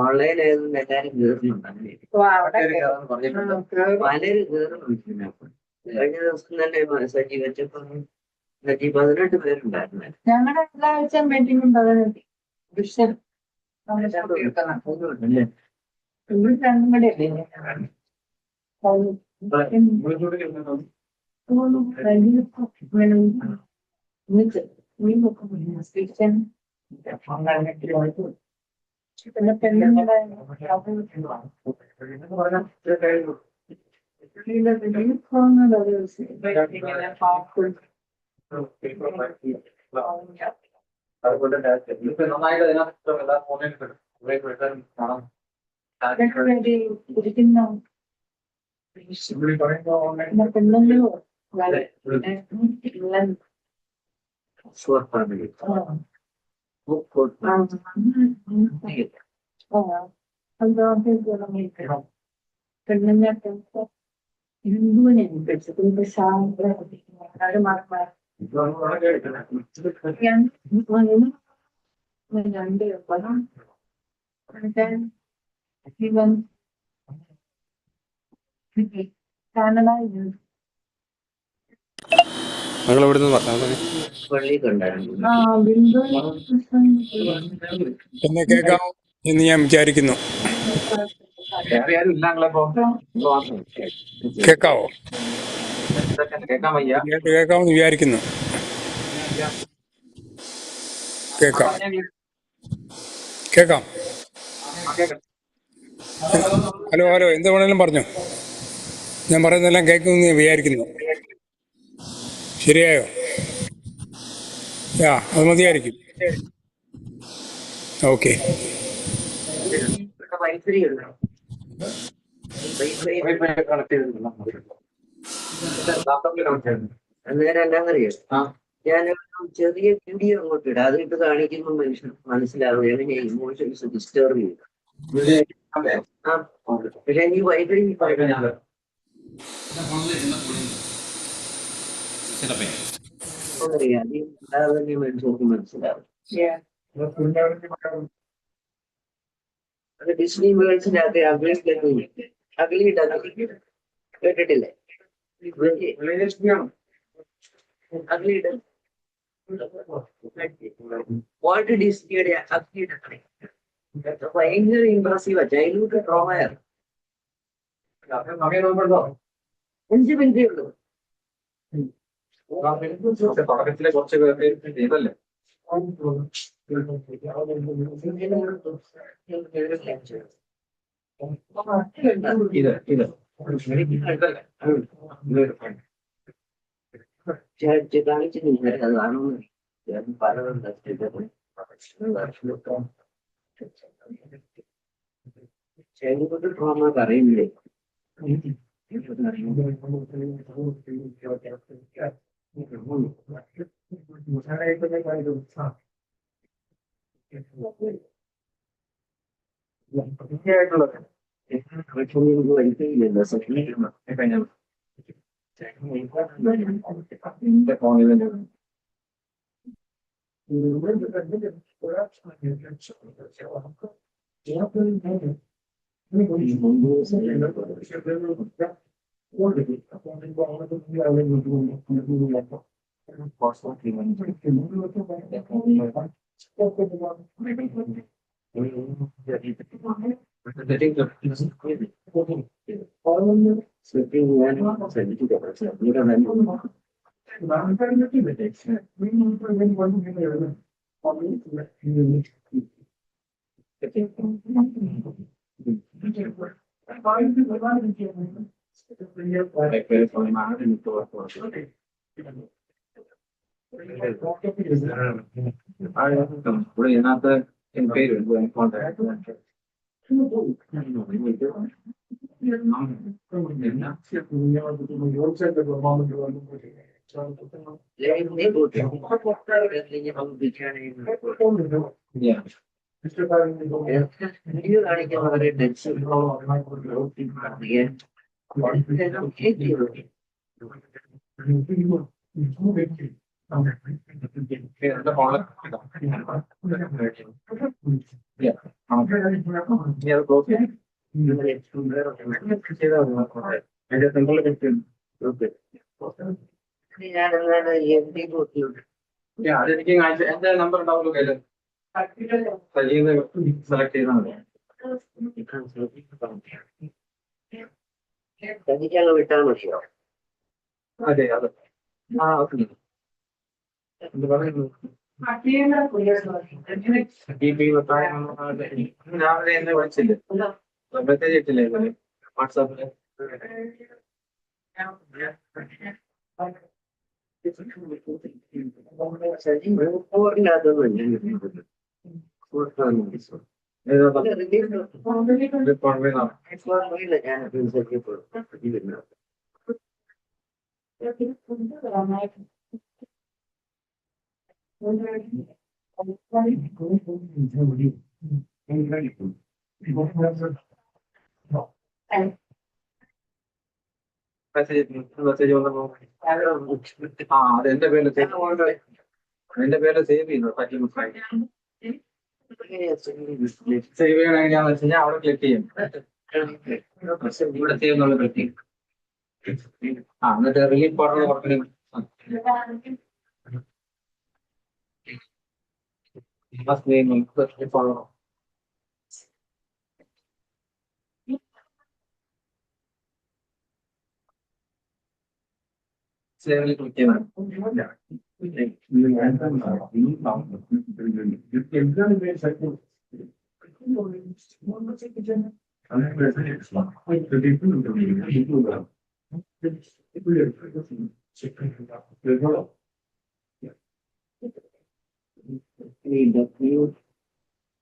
Online ആയതുകൊണ്ട് എല്ലാരും കേറുന്നുണ്ടല്ലേ? പലരും കേറുന്നു. കഴിഞ്ഞ ദിവസം തന്നെ സജീവച്ചപ്പോ 18 പേരുണ്ടായിരുന്നു. ഞങ്ങളുടെ എല്ലാ ആഴ്ചയും മീറ്റിംഗും 18 ദൃശ്യം രണ്ടും കൂടെ പിന്നെ പെണ്ണുങ്ങളെ പെണ്ണുങ്ങളും പെണ്ണുങ്ങൾക്ക് ഹിന്ദുവിനെ നിങ്ങൾ ഇവിടുന്ന് എന്നെ കേൾക്കാമോ എന്ന് ഞാൻ വിചാരിക്കുന്നു. കേൾക്കാവോ? കേൾക്കാമെന്ന് വിചാരിക്കുന്നു. കേൾക്കാം. ഹലോ ഹലോ, എന്ത് വേണേലും പറഞ്ഞു. ഞാൻ പറയുന്നതെല്ലാം കേൾക്കുമെന്ന് ഞാൻ വിചാരിക്കുന്നു. ശരിയായോ? അത് മതിയായിരിക്കും. ഓക്കെ. അന്നേരം എന്താണെന്നറിയോ, ഞാൻ ചെറിയ വീഡിയോ അങ്ങോട്ട് ഇടാം. അതിട്ട് കാണിക്കുമ്പോൾ മനുഷ്യൻ മനസ്സിലാവും എങ്ങനെ ഇമോഷൻസ് ഡിസ്റ്റർബ് ചെയ്യും. പക്ഷെ എനിക്ക് വൈഫൈ അറിയാം, അത് മനുഷ്യർക്ക് മനസ്സിലാവും. അത് ഡിസ്നി വേൾഡ്സിന്റെ അകത്ത് അഗ്ലി കേട്ടിട്ടില്ലേ? അഗ്ലി വാൾട്ട് ഡിസ്നിയുടെ അഗ്ലി ഭയങ്കര ഇംപ്രസീവാ. ചൈൽഡ്ഹുഡ് ട്രോമയാണ്. 5 മിനിറ്റേ ഉള്ളൂ. തുടക്കത്തിലെ കുറച്ച് പേർക്ക് ഇതല്ലേ ഇത് കാണിച്ചു നിങ്ങളെ അതാണോ പലതും ചൈൽഡ്ഹുഡ് ട്രോമ പറയുന്നില്ലേ വലിക്കില്ലല്ലോ ഇവിടെ ഇതിനകത്ത് എന്റെ പേരുണ്ട് കോൺടാക്ട് വീഡിയോ കാണിക്കാൻ വളരെ ടച്ച് ഞാൻ എം ഡി ബോട്ടിലുണ്ട് അതെനിക്ക് എന്റെ നമ്പർ ഉണ്ടാവുമല്ലോ കയ്യില് സജീവ് സെലക്ട് ചെയ്താൽ മതി തനിക്കങ്ങ് വിട്ടാൽ മതിയോ അതെ അതെ ആ ഓക്കെ എന്ത് പറയുന്നു രാവിലെ എന്നെ വിളിച്ചില്ലേ മെസ്സേജ് ഇട്ടില്ലേ വാട്സാപ്പില് മെസ്സേജ് വന്നപ്പോ ആ അത് എന്റെ പേരിൽ സേവ് ചെയ്യുന്നു സേവ് ചെയ്യണ എങ്ങനെയാണെന്ന് വെച്ച് കഴിഞ്ഞാൽ അവിടെ ക്ലിക്ക് ചെയ്യും ഇവിടെ സേവ് എന്നുള്ള ക്ലിക്ക് ചെയ്യും ആ എന്നിട്ട് റിലീഫ് പറഞ്ഞ കുറച്ച് ഫോളോ സേവിൽ ക്ലിക്ക് ചെയ്യണം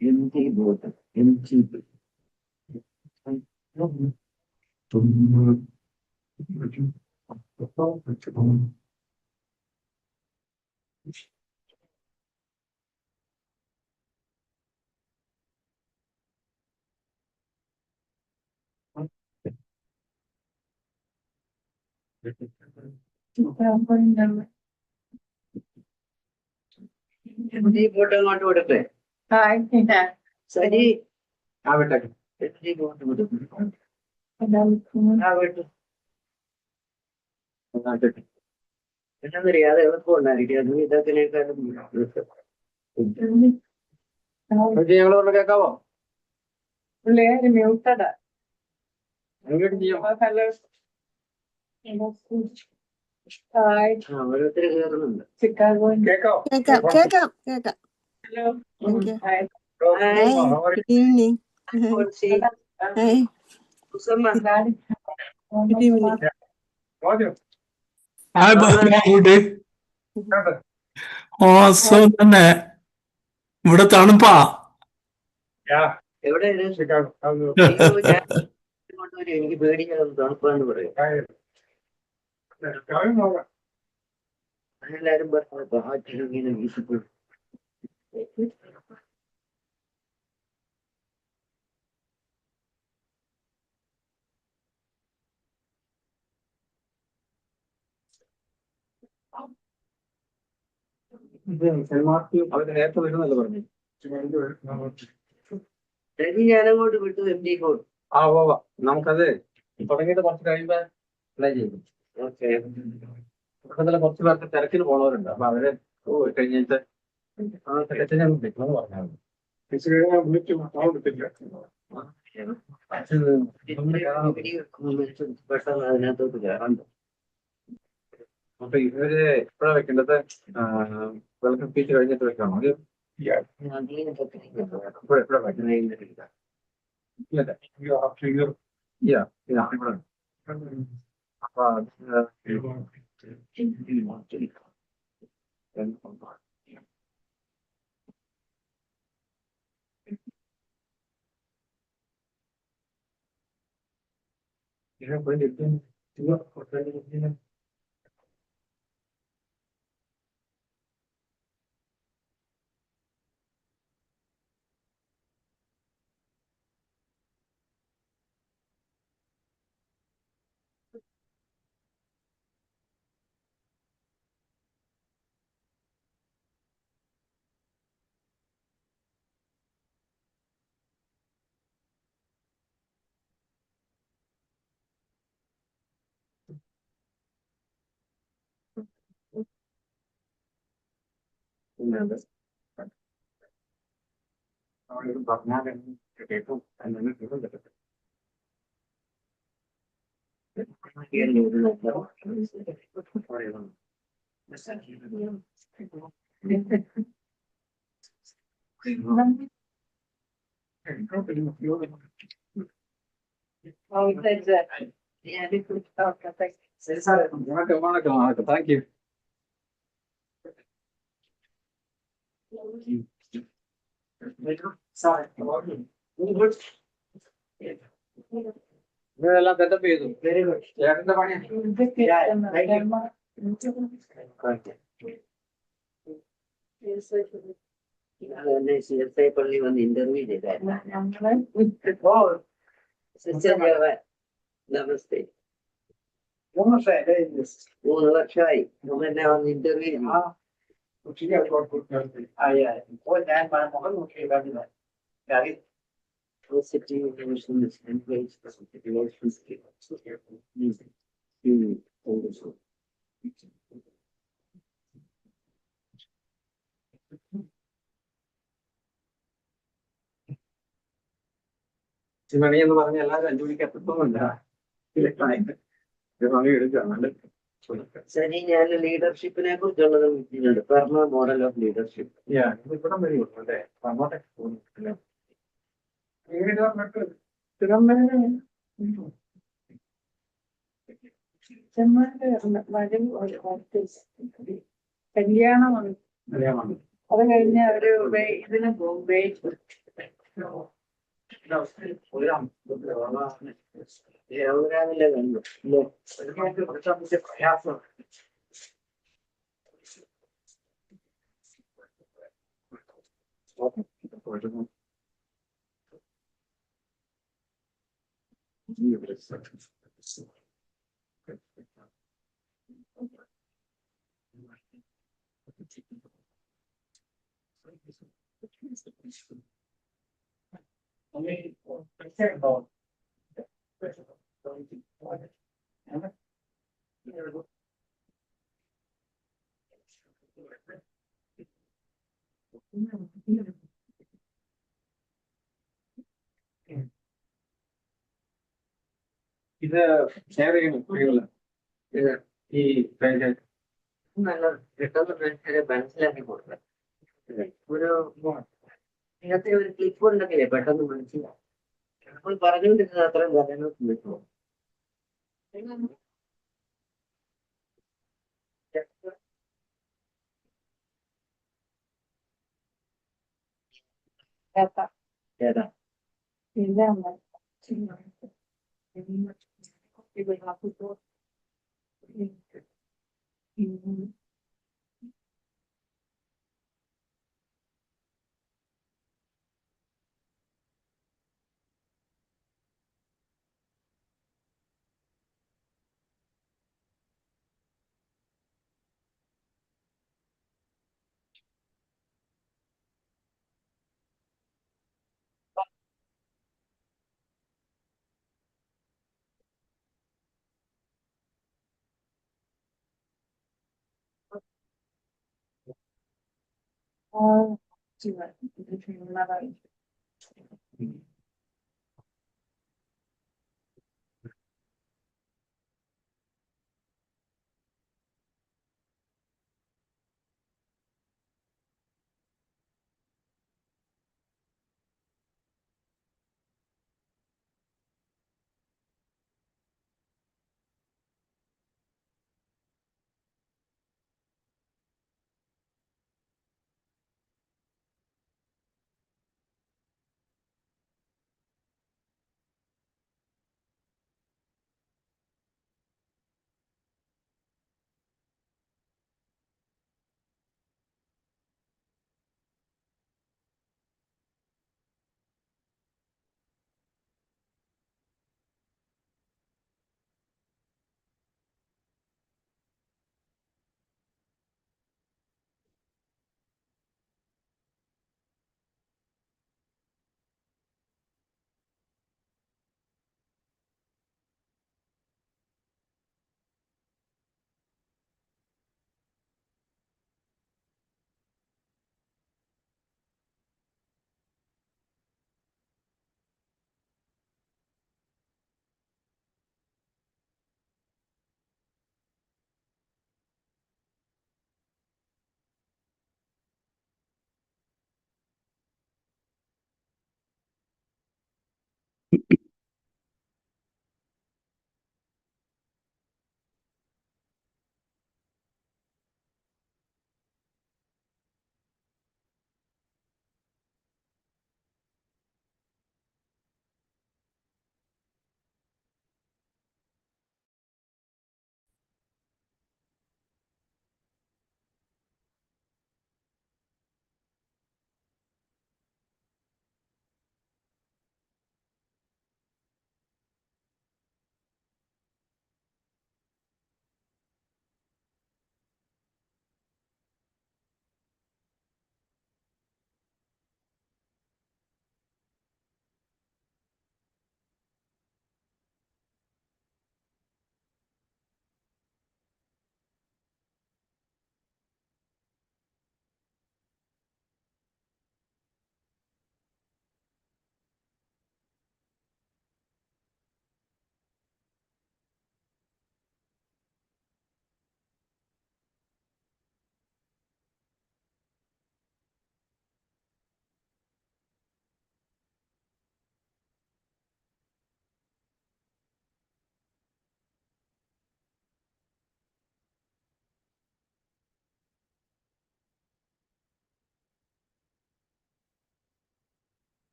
empty bottle, empty. empty bottle അങ്ങോട്ട് കൊടുത്തേ സരി ആ വിട്ടേക്ക് empty bottle കൊടുക്കും ആ വിട്ടു എന്നറിയാതെ എളുപ്പമുണ്ടായിരിക്കും അത് ഇതൊക്കെക്കാളും ഞങ്ങൾ പറഞ്ഞ കേൾക്കാവോ മ്യൂട്ടഡാ എങ്ങോട്ട് ചെയ്യും ഹലോ ഹായ് ഓരോരുത്തർ കേറുന്നുണ്ട്. ചിക്കാഗോ. കേക്കോ കേക്കാം കേക്കാം കേക്കാം. Hello. Thank you. Hi. Hi, good evening. കോൺസി, Hi, Kusamma, good evening. Hi Babutti. ഓ സുഖം തന്നെ. ഇവിടെ തണുപ്പാ. എവിടെയാണ്? അയ്യോ, ഞാൻ ഇങ്ങോട്ട് വരും. എനിക്ക് പേടിയാണ് തണുപ്പാന്ന് പറയും. എല്ലാരും പറഞ്ഞു കാറ്റിലിങ്ങനെ വീശിപ്പോയി. അവര് നേരത്തെ വരുന്നല്ലോ പറഞ്ഞു. ശരി, ഞാനങ്ങോട്ട് വിട്ടു. M D code. നമുക്കത് തുടങ്ങിയിട്ട് കുറച്ച് കഴിയുമ്പോ പ്ലേ ചെയ്യും. ഓക്കെ. കൂട്ടത്തില് കുറച്ച് പേർക്ക് തിരക്കിന് പോണവരുണ്ട്. അപ്പൊ അവര് കഴിഞ്ഞിട്ട് പറഞ്ഞാൽ പെട്ടെന്ന് അതിനകത്തോട്ട് കയറാൻ. അപ്പൊ ഇവര് എപ്പോഴാ വെക്കേണ്ടത്? വെൽക്കം സ്പീച്ച് കഴിഞ്ഞിട്ട് വെക്കാമോ? അത് എപ്പോഴാ വെക്കുന്നത്? അപ്പൊ പറഞ്ഞാൽ കേട്ടു എന്നു കേൾക്കും. Oh, exactly. Yeah, okay, thanks. വണക്കം. Thank you. ഇതെല്ലാം സെറ്റപ്പ് ചെയ്തു. Very good. ചേട്ടന്റെ പണിയാണ്. എന്നെ CSI പള്ളി വന്ന് ഇന്റർവ്യൂ ചെയ്തായിരുന്നു. നമസ്തേ. 3 വർഷമായി എന്നെ വന്ന് ഇന്റർവ്യൂ ചെയ്തു. Positive emotions and ways positive emotions also. മണി എന്ന് പറഞ്ഞ എല്ലാവരും 5 മണിക്ക് എത്തത്തുമില്ല. സമയം എടുക്കുകയാണ്. ശരി, ഞാൻ ലീഡർഷിപ്പിനെ കുറിച്ചുള്ളത് വിളിക്കുന്നുണ്ട്. Perma model of leadership. ഇവിടെ വരുള്ളൂ അല്ലേ? അങ്ങോട്ടേക്ക് പോകുന്നില്ല. കല്യാണമാണ്. അറിയാമോ? അത് കഴിഞ്ഞ് അവര് ഇതിന് പോകും. യൗരാവിലെ കണ്ടു. പ്രയാസം. ഇത് ഷെയർ ചെയ്യണം. ഈ പിന്നെ നല്ല പെട്ടെന്ന് മനുഷ്യരെ മനസ്സിലാക്കി കൊടുക്കുക. ഒരു ഇങ്ങനത്തെ ഒരു ക്ലിപ്പ് ഉണ്ടെങ്കിലേ പെട്ടെന്ന് മനസ്സിലാവും. നമ്മൾ പറഞ്ഞുകൊണ്ടിരുന്നത് അത്രയും കാര്യങ്ങൾ കിട്ടുമോ? ഏതാ?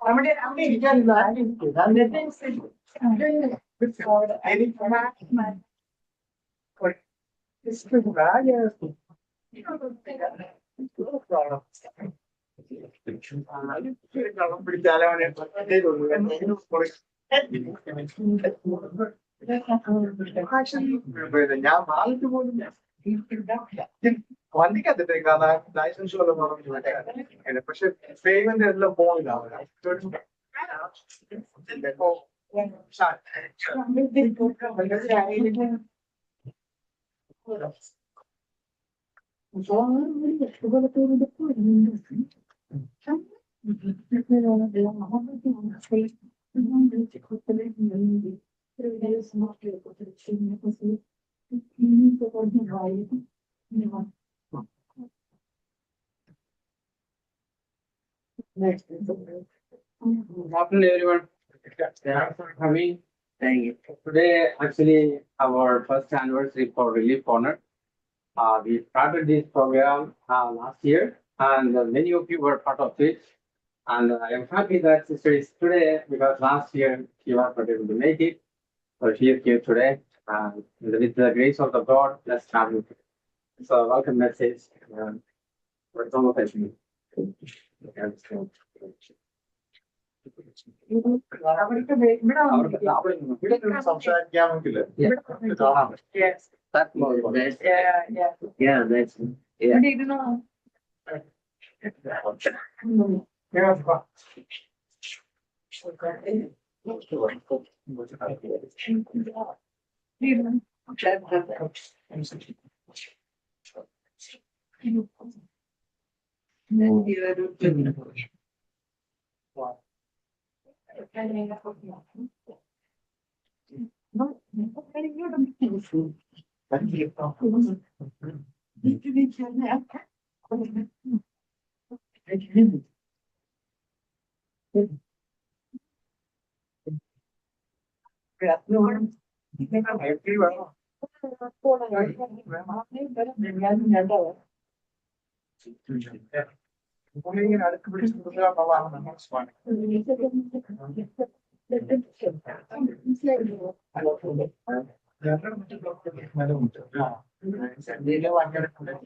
അവിടെ ഇരിക്കാനില്ല ഞാൻ നാളെ പോലും വണ്ടിക്കകത്തേക്കാണ് ലൈസൻസ് വല്ല പറഞ്ഞു പക്ഷെ പേയ്മെന്റ് എല്ലാം ഫോണിലാണ് Good afternoon, everyone. Thanks for coming. Thank you. Today, actually, our first anniversary for Relief Corner. We started this program last year, and many of you were part of it. And I am happy that sister is today because last year she was not able to make it. So she is here today. And with the grace of the God, let's have it. So welcome message. For some of us. അവർക്ക് സംസാരിക്കാമെങ്കിൽ Yes. That's, Yeah, yeah. yeah, that's, yeah. ഇവിടെ ഇരുന്നോ? ഇരുന്നു. ഇങ്ങനെ അടുക്ക് പിടിച്ച് കൊടുക്കുക എന്നുള്ളതാണ് നമ്മുടെ സ്വാമി Good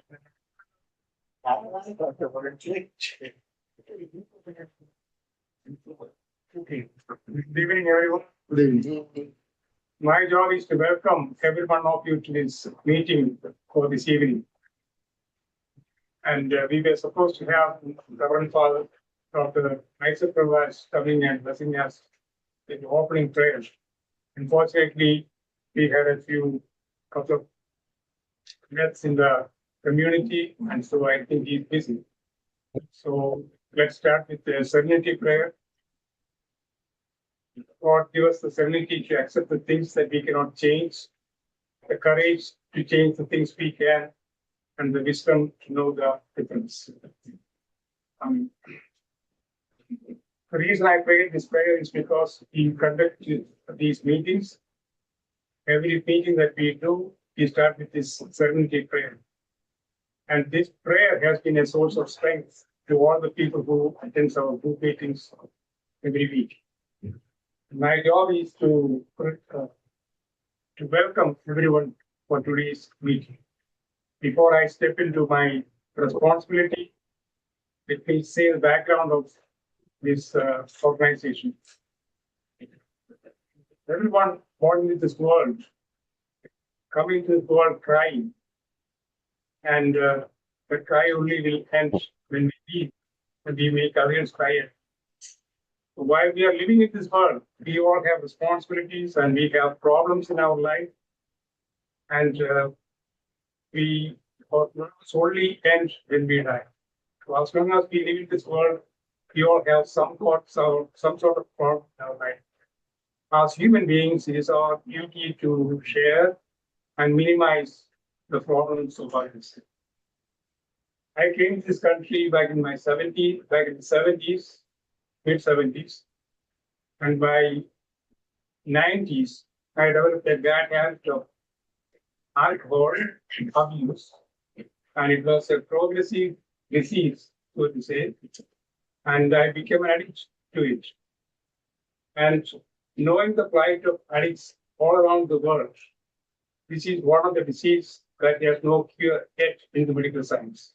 evening, everyone. Good evening. My job is to welcome every one of you to this meeting for this evening. And we were supposed to have Reverend Father Dr. Isaac Pravas coming and blessing us in the opening prayer. Unfortunately, we had a couple of deaths in the community, and so I think he's busy. So let's start with the serenity prayer. God, give us the serenity to accept the things that we cannot change, the courage to change the things we can, and the wisdom to know the difference. The reason I prayed this prayer is because we conduct these meetings. Every meeting that we do, we start with this serenity prayer. And this prayer has been a source of strength to all the people who attend our group meetings every week. My job is to welcome everyone for today's meeting. Before I step into my responsibility, let me say the background of this organization. Everyone born in this world, coming to this world crying, and the cry only will end when we leave, when we make others cry. While we are living in this world, we all have responsibilities and we have problems in our life, and we solely end when we die. So as long as we live in this world, we all have some sort of problem in our life. As human beings, it is our duty to share and minimize the problems of others. I came to this country back in the 70s, mid-70s, and by 90s, I developed a bad habit of alcohol abuse, and it was a progressive disease, so to say, and I became an addict to it. And knowing the plight of addicts all around the world, this is one of the diseases that has no cure yet in the medical science.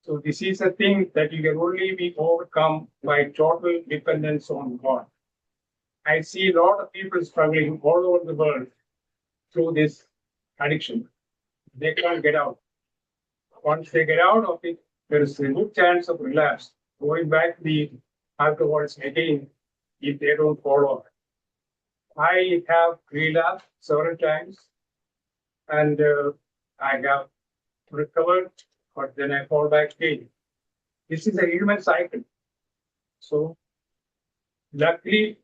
So this is a thing that you can only be overcome by total dependence on God. I see a lot of people struggling all over the world through this addiction. They can't get out. Once they get out of it, there is a good chance of relapse, going back to the alcoholism again if they don't follow. I have relapsed several times, and I have recovered, but then I fall back again. This is a human cycle. So, luckily,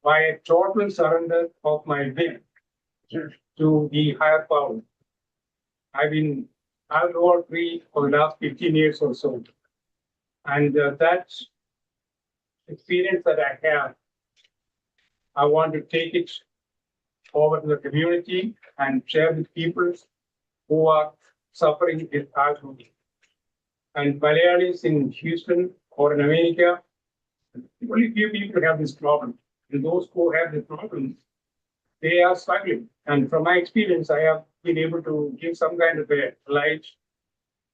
by a total surrender of my will to the higher power, I've been alcohol free for the last 15 years or so. And that experience that I have, I want to take it over to the community and share with people who are suffering with alcohol. And Malayalis in Houston or in America, only few people have this problem. And those who have the problem, they are struggling. And from my experience, I have been able to give some kind of a light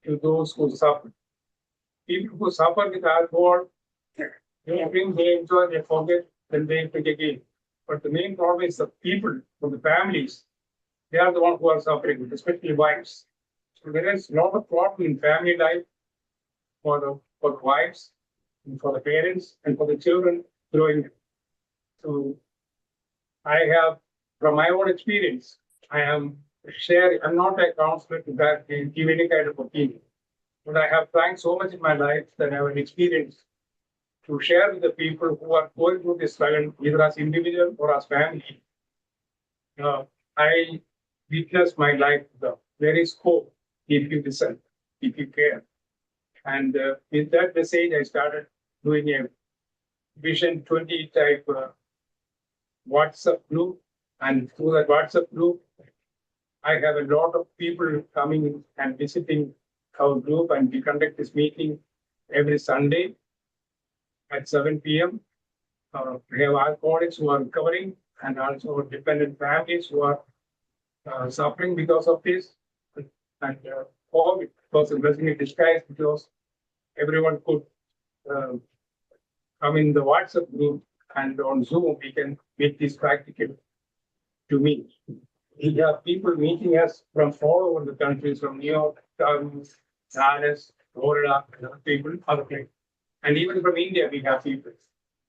to those who suffer. People who suffer with alcohol, they drink, they enjoy, they forget, then they drink again. But the main problem is the people from the families. They are the ones who are suffering, especially wives. So there is a lot of problem in family life for the wives, and for the parents, and for the children growing. So I have, from my own experience, I am sharing. I'm not a counselor to give any kind of opinion, but I have drank so much in my life that I have an experience to share with the people who are going through this struggle, either as individual or as family. I witnessed my life. There is hope if you listen, if you care. And with that message, I started doing a Vision 20 type WhatsApp group. And through that WhatsApp group, I have a lot of people coming and visiting our group, and we conduct this meeting every Sunday at 7 p.m. We have alcoholics who are recovering, and also dependent families who are suffering because of this. And COVID was a blessing in disguise because everyone could come in the WhatsApp group, and on Zoom we can make this practical to meet. We have people meeting us from all over the countries, from New York, Dallas, Florida, and other people, other places. And even from India, we have people.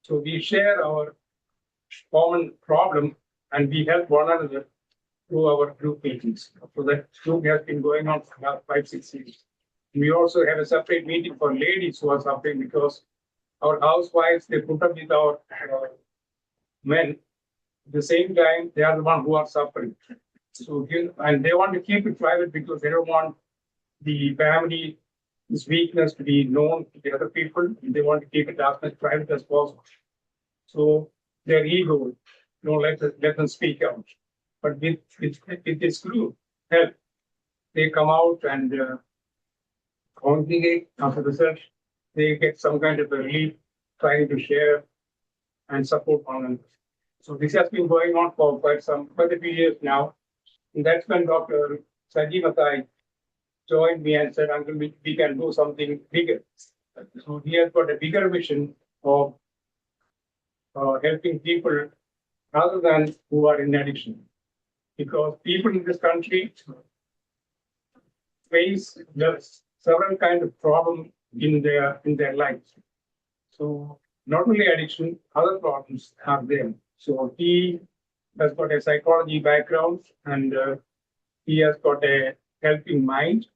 So we share our common problem and we help one another through our group meetings. So that group has been going on for about 5-6 years. We also have a separate meeting for ladies who are suffering because our housewives, they put up with our men. At the same time, they are the ones who are suffering. So, and they want to keep it private because they don't want the family this weakness to be known to the other people. They want to keep it as much private as possible. So their ego, let them speak out. But with this group help, they come out and congregate after research. They get some kind of a relief, trying to share and support one another. So this has been going on for quite a few years now. And that's when Dr. Sanjeev Mathai joined me and said, Uncle, we can do something bigger. So he has got a bigger vision of helping people rather than who are in addiction. Because people in this country face several kinds of problems in their lives. So not only addiction, other problems are there. So he has got a psychology background and he has got a helping mind.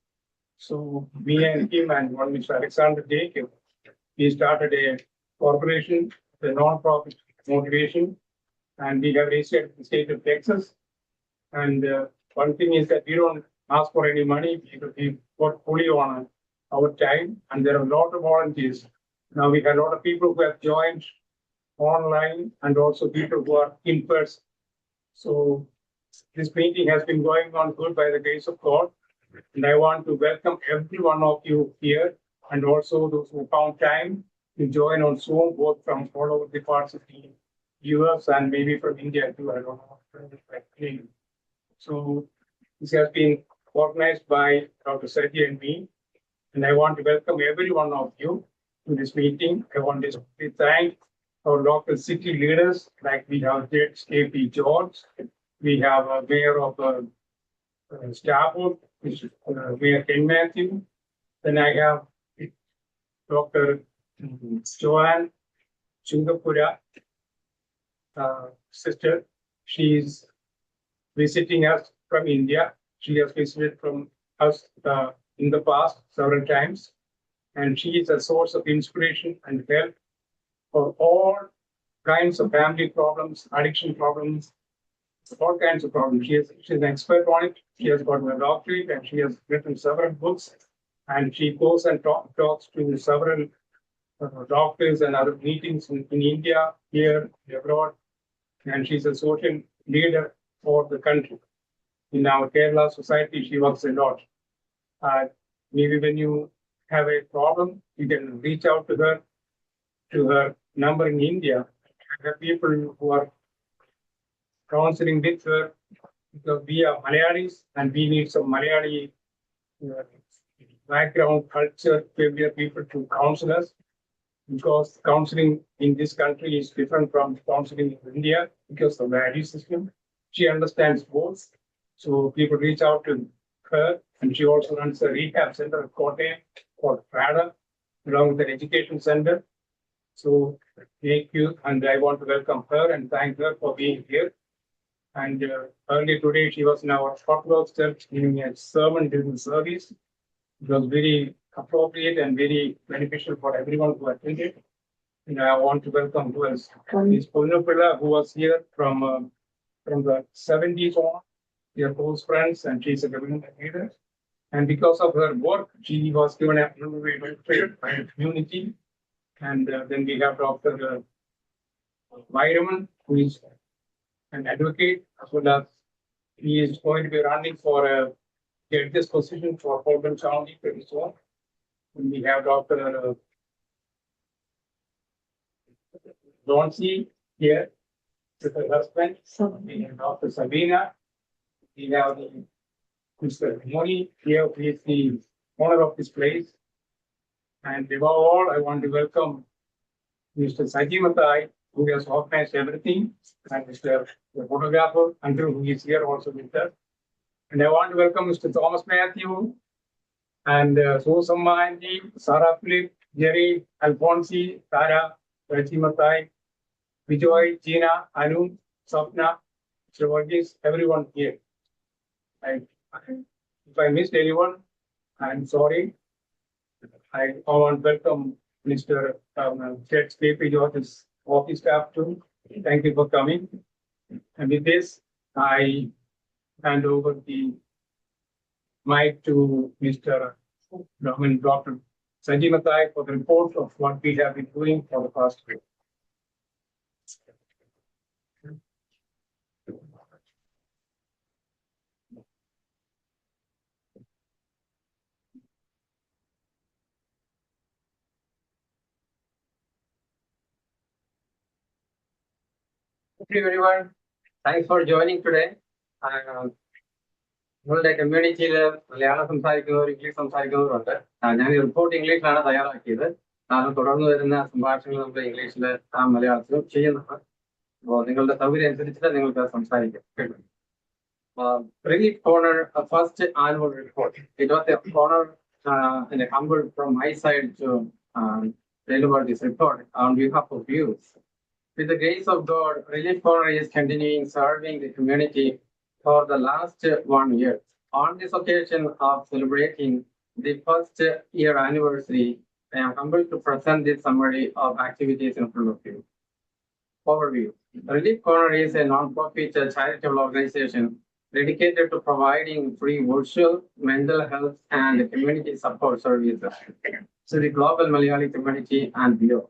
So me and him and one Mr. Alexander Jacob, we started a corporation, a non-profit motivation, and we have registered in the state of Texas. And one thing is that we don't ask for any money because we work fully on our time, and there are a lot of volunteers. Now we have a lot of people who have joined online and also people who are in person. So this meeting has been going on good by the grace of God. And I want to welcome every one of you here and also those who found time to join on Zoom, both from all over the parts of the US and maybe from India too. I don't know. So this has been organized by Dr. Sergey and me. And I want to welcome every one of you to this meeting. I want to thank our local city leaders, like we have Judge K.P. George. We have a mayor of Stafford, Mayor Ken Matthew. Then I have Dr. Joanne Chungapura, sister. She's visiting us from India. She has visited from us in the past several times. And she is a source of inspiration and help for all kinds of family problems, addiction problems, all kinds of problems. She's an expert on it. She has got a doctorate and she has written several books. And she goes and talks to several doctors and other meetings in India, here, abroad. And she's a social leader for the country. In our Kerala society, she works a lot. Maybe when you have a problem, you can reach out to her number in India. There are people who are counseling with her because we are Malayalis and we need some Malayali background, culture, familiar people to counsel us, because counseling in this country is different from counseling in India because of the value system. She understands both. So people reach out to her, and she also runs a rehab center at Kottayam called FADA, along with an education center. So thank you, and I want to welcome her and thank her for being here. And earlier today, she was in our Orthodox Church giving a sermon during the service. It was very appropriate and very beneficial for everyone who attended. And I want to welcome who else? Ms. Punnapilla, who was here from the 70s on. We are close friends, and she's a community leader. And because of her work, she was given a by the community. And then we have Dr. Myraman, who is an advocate, as well as he is going to be running for a judge's position for Fulton County pretty soon. And we have Dr. Donsi here with her husband. We have Dr. Sabina. We have Mr. Moni here, who is the owner of this place. And above all, I want to welcome Mr. Sanjeev Mathai, who has organized everything, and Mr. the photographer, Andrew, who is here also with us. And I want to welcome Mr. Thomas Matthew, and Susamma Andy, Sarah Philip, Jerry, Alfonsi, Tara, Sanjeev Mathai, Vijay, Gina, Anu, Sapna, Mr. Varghese, everyone here. If I missed anyone, I'm sorry. I want to welcome Mr. Judge K.P. George's office staff too. Thank you for coming. And with this, I hand over the mic to Dr. Sanjeev Mathai for the report of what we have been doing for the past week. Thank you everyone. Thanks for joining today. നിങ്ങളുടെ കമ്മ്യൂണിറ്റിയിൽ മലയാളം സംസാരിക്കുന്നവർ English സംസാരിക്കുന്നവരുണ്ട്. ഞാൻ ഈ report ഇംഗ്ലീഷിലാണ് തയ്യാറാക്കിയത്. തുടർന്ന് വരുന്ന സംഭാഷണങ്ങൾ നമ്മൾ ഇംഗ്ലീഷിൽ മലയാളത്തിലും ചെയ്യുന്നതാണ്. അപ്പോൾ നിങ്ങളുടെ സൗകര്യം അനുസരിച്ചിട്ട് നിങ്ങൾക്ക് സംസാരിക്കാം. Relief Corner first annual report. It was a honor and a humble from my side to deliver this report on behalf of you. With the grace of God, Relief Corner is continuing serving the community for the last 1 year. On this occasion of celebrating the first year anniversary, I am humbled to present this summary of activities in front of you. Overview. Relief Corner is a non-profit charitable organization dedicated to providing free virtual mental health and community support services to the global Malayali community and beyond.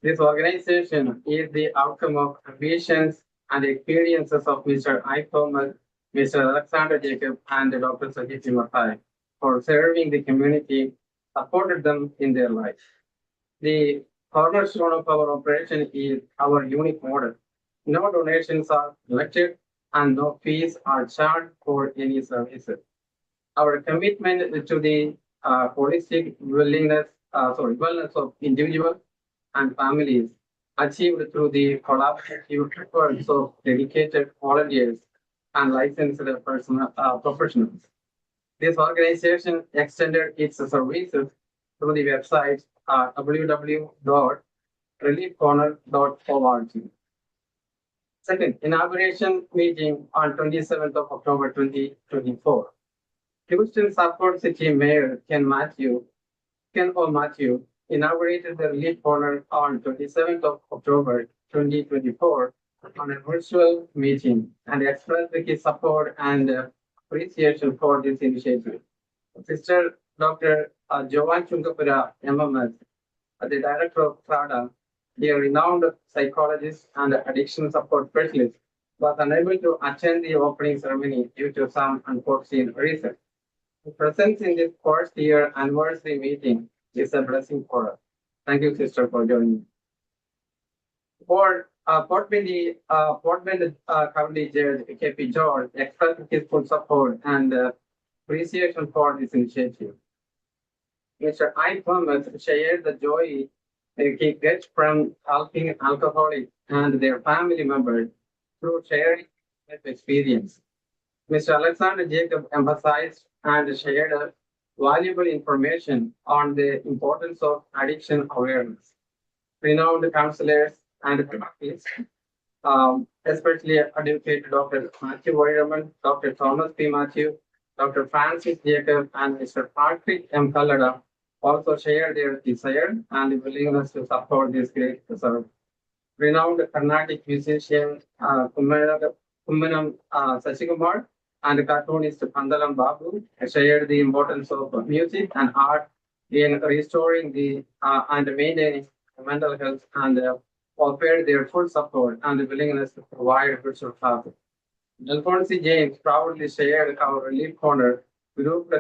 This organization is the outcome of ambitions and experiences of Mr. I. Thomas, Mr. Alexander Jacob, and Dr. Sanjeev Mathai for serving the community, supported them in their life. The cornerstone of our operation is our unique model. No donations are collected and no fees are charged for any services. Our commitment to the holistic wellness of individuals and families achieved through the collaborative efforts of dedicated volunteers and licensed professionals. This organization extended its services through the website www.reliefcorner.org. Second, inauguration meeting on 27th of October 2024. Houston Support City Mayor Ken O. Matthew inaugurated the Relief Corner on 27th of October 2024 on a virtual meeting and expressed his support and appreciation for this initiative. Sister Dr. Jovan Chungapura, MMS, the director of SADA, a renowned psychologist and addiction support specialist, was unable to attend the opening ceremony due to some unforeseen reasons. His presence in this first year anniversary meeting is a blessing for us. Thank you, sister, for joining. For Port Bend County Judge K.P. George expressed his full support and appreciation for this initiative. Mr. I. Thomas shared the joy he gets from helping alcoholics and their family members through sharing life experience. Mr. Alexander Jacob emphasized and shared valuable information on the importance of addiction awareness. Renowned counselors and therapists, especially Advocate Dr. Matthew Weyerman, Dr. Thomas P. Matthew, Dr. Francis Jacob, and Mr. Patrick M. Kallada also shared their desire and willingness to support this great reserve. Renowned Carnatic musician Kummanam Sasikumar and cartoonist Pandalam Babu shared the importance of music and art in restoring the and maintaining mental health and offered their full support and willingness to provide virtual classes. Alphonse James proudly shared our Relief Corner group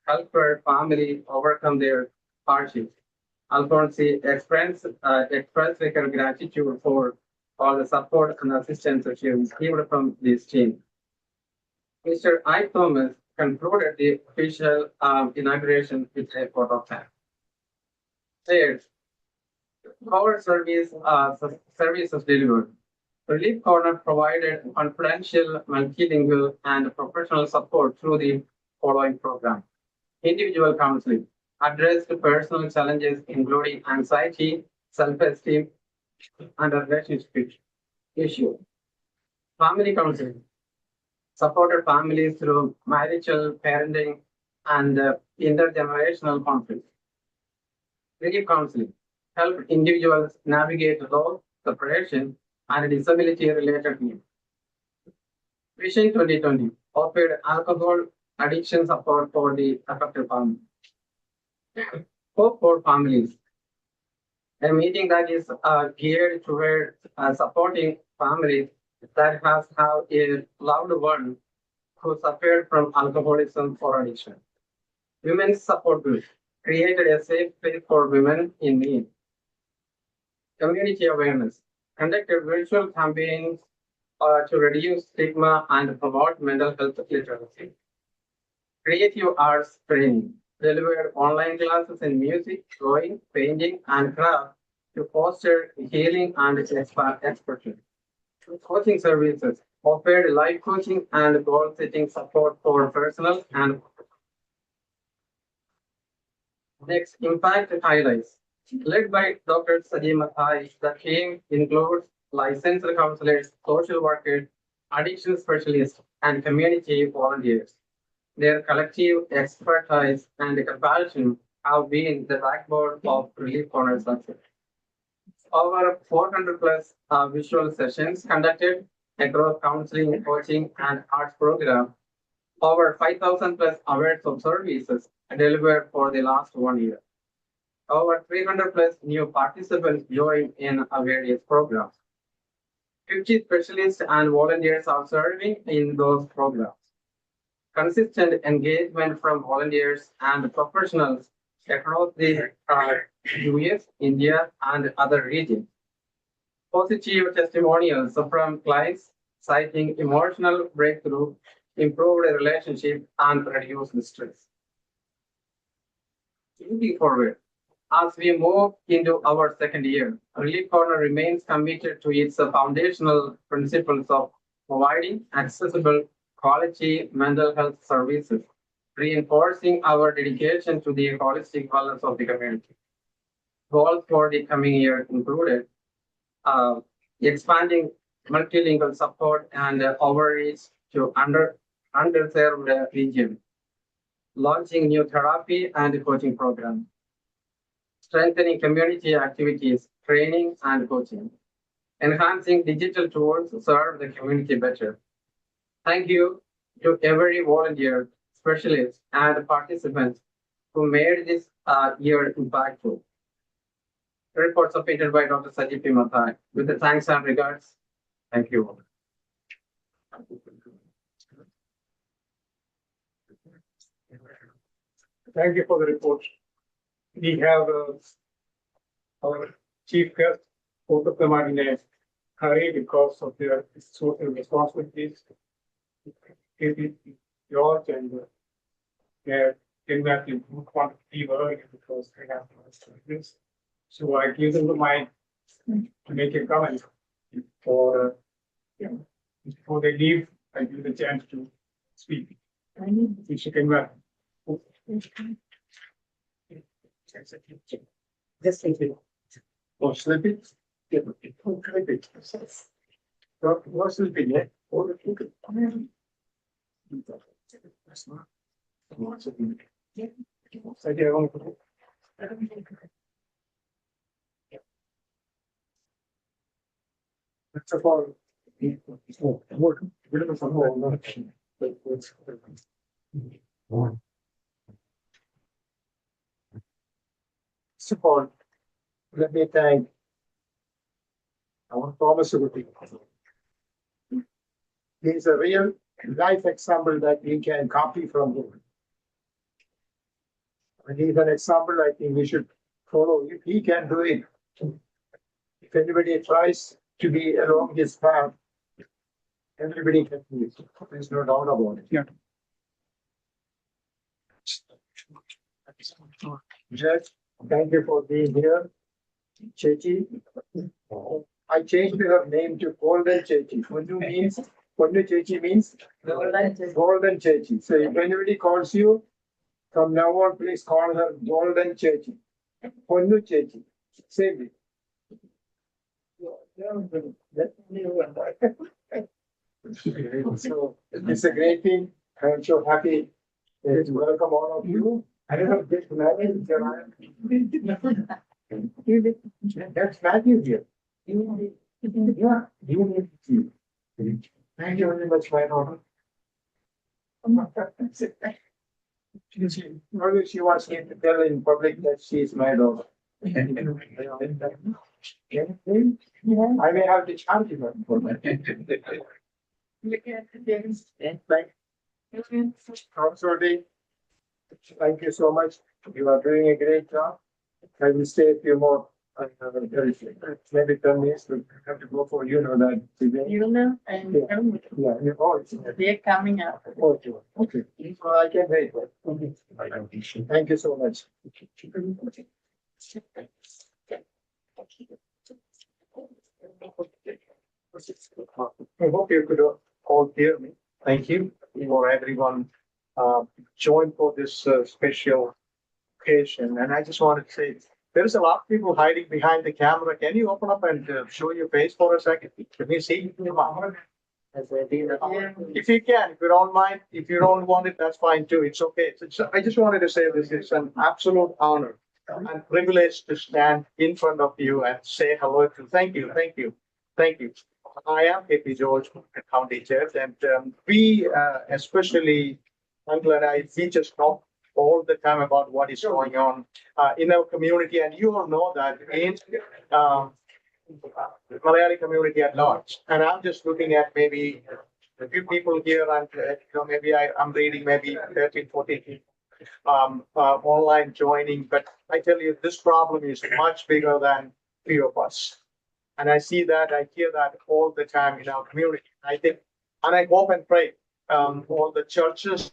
helped her family overcome their hardships. Alphonse expressed her gratitude for all the support and assistance she received from this team. Mr. I. Thomas concluded the official inauguration with a photo of thanks. Third, our services delivered. Relief Corner provided confidential, multilingual, and professional support through the following program. Individual counseling addressed personal challenges including anxiety, self-esteem, and relationship issues. Family counseling supported families through marital, parenting, and intergenerational conflicts. Relief counseling helped individuals navigate loss, separation, and disability-related needs. Vision 2020 offered alcohol addiction support for the affected family. Hope for families. A meeting that is geared toward supporting families that have a loved one who suffered from alcoholism or addiction. Women's Support Group created a safe place for women in need. Community awareness conducted virtual campaigns to reduce stigma and promote mental health literacy. Creative arts training delivered online classes in music, drawing, painting, and craft to foster healing and expression. Coaching services offered life coaching and goal setting support for personal and next impact highlights. Led by Dr. Sajid Mathai, the team includes licensed counselors, social workers, addiction specialists, and community volunteers. Their collective expertise and compassion have been the backbone of Relief Corner success. Over 400 plus visual sessions conducted across counseling, coaching, and arts programs. Over 5,000 plus hours of services delivered for the last 1 year. Over 300 plus new participants joined in various programs. 50 specialists and volunteers are serving in those programs. Consistent engagement from volunteers and professionals across the US, India, and other regions. Positive testimonials from clients citing emotional breakthrough, improved relationship, and reduced stress. Looking forward, as we move into our second year, Relief Corner remains committed to its foundational principles of providing accessible, quality mental health services, reinforcing our dedication to the holistic wellness of the community. Goals for the coming year included expanding multilingual support and outreach to underserved regions, launching new therapy and coaching programs, strengthening community activities, training and coaching, enhancing digital tools to serve the community better. Thank you to every volunteer, specialist, and participant who made this year impactful. The report submitted by Dr. Sajid P. Mathai. With the thanks and regards, thank you. Thank you for the report. We have our chief guest, both of them are in a hurry because of their social responsibilities. George and they're in that you don't want to leave early because they have to this. So I give them the mic to make a comment for before they leave, I give the chance to speak. If you can just take it. Or slip it. Or clip it. Or slip it, yeah. Or clip it. That's not. First of all, support. Let me thank our Thomas Uguti. He is a real life example that we can copy from him. And he's an example I think we should follow. If he can do it, if anybody tries to be along his path, everybody can do it. There's no doubt about it. Yeah. Judge, thank you for being here. Chechi, I changed her name to Golden Chechi. Ponnu Chechi means Golden Chechi. So if anybody calls you, from now on, please call her Golden Chechi. Ponnu Chechi. Same thing. So it's a great thing. I'm so happy to welcome all of you. I don't know if this Matthew. That's Matthew here. Yeah, you need to. Thank you very much, my honor. Maybe she wants me to tell in public that she is my daughter. I may have to charge her for that. Bye. Absolutely. Thank you so much. You are doing a great job. I will stay a few more. Maybe 10 minutes. We have to go for that. You know, and Yeah. they're coming up. Okay. Okay. So I can wait. Thank you so much. I hope you could all hear me. Thank you for everyone joined for this special occasion. And I just wanted to say, there's a lot of people hiding behind the camera. Can you open up and show your face for a second? Can you see? As a dealer. If you can, if you don't mind, if you don't want it, that's fine too. It's okay. I just wanted to say this is an absolute honor and privilege to stand in front of you and say hello to. Thank you, thank you, thank you. I am KP George, County Church, and we especially, Uncle and I, we just talk all the time about what is going on in our community, and you all know that in Malayali community at large. And I'm just looking at maybe a few people here, and maybe I'm reading maybe 13, 14 people online joining. But I tell you, this problem is much bigger than few of us. And I see that, I hear that all the time in our community. I think, and I hope and pray all the churches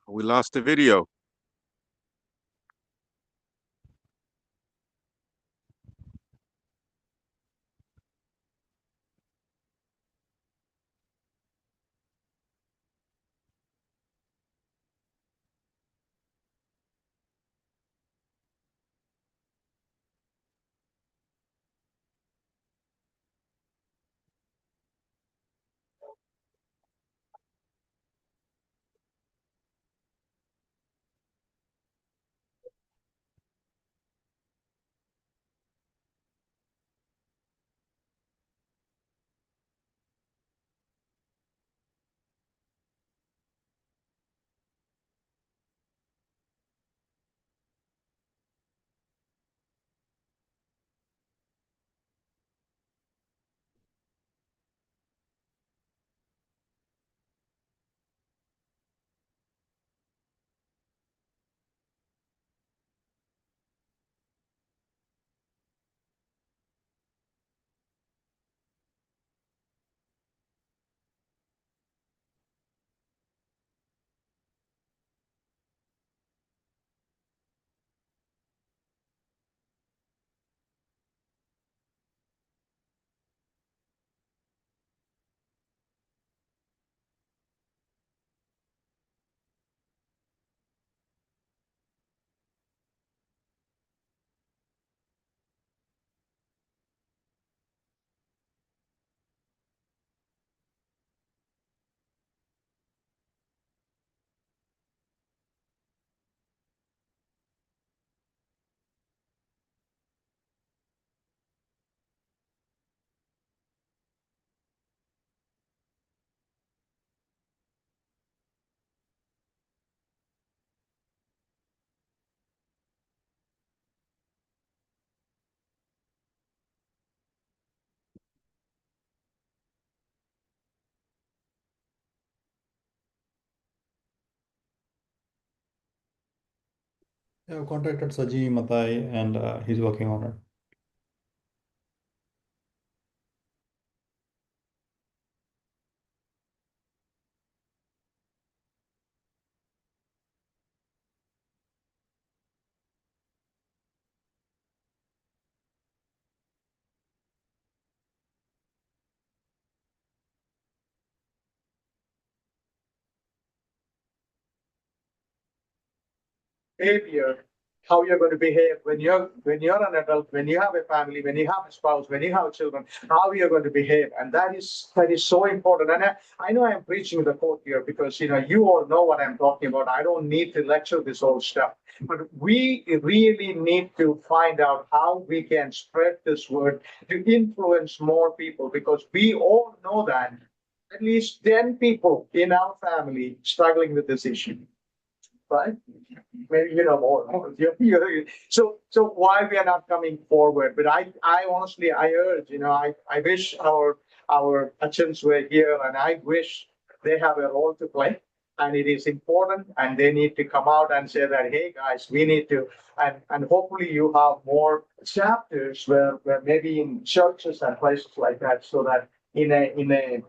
We lost the video. I've contacted Saji Matai and he's working on it. behavior, how you're going to behave when you're an adult, when you have a family, when you have a spouse, when you have children, how you're going to behave. And that is so important. And I know I'm preaching the quote here because you all know what I'm talking about. I don't need to lecture this old stuff. But we really need to find out how we can spread this word to influence more people, because we all know that at least 10 people in our family struggling with this issue. Right? Maybe more. So why we are not coming forward? But I honestly, I urge, I wish our Achans were here, and I wish they have a role to play. And it is important, and they need to come out and say that, hey guys, we need to, and hopefully you have more chapters where maybe in churches and places like that, so that in a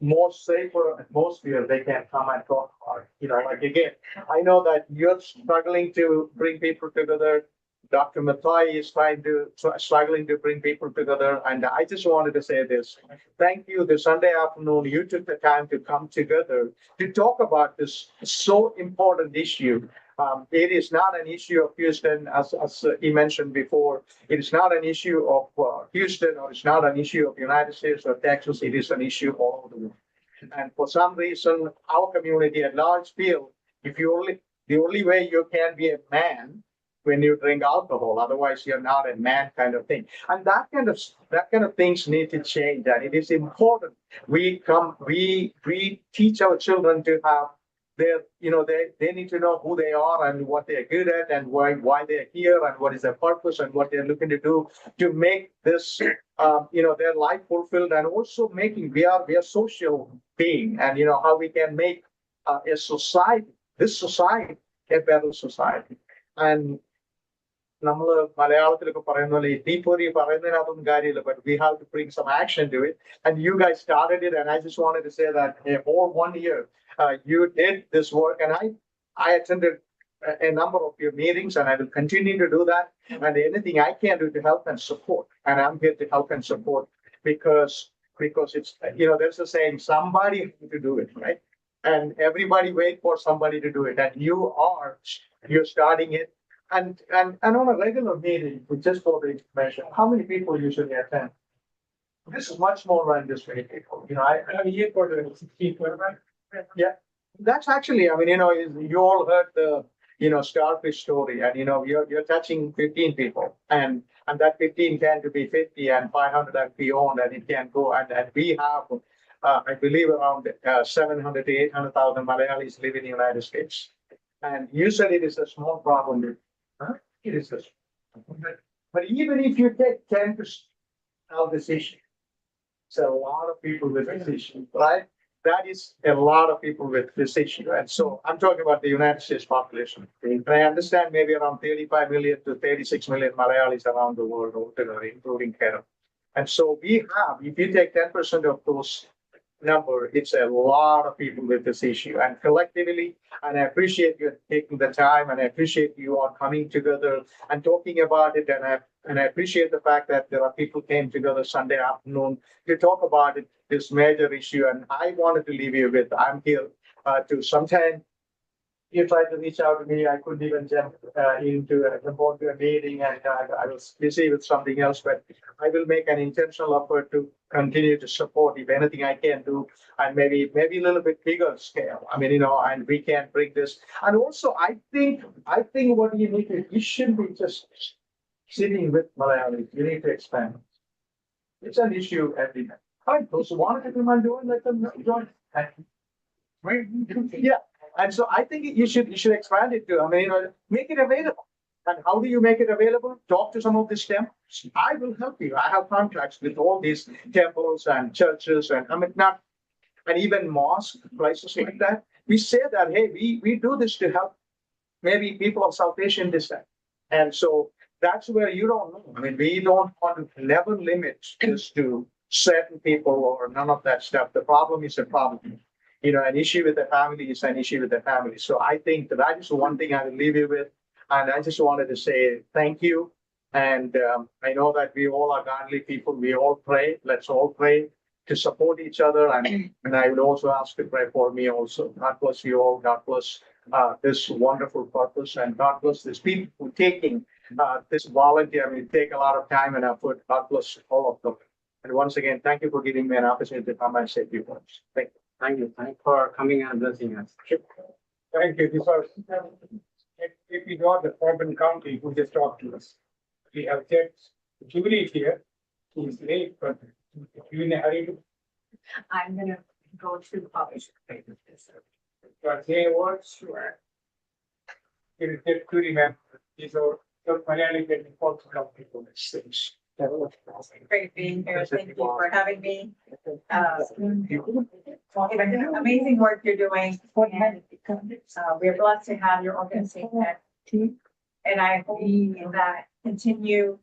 more safer atmosphere, they can come and talk about it. Like again, I know that you're struggling to bring people together. Dr. Mathai is struggling to bring people together. And I just wanted to say this. Thank you. This Sunday afternoon, you took the time to come together to talk about this so important issue. It is not an issue of Houston, as he mentioned before. It is not an issue of Houston, or it's not an issue of the United States or Texas. It is an issue all over the world. And for some reason, our community at large feel the only way you can be a man when you drink alcohol, otherwise you're not a man, kind of thing. And that kind of things need to change. And it is important we teach our children to have they need to know who they are and what they're good at, and why they're here, and what is their purpose, and what they're looking to do to make this their life fulfilled. And also we are social being, and how we can make this society a better society. And നമ്മള് മലയാളത്തിലൊക്കെ പറയുന്ന പോലെ തീപ്പൊരി പറയുന്നതിനകത്തൊന്നും കാര്യമില്ല, but we have to bring some action to it. And you guys started it, and I just wanted to say that for 1 year you did this work, and I attended a number of your meetings, and I will continue to do that. And anything I can do to help and support, and I'm here to help and support, because it's there's a saying, somebody has to do it, right? And everybody wait for somebody to do it, and you're starting it. And on a regular meeting, just for the information, how many people usually attend? This is much more than just many people. I have a year for the 16, right? Yeah, that's actually, you all heard the Starfish story, and you're touching 15 people, and that 15 can to be 50 and 500 and beyond, and it can go. And we have, I believe, around 700 to 800,000 Malayalis live in the United States. And you said it is a small problem. It is this. But even if you take 10% of this issue, it's a lot of people with this issue, right? That is a lot of people with this issue. And so I'm talking about the United States population. And I understand maybe around 35 million to 36 million Malayalis around the world, including Kerala. And so we have, if you take 10% of those number, it's a lot of people with this issue. And collectively, and I appreciate you taking the time, and I appreciate you all coming together and talking about it. And I appreciate the fact that there are people came together Sunday afternoon to talk about it, this major issue. And I wanted to leave you with, I'm here to sometime. You tried to reach out to me. I couldn't even jump into a meeting, and I was busy with something else. But I will make an intentional effort to continue to support, if anything I can do, and maybe a little bit bigger scale. And we can bring this. And also, I think what you shouldn't be just sitting with Malayalis. You need to expand. It's an issue everywhere. All right, those who want to come and do it, let them join. Right? Yeah. And so I think you should expand it to, make it available. And how do you make it available? Talk to some of these temples. I will help you. I have contracts with all these temples and churches, and and even mosques, places like that. We say that, hey, we do this to help maybe people of South Asian descent. And so that's where you don't know. We don't want to never limit this to certain people or none of that stuff. The problem is a problem. An issue with the family is an issue with the family. So I think that is one thing I will leave you with. And I just wanted to say thank you. And I know that we all are godly people. We all pray. Let's all pray to support each other. And I will also ask to pray for me also. God bless you all. God bless this wonderful purpose. And God bless these people who taking this volunteer. I mean, take a lot of time and effort. God bless all of them. And once again, thank you for giving me an opportunity to come and say a few words. Thank you. Thank you. Thank you for coming and blessing us. Thank you. This was, if we got the Franklin County who just talked to us. We have checked Julie here. She's late, but if you're in a hurry to I'm gonna go to the publisher. say words, sure. It is just Julie, ma'am. These are the Malayali getting folks to come people. Great being here. Thank you for having me. Amazing work you're doing. And, we're blessed to have your organization. And I hope that continue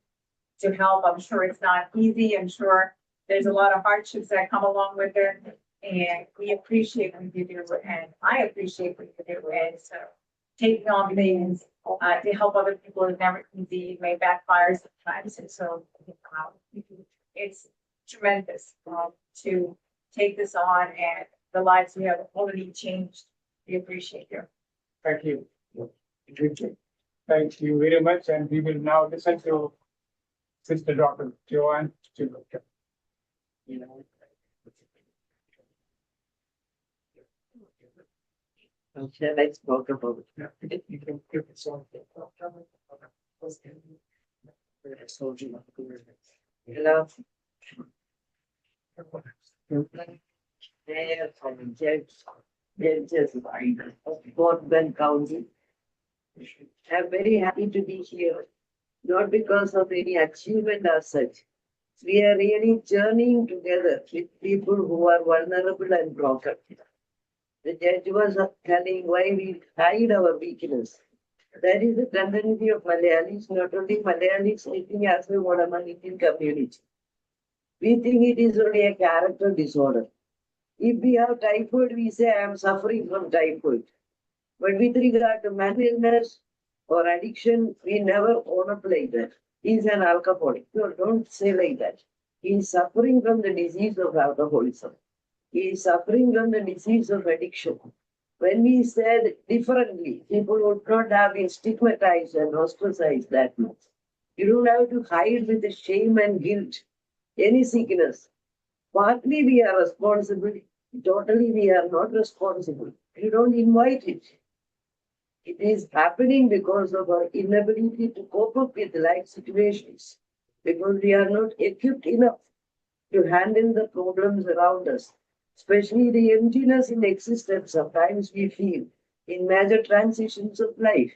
to help. I'm sure it's not easy. I'm sure there's a lot of hardships that come along with it. And we appreciate what you do, and I appreciate what you do. And so taking on things to help other people is never easy, may backfire sometimes. And so it's tremendous to take this on, and the lives we have already changed. We appreciate you. Thank you. Thank you very much. And we will now listen to Sister Dr. Joanne. Shall I spoke about Hello. Mayor from judges of Fort Bend County. I'm very happy to be here, not because of any achievement as such. We are really journeying together with people who are vulnerable and broken. The judge was telling why we hide our weakness. That is the tendency of Malayalis, not only Malayalis, living as a modern Indian community. We think it is only a character disorder. If we have typhoid, we say, I am suffering from typhoid. But with regard to mental illness or addiction, we never own up like that. He is an alcoholic. No, don't say like that. He is suffering from the disease of alcoholism. He is suffering from the disease of addiction. When we said differently, people would not have been stigmatized and ostracized that much. You don't have to hide with the shame and guilt any sickness. Partly we are responsible, totally we are not responsible. You don't invite it. It is happening because of our inability to cope up with life situations, because we are not equipped enough to handle the problems around us, especially the emptiness in existence sometimes we feel in major transitions of life.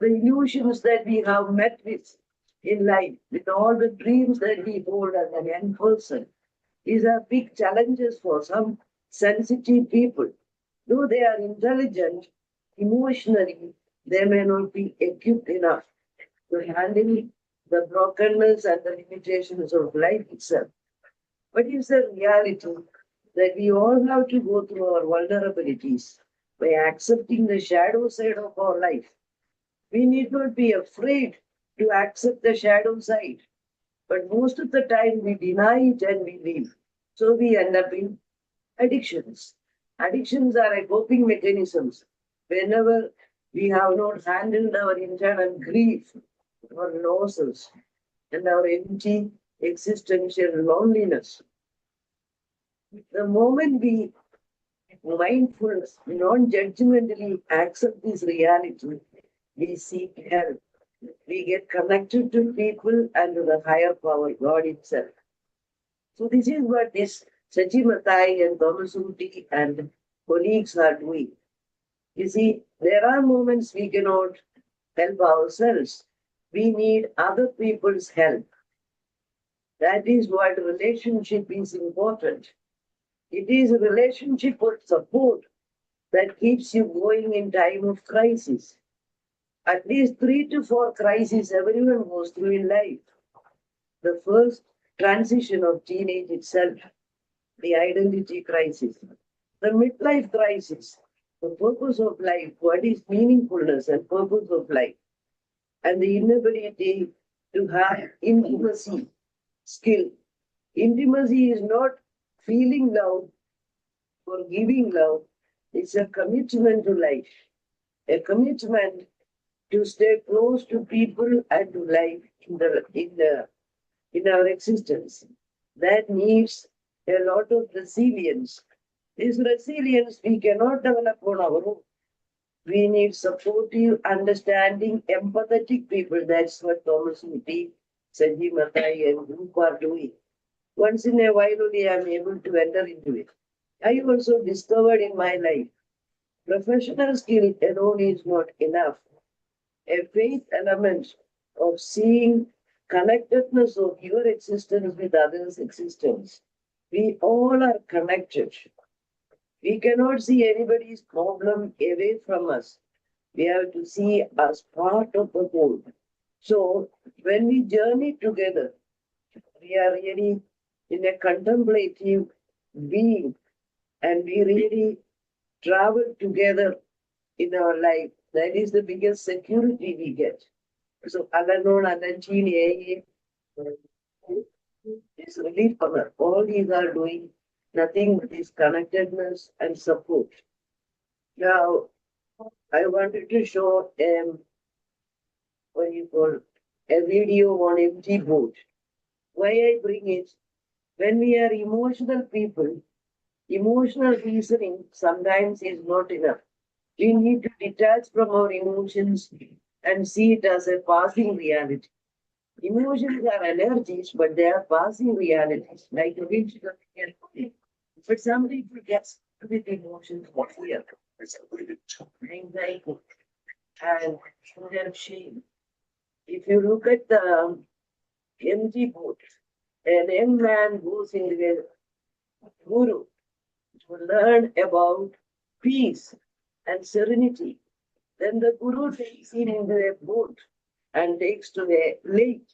The illusions that we have met with in life, with all the dreams that we hold as a young person, these are big challenges for some sensitive people. Though they are intelligent, emotionally, they may not be equipped enough to handle the brokenness and the limitations of life itself. But it's a reality that we all have to go through our vulnerabilities by accepting the shadow side of our life. We need not be afraid to accept the shadow side, but most of the time we deny it and we leave. So we end up in addictions. Addictions are a coping mechanisms. Whenever we have not handled our internal grief, our losses, and our empty existential loneliness. The moment we mindfulness, non-judgmentally accept this reality, we seek help. We get connected to people and to the higher power, God itself. So this is what this Sachi Mathai and Thomas Uti and colleagues are doing. You see, there are moments we cannot help ourselves. We need other people's help. That is what relationship is important. It is a relationship of support that keeps you going in time of crisis. At least 3 to 4 crises everyone goes through in life. The first transition of teenage itself, the identity crisis, the midlife crisis, the purpose of life, what is meaningfulness and purpose of life, and the inability to have intimacy skill. Intimacy is not feeling love or giving love, it's a commitment to life. a commitment to stay close to people and to life in our existence. That needs a lot of resilience. This resilience we cannot develop on our own. We need supportive, understanding, empathetic people. That's what Thomas Muti, Sanjeev Mathai, and group are doing. Once in a while only I am able to enter into it. I also discovered in my life, professional skill alone is not enough. A faith element of seeing connectedness of your existence with others' existence. We all are connected. We cannot see anybody's problem away from us. We have to see as part of the whole. So when we journey together, we are really in a contemplative being, and we really travel together in our life. That is the biggest security we get. So Alanon, Ananjin, AA, is relief power. All these are doing nothing but this connectedness and support. Now, I wanted to show what you call a video on empty boat. Why I bring it? When we are emotional people, emotional reasoning sometimes is not enough. We need to detach from our emotions and see it as a passing reality. Emotions are energies, but they are passing realities. Like a wind, but some people get with emotions of fear, anxiety, and shame. If you look at the empty boat, a young man goes into a guru to learn about peace and serenity. Then the guru takes him into a boat and takes to a lake.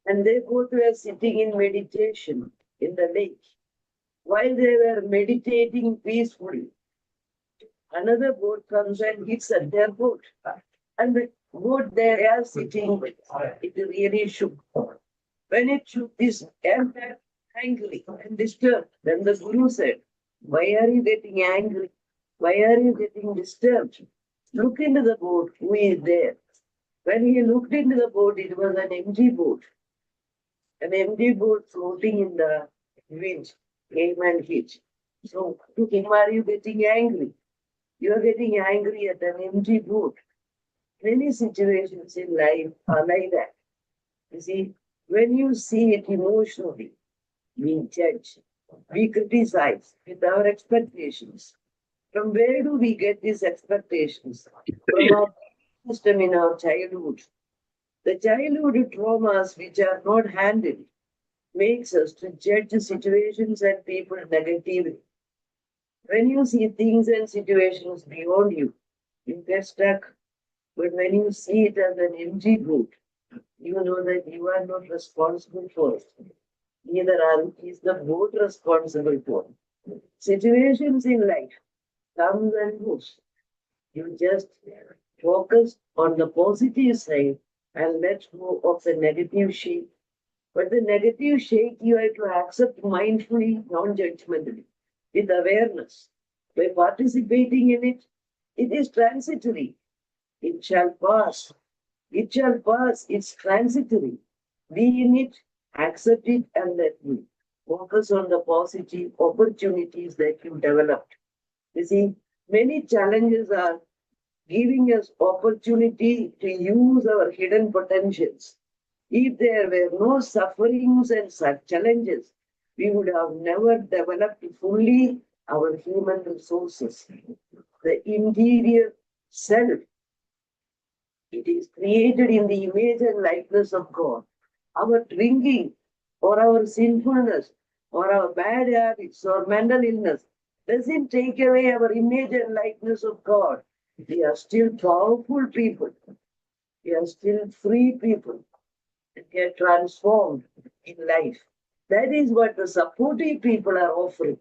And they both were sitting in meditation in the lake. While they were meditating peacefully, another boat comes and hits at their boat. And the boat they are sitting with, it really shook. When it shook, this young man angry and disturbed. Then the guru said, "Why are you getting angry? Why are you getting disturbed? Look into the boat, who is there?" When he looked into the boat, it was an empty boat. An empty boat floating in the wind, came and hit. So to him, are you getting angry? You are getting angry at an empty boat. Many situations in life are like that. You see, when you see it emotionally, we judge, we criticize with our expectations. From where do we get these expectations? From our system in our childhood. The childhood traumas which are not handled makes us to judge the situations and people negatively. When you see things and situations beyond you, you get stuck. But when you see it as an empty boat, you know that you are not responsible for it. Neither is the boat responsible for it. Situations in life comes and goes. You just focus on the positive side and let go of the negative shake. But the negative shake you have to accept mindfully, non-judgmentally, with awareness. By participating in it, it is transitory. It shall pass. It shall pass. It's transitory. Be in it, accept it, and let me. Focus on the positive opportunities that you developed. You see, many challenges are giving us opportunity to use our hidden potentials. If there were no sufferings and such challenges, we would have never developed fully our human resources. The interior self, it is created in the image and likeness of God. Our drinking or our sinfulness or our bad habits or mental illness doesn't take away our image and likeness of God. We are still powerful people. We are still free people. And get transformed in life. That is what the supportive people are offering.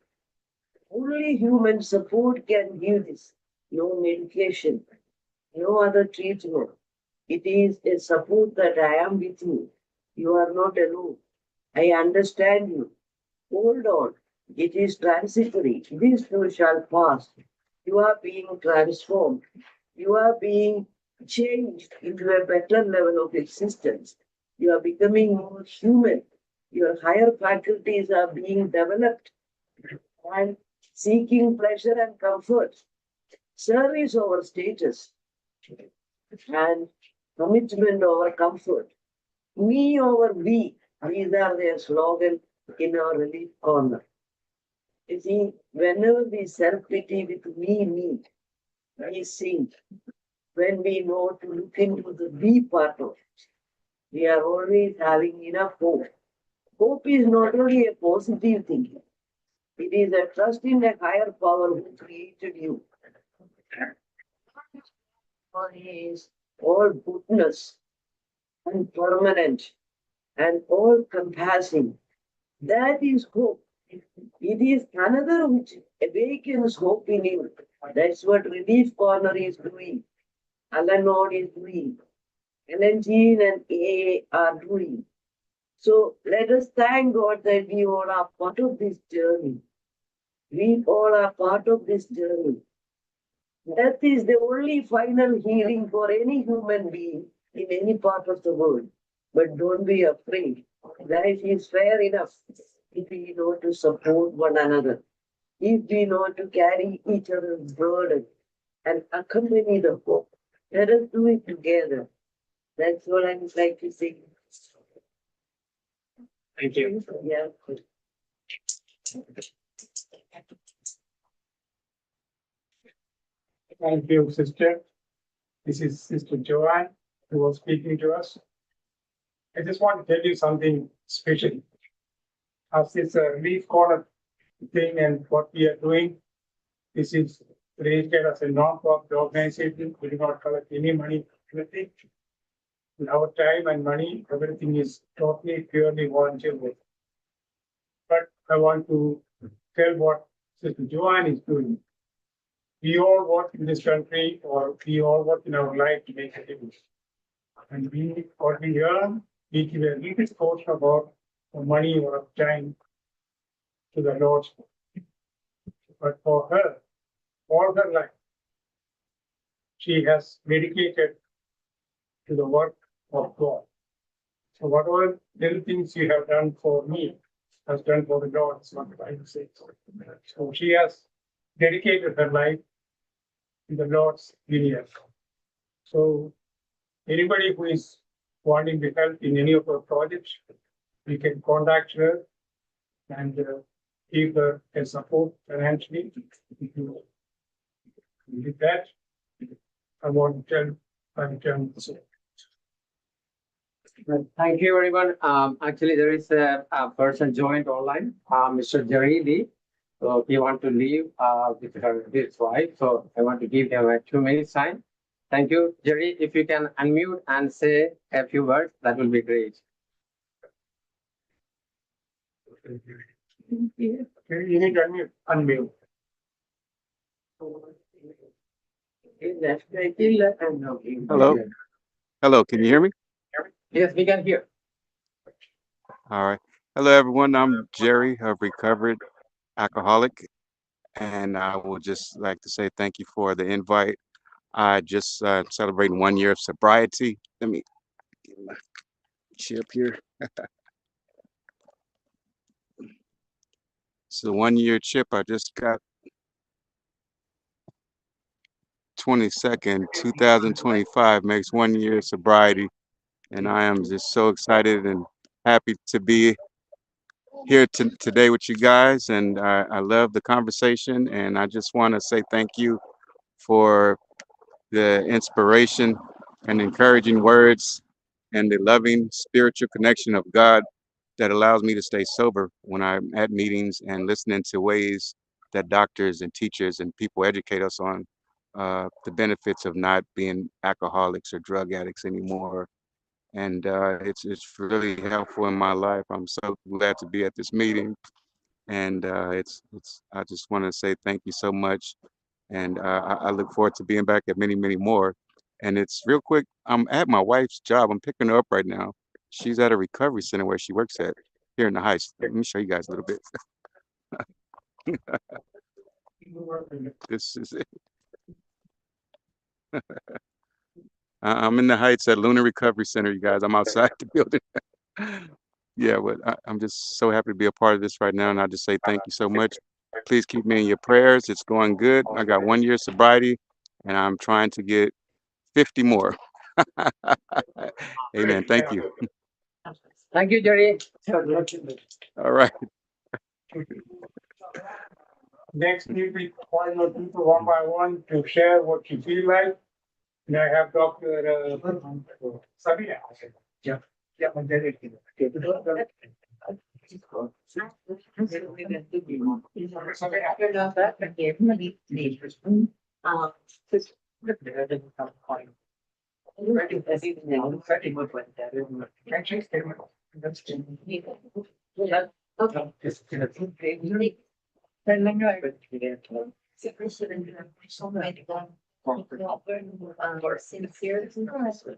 Only human support can give this. No medication, no other treatment. It is a support that I am with you. You are not alone. I understand you. Hold on. It is transitory. This too shall pass. You are being transformed. You are being changed into a better level of existence. You are becoming more human. Your higher faculties are being developed and seeking pleasure and comfort. Service over status and commitment over comfort. Me over we. These are their slogan in our relief corner. You see, whenever we self-pity with me, we sink. When we know to look into the we part of it, we are always having enough hope. Hope is not only a positive thing. It is a trust in a higher power who created you. For he is all goodness and permanent and all compassing. That is hope. It is another which awakens hope in you. That's what Relief Corner is doing. Alanod is doing. LNG and AA are doing. So let us thank God that we all are part of this journey. We all are part of this journey. Death is the only final healing for any human being in any part of the world. But don't be afraid. Life is fair enough if we know to support one another, if we know to carry each other's burden and accompany the hope. Let us do it together. That's what I would like to say. Thank you. Yeah. Thank you, sister. This is Sister Joanne who was speaking to us. I just want to tell you something special. As this Relief Corner thing and what we are doing, this is created as a non-profit organization. We do not collect any money, anything. Our time and money, everything is totally, purely volunteer work. But I want to tell what Sister Joanne is doing. We all work in this country, or we all work in our life to make a difference. And what we earn, we give a little portion of our money or of time to the Lord. But for her, all her life, she has dedicated to the work of God. So whatever little things you have done for me has done for the Lord, is what the Bible says. So she has dedicated her life to the Lord's vineyard. So anybody who is wanting to help in any of our projects, we can contact her and give her a support financially. With that, I want to tell Thank you, everyone. Actually, there is a person joined online, Mr. Jerry Lee. So he want to leave with his wife. So I want to give him a 2 minutes time. Thank you, Jerry. If you can unmute and say a few words, that will be great. you need to unmute. Hello? Hello, can you hear me? Yes, we can hear. All right. Hello, everyone. I'm Jerry, a recovered alcoholic, and I would just like to say thank you for the invite. I just celebrating 1 year of sobriety. Let me get my chip here. So 1 year chip, I just got 22nd, 2025 makes 1 year sobriety. And I am just so excited and happy to be here today with you guys. And I love the conversation. And I just want to say thank you for the inspiration and encouraging words and the loving spiritual connection of God that allows me to stay sober when I'm at meetings and listening to ways that doctors and teachers and people educate us on the benefits of not being alcoholics or drug addicts anymore. And it's really helpful in my life. I'm so glad to be at this meeting. And I just want to say thank you so much. And I look forward to being back at many, many more. And it's real quick. I'm at my wife's job. I'm picking her up right now. She's at a recovery center where she works at here in the Heights. Let me show you guys a little bit. This is it. I'm in the Heights at Lunar Recovery Center, you guys. I'm outside the building. Yeah, but I'm just so happy to be a part of this right now, and I just say thank you so much. Please keep me in your prayers. It's going good. I got 1 year sobriety, and I'm trying to get 50 more. Amen. Thank you. Thank you, Jerry. All right. Next, we will call your people one by one to share what you feel like. And I have Dr. Sabina. Yeah. Yeah. Sincere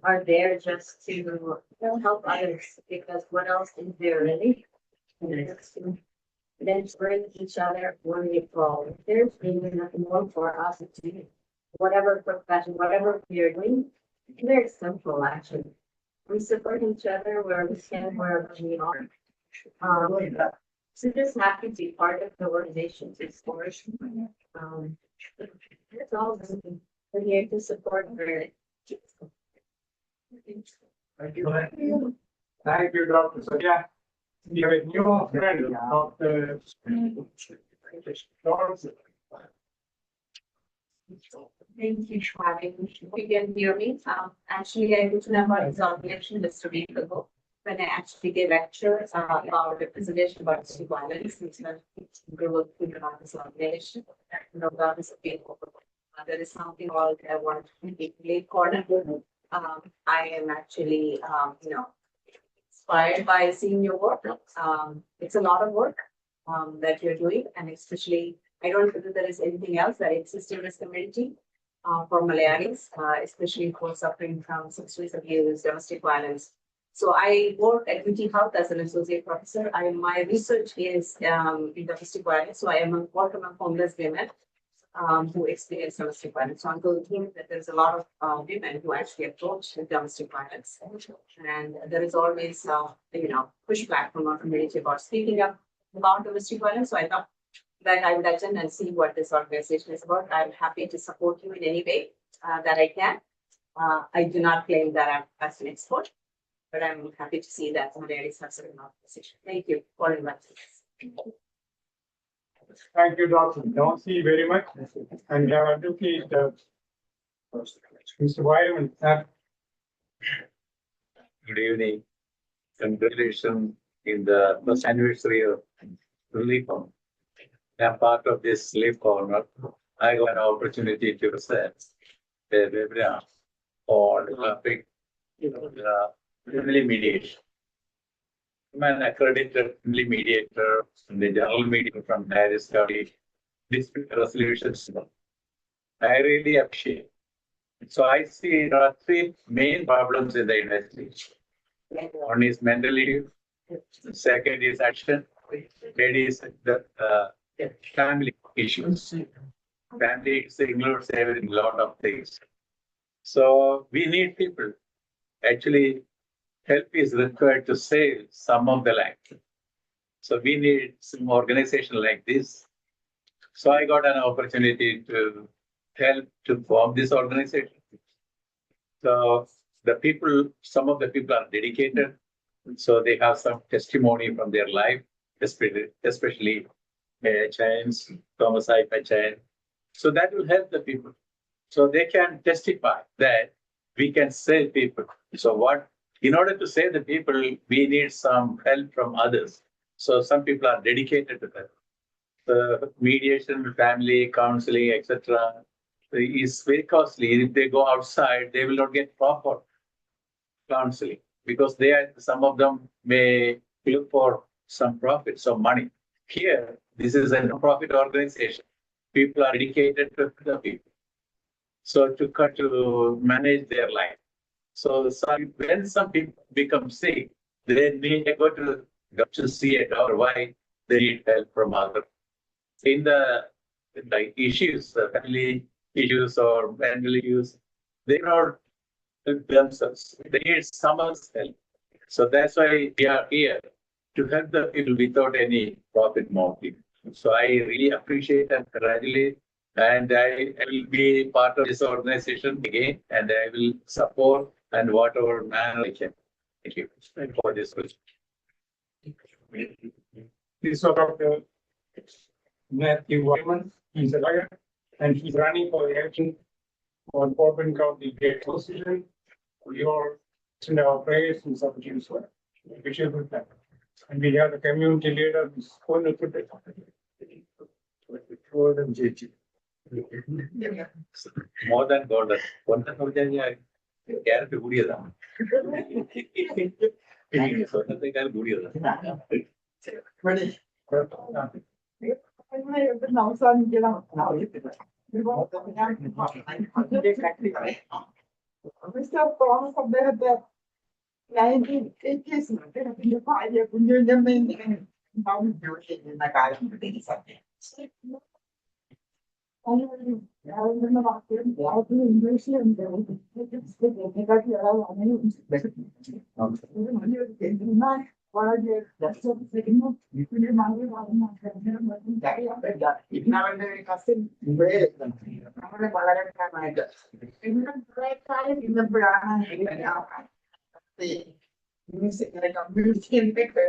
are there just to help others, because what else is there really? Then bring each other when we fall. There's really nothing more for us to do. Whatever profession, whatever we're doing, it's very simple actually. We support each other where we can, wherever we are. So just happy to be part of the organization's exploration. That's all. We're here to support her. Thank you. Thank you, Dr. Satya. We have a new friend, Dr. Lawrence. Thank you, Shwari. You can hear me. Actually, I was about examination just a week ago when I actually gave lectures about representation about violence, which we were thinking about examination. Regardless of people. There is something called I want to be late corner. I am actually, inspired by seeing your work. It's a lot of work that you're doing, and especially, I don't think that there is anything else that exists in this community for Malayalis, especially for suffering from sexual abuse, domestic violence. So I work at UT Health as an associate professor. My research is in domestic violence. So I am work among homeless women who experience domestic violence. So I'm going to think that there's a lot of women who actually approach domestic violence, and there is always pushback from our community about speaking up about domestic violence. So I thought that I would attend and see what this organization is about. I'm happy to support you in any way that I can. I do not claim that I'm as an expert, but I'm happy to see that Malayalis have certain organization. Thank you for inviting us. Thank you, Dr. Don't see very much. And advocate Mr. Wyman. Good evening. Congratulations in the first anniversary of Relief Corner. I'm part of this Relief Corner. I got an opportunity to present a webinar on the topic family mediation. I'm an accredited family mediator in the general meeting from Harris County Dispute Resolution Center. I really appreciate it. So I see there are three main problems in the industry. One is mental issue, the second is action, third is the family issues. Family includes a lot of things. So we need people. Actually, help is required to save some of the land. So we need some organization like this. So I got an opportunity to help to form this organization. So the people, some of the people are dedicated. So they have some testimony from their life, especially Chains, Thomas I. Pachain. So that will help the people. So they can testify that we can save people. So in order to save the people, we need some help from others. So some people are dedicated to that. The mediation, family, counseling, etc. is very costly. If they go outside, they will not get proper counseling because some of them may look for some profit, some money. Here, this is a non-profit organization. People are dedicated to the people. So to manage their life. So when some people become sick, they need to go to see a doctor. Why? They need help from others. In the issues, family issues or mental issues, They're not themselves. They need someone's help. So that's why we are here to help the people without any profit motive. So I really appreciate and congratulate. And I will be part of this organization again, and I will support and whatever manner I can. Thank you for this question. This sort of Matthew Wyman, he's a lawyer, and he's running for the election for Corbin County Gate Position. We all send our prayers and support for wish you good luck. And we have the community leader who's going to put it. More than golden. Carrot കൂടിയതാണ്. സ്വർണ്ണത്തെക്കാൾ കൂടിയതാണ്. Mr. Thomas അദ്ദേഹത്തെ 1980s അദ്ദേഹത്തിന്റെ ഭാര്യ കുഞ്ഞുഞ്ഞമ്മയും ജോലി ചെയ്യുന്ന കാലം ഇംഗ്ലീഷിലുണ്ട് വളരെ ഇന്നവന്റെ cousin നമ്മളെ വളരെക്കാനായിട്ട് പിന്നെ കുറെ കാലം ഇന്നപ്പോഴാണ് മ്യൂസിക്കിനെ കമ്മ്യൂണിറ്റിയിലേക്ക്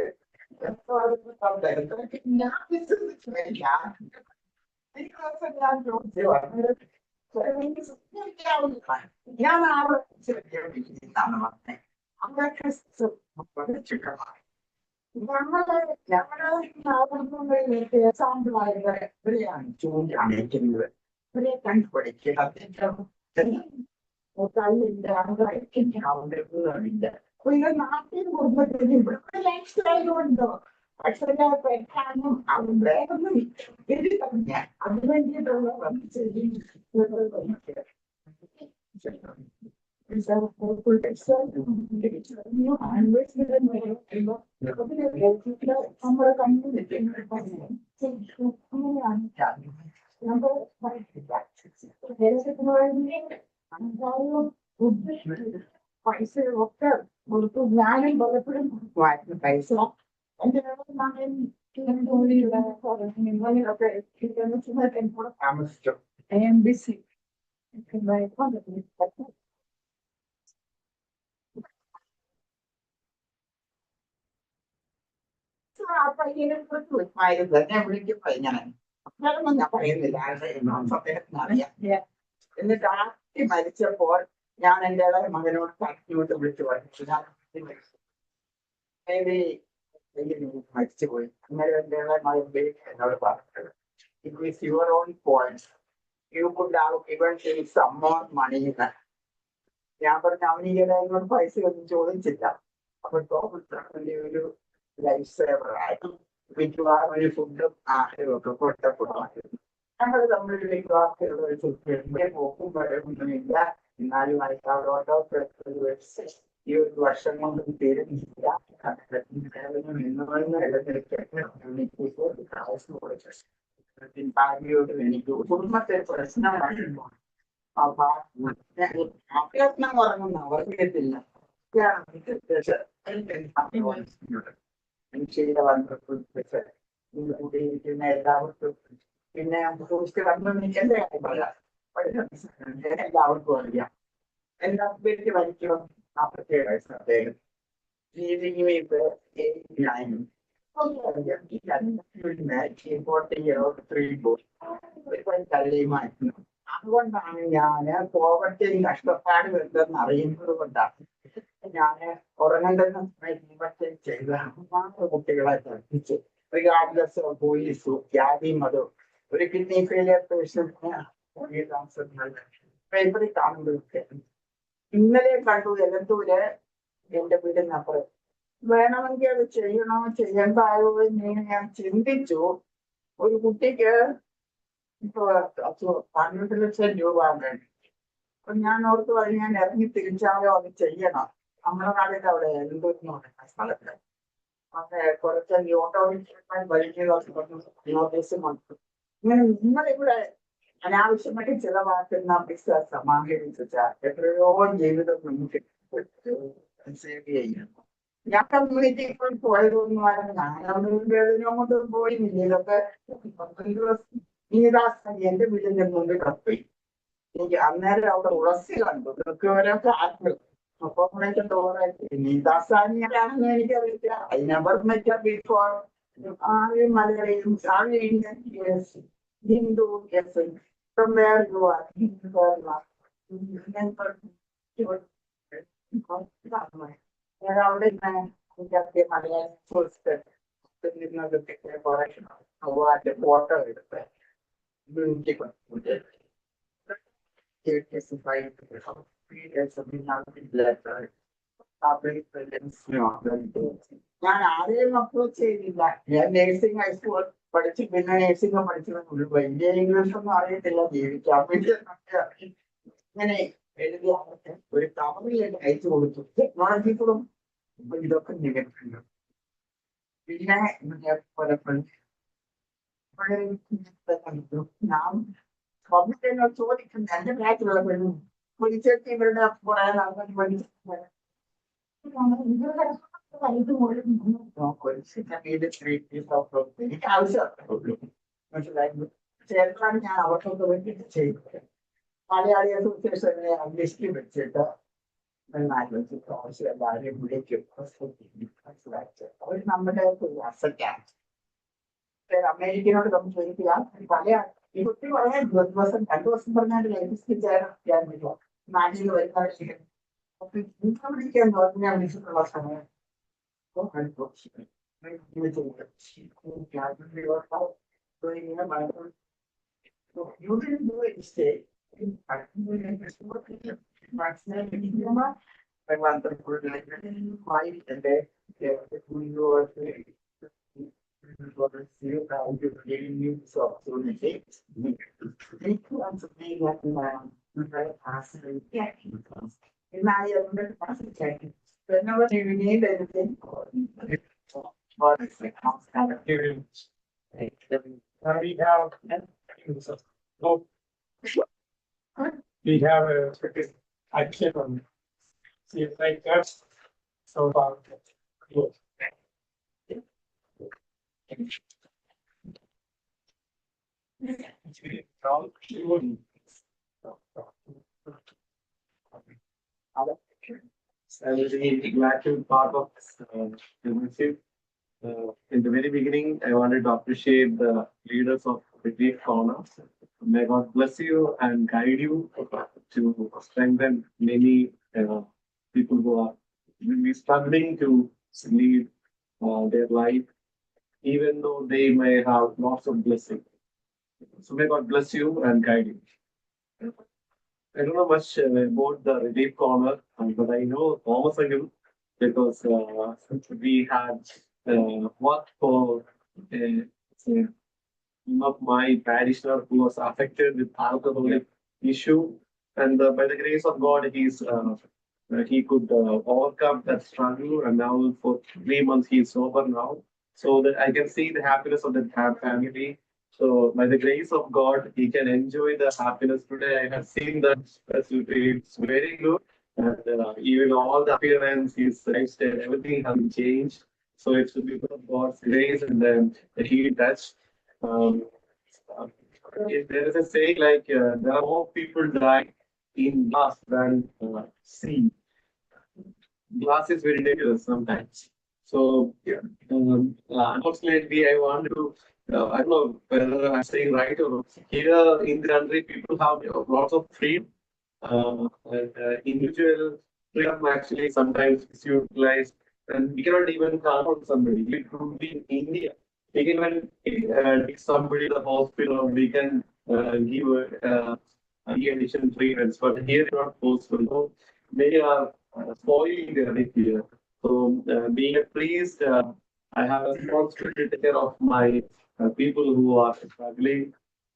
ഞാൻ ആറ് അവരൊക്കെ ഞങ്ങളുടെ സാമ്പിളായ ഇവരെയാണ് ചൂണ്ടിക്കാണിക്കുന്നത് ഇവരെ കണ്ടുപിടിക്കുക പിന്നെ നാട്ടിൽ കുടുംബത്തിന് ഇവിടെ ലൈഫ് സ്റ്റൈലുണ്ടോ അക്ഷര പെട്ടാനും അവിടെ അതിന് വേണ്ടിയിട്ടുള്ള നമ്മുടെ കമ്മ്യൂണിറ്റി പൈസ ഒക്കെ കൊടുത്തു ഞാനും പലപ്പോഴും വായിക്കുന്ന പൈസ എന്റെ മകൻ ജോലിയുടെ താമസിച്ചു AMBC ഞാൻ വിളിക്കുമ്പോ ഞാൻ പറയുന്നില്ല അദ്ദേഹത്തിനറിയാം എന്നിട്ട് ആദ്യം മരിച്ചപ്പോൾ ഞാൻ എൻ്റെ മകനോട് പറഞ്ഞോട്ട് വിളിച്ചു പറഞ്ഞു മരിച്ചുപോയി അന്നേരം എൻ്റെ മകൻ എന്നോട് പറഞ്ഞത് it is your own point you could have given him some more money എന്ന് ഞാൻ പറഞ്ഞു അവനീടെ എന്നോട് പൈസ ഒന്നും ചോദിച്ചില്ല അപ്പൊ തോമസ് ഒരു ലൈഫ് സേവറായി മിക്കവാറും ഒരു ഫുഡും ആഹാരവും ഒക്കെ കൊടുത്തപ്പെടുമായിരുന്നു ഞങ്ങൾ തമ്മിലേക്ക് വാക്കുകൾ പോകുമ്പോഴൊന്നുമില്ല എന്നാലും അയക്കാളോട്ടോ ഈ ഒരു വർഷം കൊണ്ട് തീരുന്നില്ല ഭാര്യയോട് എനിക്ക് കുടുംബത്തെ പ്രശ്നമായിരുന്നു അപ്പൊ അഭ്യത്നം ഉറങ്ങുന്ന അവർക്കത്തില്ല മനുഷ്യരുടെ വന്നിരിക്കുന്ന എല്ലാവർക്കും പിന്നെ എല്ലാവർക്കും അറിയാം എന്റെ ഹസ്ബൻഡ് മരിക്കും 47 വയസ്സ് അദ്ദേഹം തള്ളിയുമായിരുന്നു അതുകൊണ്ടാണ് ഞാന് പോവർട്ടിയും കഷ്ടപ്പാടും എന്തെന്ന് അറിയുന്നത് കൊണ്ടാണ് ഞാന് ഉറങ്ങേണ്ടുന്ന സമയത്ത് ചെയ്ത കുട്ടികളെ പഠിപ്പിച്ചു റിഗാർഡ്ലെസ് ഓഫ് പോലീസ് ജാതി മതം ഒരു കിഡ്നി ഫെയിലിയർ പേപ്പറിൽ കാണുമ്പോഴൊക്കെ ഇന്നലെ കണ്ടു എലത്തൂര് എന്റെ വീടിനപ്പുറം വേണമെങ്കിൽ അത് ചെയ്യണോ ചെയ്യണ്ടായോ എന്ന് ഞാൻ ചിന്തിച്ചു ഒരു കുട്ടിക്ക് ഇപ്പൊ 12 ലക്ഷം രൂപ വേണ്ടി അപ്പൊ ഞാൻ ഓർത്ത് പറഞ്ഞു ഞാൻ ഇറങ്ങി തിരിച്ചാലോ അത് ചെയ്യണം നമ്മുടെ നാടിന്റെ അവിടെ എന്തോന്ന് പറയുന്ന സ്ഥലത്ത് അതെ കുറച്ച് ഓട്ടോറിക്ഷ വലിയ നോട്ടീസ് വന്നു ഇങ്ങനെ നിങ്ങളിവിടെ അനാവശ്യമായിട്ട് ചിലവാക്കുന്ന പൈസ സമാഹരിച്ചാൽ എത്രയോ ജീവിതം നമുക്ക് സേവ് ചെയ്യാം. ഞാൻ കമ്മ്യൂണിറ്റി പോയതൊന്നും ഞാൻ കമ്മ്യൂണിറ്റി കൊണ്ട് പോയില്ല. ഇതൊക്കെ 15 ദിവസം നീതാസി എന്റെ വീടിന്റെ മുമ്പിൽ കപ്പി എനിക്ക് അന്നേരം അവിടെ ഉളസി കണ്ടു. ഇതൊക്കെ ഓരോക്കെ ആത്മ അപ്പൊ നീതാസാനിയാണെന്ന് എനിക്കറിയില്ല. I never met before. ആരെയും മലയാളിയും Indian Hindu from where you are. അവിടെ മലയാളം ഫോട്ടോ എടുത്ത് ഞാൻ ആരെയും അപ്രോച്ച് ചെയ്തില്ല. ഞാൻ നേഴ്സിംഗ് ഹൈസ്കൂൾ പഠിച്ച് പിന്നെ നേഴ്സിംഗ് പഠിച്ചതെന്നുള്ളൂ. വലിയ ഇംഗ്ലീഷ് ഒന്നും അറിയത്തില്ല. ജീവിക്കാൻ വേണ്ടി ഇങ്ങനെ എഴുതി അവർക്ക് ഒരു കവറിൽ അയച്ചു കൊടുത്തു. ടെക്നോളജികളും ഇതൊക്കെ നികത്തുണ്ട്. പിന്നെ ഞാൻ പബ്ലിക് ചോദിക്കുന്നു എന്റെ ബാക്കിലുള്ള പെണ്ണും വിളിച്ചിട്ട് ഇവരുടെ കുറെ ആൾക്കാർ പഠിച്ചിട്ടുണ്ട്. എനിക്ക് ആവശ്യമുള്ളൂ മനസ്സിലായിരുന്നു. ചേർത്താണ് ഞാൻ അവർക്കൊക്കെ വേണ്ടിയിട്ട് ചെയ്തത്. മലയാളി അസോസിയേഷനെ ലിസ്റ്റ് വെച്ചിട്ട് ആലോചിച്ചിട്ട് ആവശ്യം എല്ലാവരെയും വിളിക്കും. മനസ്സിലാക്കി അവർ നമ്മുടെ അസറ്റാണ്. അമേരിക്കനോട് നമ്മൾ ചോദിക്കുക പല ഈ കുട്ടി പറയാൻ 2 ദിവസം 2 ദിവസം പറഞ്ഞാൽ ചേരാൻ പറ്റുമോ നാട്ടിൽ വരുന്നവരെ വിളിക്കാൻ ഞാൻ വിളിച്ചിട്ടുള്ള സമയം you didn't do a mistake. Whenever you need anything, We have. Oh. We have a action on. See, like that's so far. Good. I'm really glad to be part of this membership. In the very beginning, I wanted to appreciate the leaders of Retreat Corner. May God bless you and guide you to strengthen many people who are really struggling to lead their life, even though they may have lots of blessings. So may God bless you and guide you. I don't know much about the Relief Corner, but I know Thomas again because we had worked for one of my parishioner who was affected with alcoholic issue, and by the grace of God, he could overcome that struggle, and now for 3 months he is sober now. So that I can see the happiness of the family. So by the grace of God, he can enjoy the happiness today. I have seen that it's very good. And even all the appearance, his lifestyle, everything has been changed. So it's because of God's grace and then he touched. There is a saying like there are more people die in glass than sea. Glass is very dangerous sometimes. So unfortunately, I want to. I don't know whether I'm saying right or not. Here in the country, people have lots of freedom and individual freedom actually sometimes is utilized, and we cannot even control somebody. We could be in India. We can even take somebody to the hospital, or we can give additional treatments, but here it's not possible. So many are spoiling their life here. So being a priest, I have a responsibility to take care of my people who are struggling.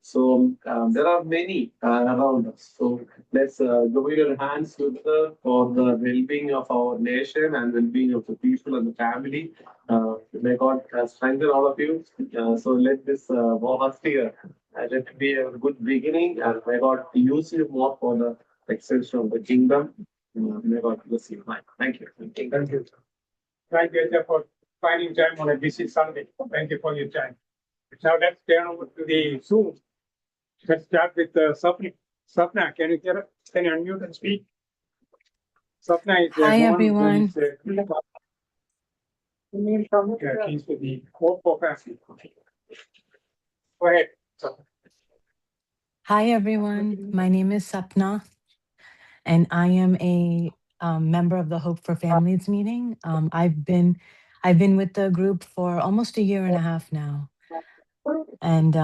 So there are many around us. So let's join your hands together for the well-being of our nation and well-being of the people and the family. May God strengthen all of you. So let this volunteer let it be a good beginning, and may God use you more for the extension of the kingdom. May God bless you. Thank you. Thank you. Thank you Ajay, for finding time on a busy Sunday. Thank you for your time. Now let's turn over to the Zoom. Let's start with Sapna. Sapna, can you hear us? Can you unmute and speak? Sapna is Hi, everyone. He's with the Hope for Family. Go ahead. Sapna. Hi, everyone. My name is Sapna, and I am a member of the Hope for Families meeting. I've been with the group for almost a year and a half now. And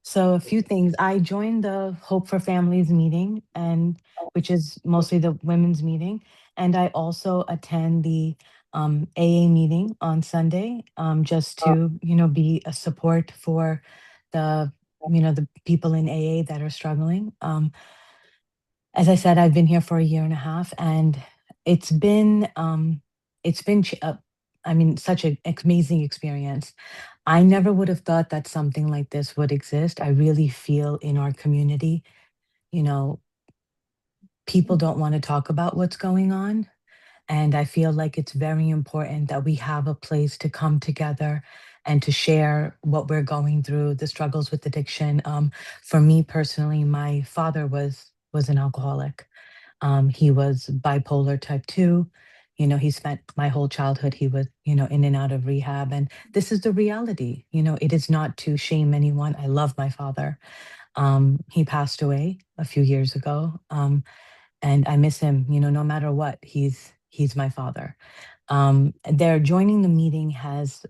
so a few things. I joined the Hope for Families meeting, and which is mostly the women's meeting. And I also attend the AA meeting on Sunday, just to, be a support for the, the people in AA that are struggling. As I said, I've been here for a year and a half, and it's been, such an amazing experience. I never would have thought that something like this would exist. I really feel in our community, you know, people don't want to talk about what's going on. And I feel like it's very important that we have a place to come together and to share what we're going through, the struggles with addiction. For me personally, my father was an alcoholic. He was bipolar type 2. He spent my whole childhood, he was, in and out of rehab. And this is the reality. It is not to shame anyone. I love my father. He passed away a few years ago. And I miss him, no matter what, he's my father. Their joining the meeting has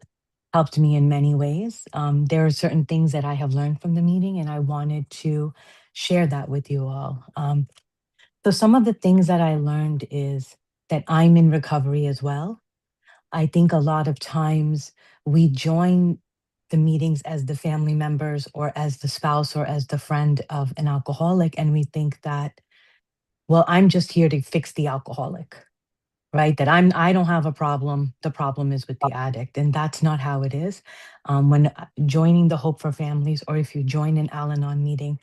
helped me in many ways. There are certain things that I have learned from the meeting, and I wanted to share that with you all. So some of the things that I learned is that I'm in recovery as well. I think a lot of times we join the meetings as the family members or as the spouse or as the friend of an alcoholic, and we think that, well, I'm just here to fix the alcoholic, right? That I don't have a problem. The problem is with the addict, and that's not how it is. When joining the Hope for Families, or if you join an Al-Anon meeting,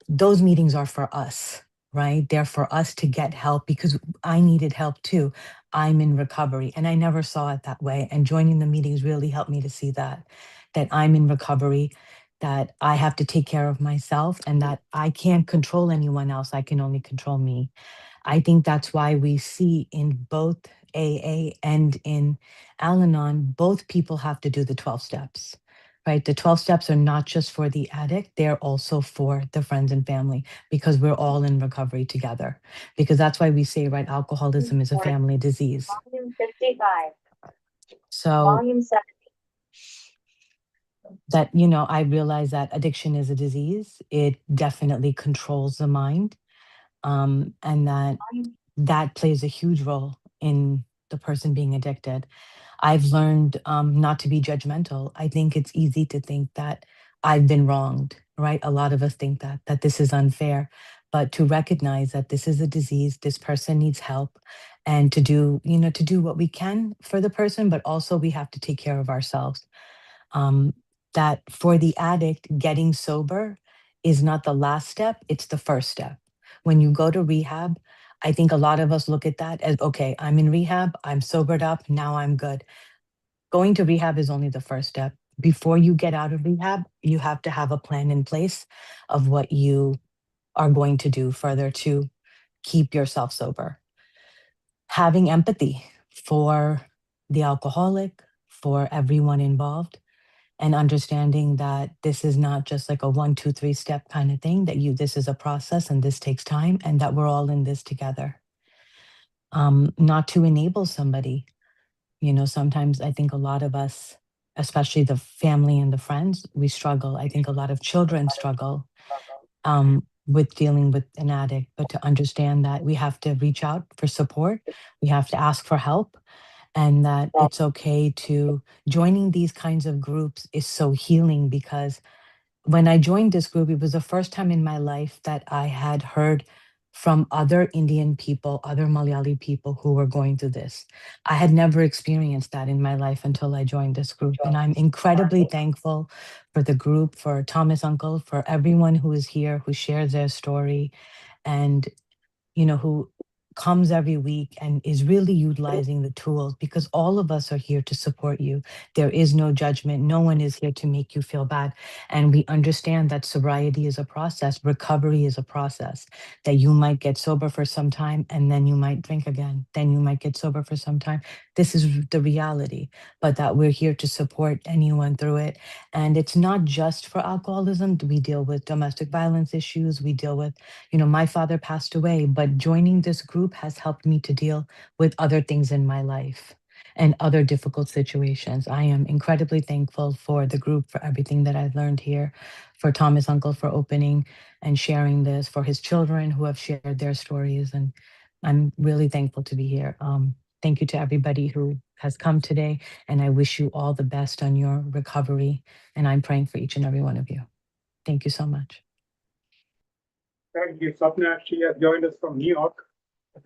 those meetings are for us, right? They're for us to get help, because I needed help too. I'm in recovery, and I never saw it that way. And joining the meetings really helped me to see that I'm in recovery, that I have to take care of myself, and that I can't control anyone else. I can only control me. I think that's why we see in both AA and in Al-Anon, both people have to do the 12 steps, right? The 12 steps are not just for the addict, they're also for the friends and family, because we're all in recovery together. Because that's why we say, right, alcoholism is a family disease. Volume 55. So Volume 70. that, I realize that addiction is a disease. It definitely controls the mind. And that plays a huge role in the person being addicted. I've learned not to be judgmental. I think it's easy to think that I've been wronged, right? A lot of us think that this is unfair, but to recognize that this is a disease, this person needs help, and to do what we can for the person, but also we have to take care of ourselves. That for the addict, getting sober is not the last step, it's the first step. When you go to rehab, I think a lot of us look at that as, okay, I'm in rehab, I'm sobered up, now I'm good. Going to rehab is only the first step. Before you get out of rehab, you have to have a plan in place of what you are going to do further to keep yourself sober. Having empathy for the alcoholic, for everyone involved, and understanding that this is not just like a 1, 2, 3 step kind of thing, that this is a process and this takes time, and that we're all in this together. Not to enable somebody. Sometimes I think a lot of us, especially the family and the friends, we struggle. I think a lot of children struggle with dealing with an addict, but to understand that we have to reach out for support, we have to ask for help, and that it's okay to joining these kinds of groups is so healing, because when I joined this group, it was the first time in my life that I had heard from other Indian people, other Malayali people who were going through this. I had never experienced that in my life until I joined this group. And I'm incredibly thankful for the group, for Thomas Uncle, for everyone who is here, who shares their story, and who comes every week and is really utilizing the tools, because all of us are here to support you. There is no judgment. No one is here to make you feel bad. And we understand that sobriety is a process, recovery is a process, that you might get sober for some time and then you might drink again. Then you might get sober for some time. This is the reality, but that we're here to support anyone through it. And it's not just for alcoholism. We deal with domestic violence issues. We deal with, my father passed away, but joining this group has helped me to deal with other things in my life and other difficult situations. I am incredibly thankful for the group, for everything that I've learned here, for Thomas Uncle for opening and sharing this, for his children who have shared their stories. And I'm really thankful to be here. Thank you to everybody who has come today, and I wish you all the best on your recovery. And I'm praying for each and every one of you. Thank you so much. Thank you, Sapna. She has joined us from New York.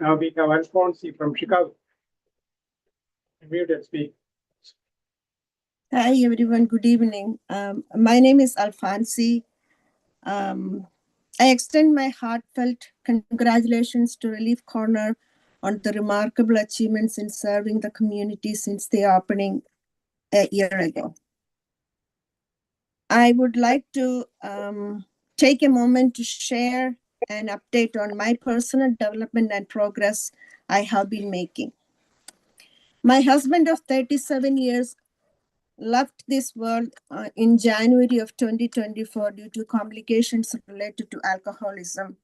Now we have Alfonsi from Chicago. Mute and speak. Hi, everyone. Good evening. My name is Alfonsi. I extend my heartfelt congratulations to Relief Corner on the remarkable achievements in serving the community since the opening a year ago. I would like to take a moment to share an update on my personal development and progress I have been making. My husband of 37 years left this world in January of 2024 due to complications related to alcoholism.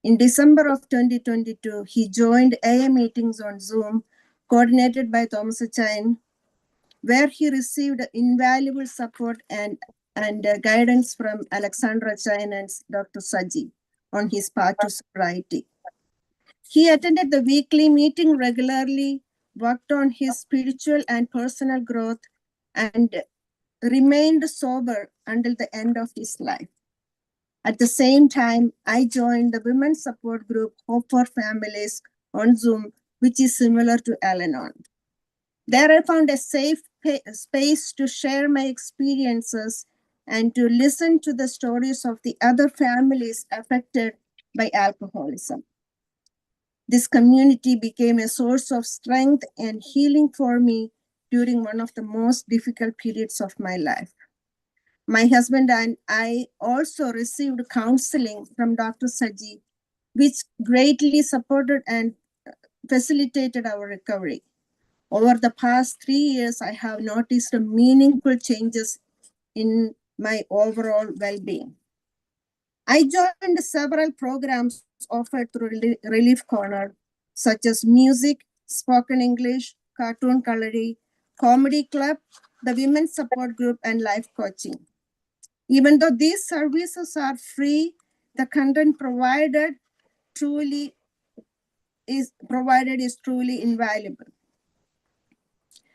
In December of 2022, he joined AA meetings on Zoom, coordinated by Thomas Chain, where he received invaluable support and guidance from Alexandra Chain and Dr. Saji on his path to sobriety. He attended the weekly meeting regularly, worked on his spiritual and personal growth, and remained sober until the end of his life. At the same time, I joined the women's support group Hope for Families on Zoom, which is similar to Al-Anon. There I found a safe space to share my experiences and to listen to the stories of the other families affected by alcoholism. This community became a source of strength and healing for me during one of the most difficult periods of my life. My husband and I also received counseling from Dr. Saji, which greatly supported and facilitated our recovery. Over the past 3 years, I have noticed meaningful changes in my overall well-being. I joined several programs offered through Relief Corner, such as music, spoken English, cartoon coloring, comedy club, the women's support group, and life coaching. Even though these services are free, the content provided is truly invaluable.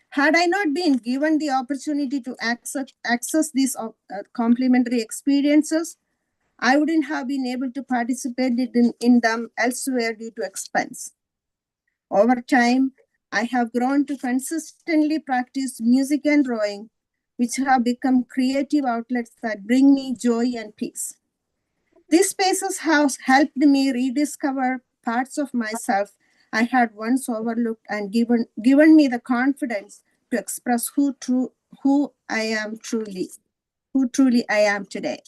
Had I not been given the opportunity to access these complementary experiences, I wouldn't have been able to participate in them elsewhere due to expense. Over time, I have grown to consistently practice music and drawing, which have become creative outlets that bring me joy and peace. These spaces have helped me rediscover parts of myself I had once overlooked and given me the confidence to express who truly I am today.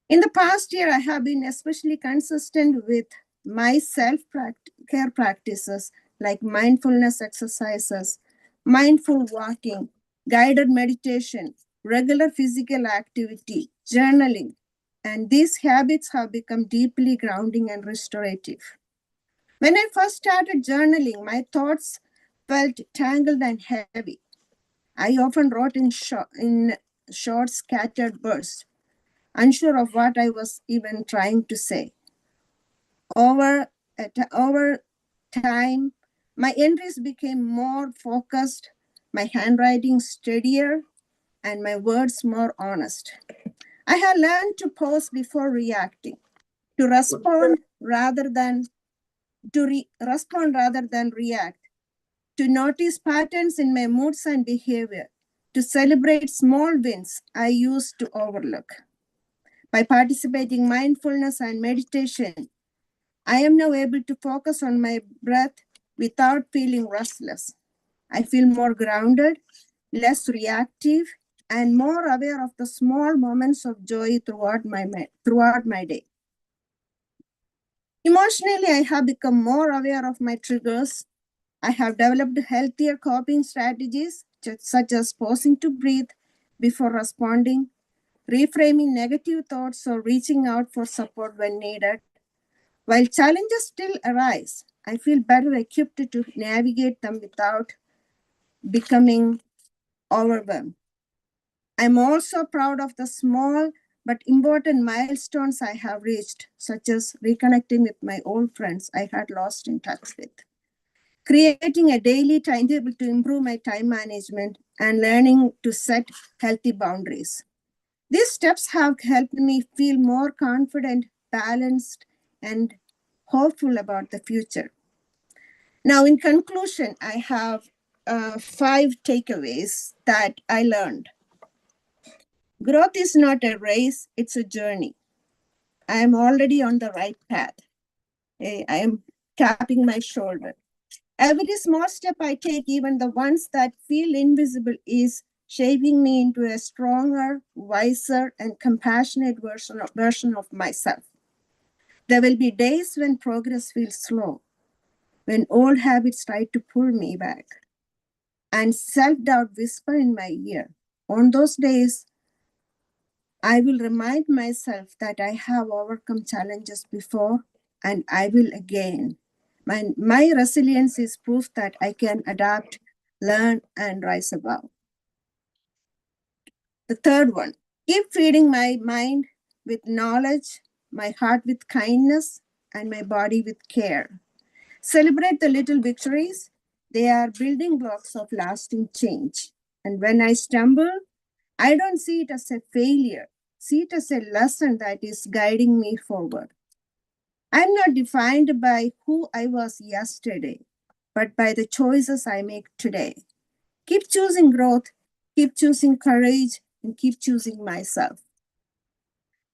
In the past year, I have been especially consistent with my self-care practices like mindfulness exercises, mindful walking, guided meditation, regular physical activity, journaling, and these habits have become deeply grounding and restorative. When I first started journaling, my thoughts felt tangled and heavy. I often wrote in short, scattered bursts, unsure of what I was even trying to say. Over time, my entries became more focused, my handwriting steadier, and my words more honest. I have learned to pause before reacting, to respond rather than react, to notice patterns in my moods and behavior, to celebrate small wins I used to overlook. By participating mindfulness and meditation, I am now able to focus on my breath without feeling restless. I feel more grounded, less reactive, and more aware of the small moments of joy throughout my day. Emotionally, I have become more aware of my triggers. I have developed healthier coping strategies, such as pausing to breathe before responding, reframing negative thoughts, or reaching out for support when needed. While challenges still arise, I feel better equipped to navigate them without becoming overwhelmed. I'm also proud of the small but important milestones I have reached, such as reconnecting with my old friends I had lost in touch with, creating a daily timetable to improve my time management, and learning to set healthy boundaries. These steps have helped me feel more confident, balanced, and hopeful about the future. Now, in conclusion, I have 5 takeaways that I learned. Growth is not a race, it's a journey. I am already on the right path. I am tapping my shoulder. Every small step I take, even the ones that feel invisible, is shaping me into a stronger, wiser, and compassionate version of myself. There will be days when progress feels slow, when old habits try to pull me back, and self-doubt whisper in my ear. On those days, I will remind myself that I have overcome challenges before, and I will again. My resilience is proof that I can adapt, learn, and rise above. The third one, keep feeding my mind with knowledge, my heart with kindness, and my body with care. Celebrate the little victories. They are building blocks of lasting change. And when I stumble, I don't see it as a failure. See it as a lesson that is guiding me forward. I'm not defined by who I was yesterday, but by the choices I make today. Keep choosing growth, keep choosing courage, and keep choosing myself.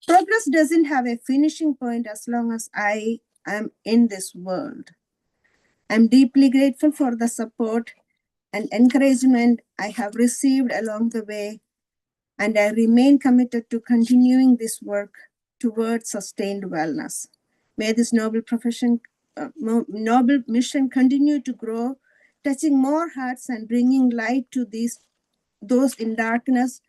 Progress doesn't have a finishing point as long as I am in this world. I'm deeply grateful for the support and encouragement I have received along the way, and I remain committed to continuing this work towards sustained wellness. May this noble mission continue to grow, touching more hearts and bringing light to those in darkness.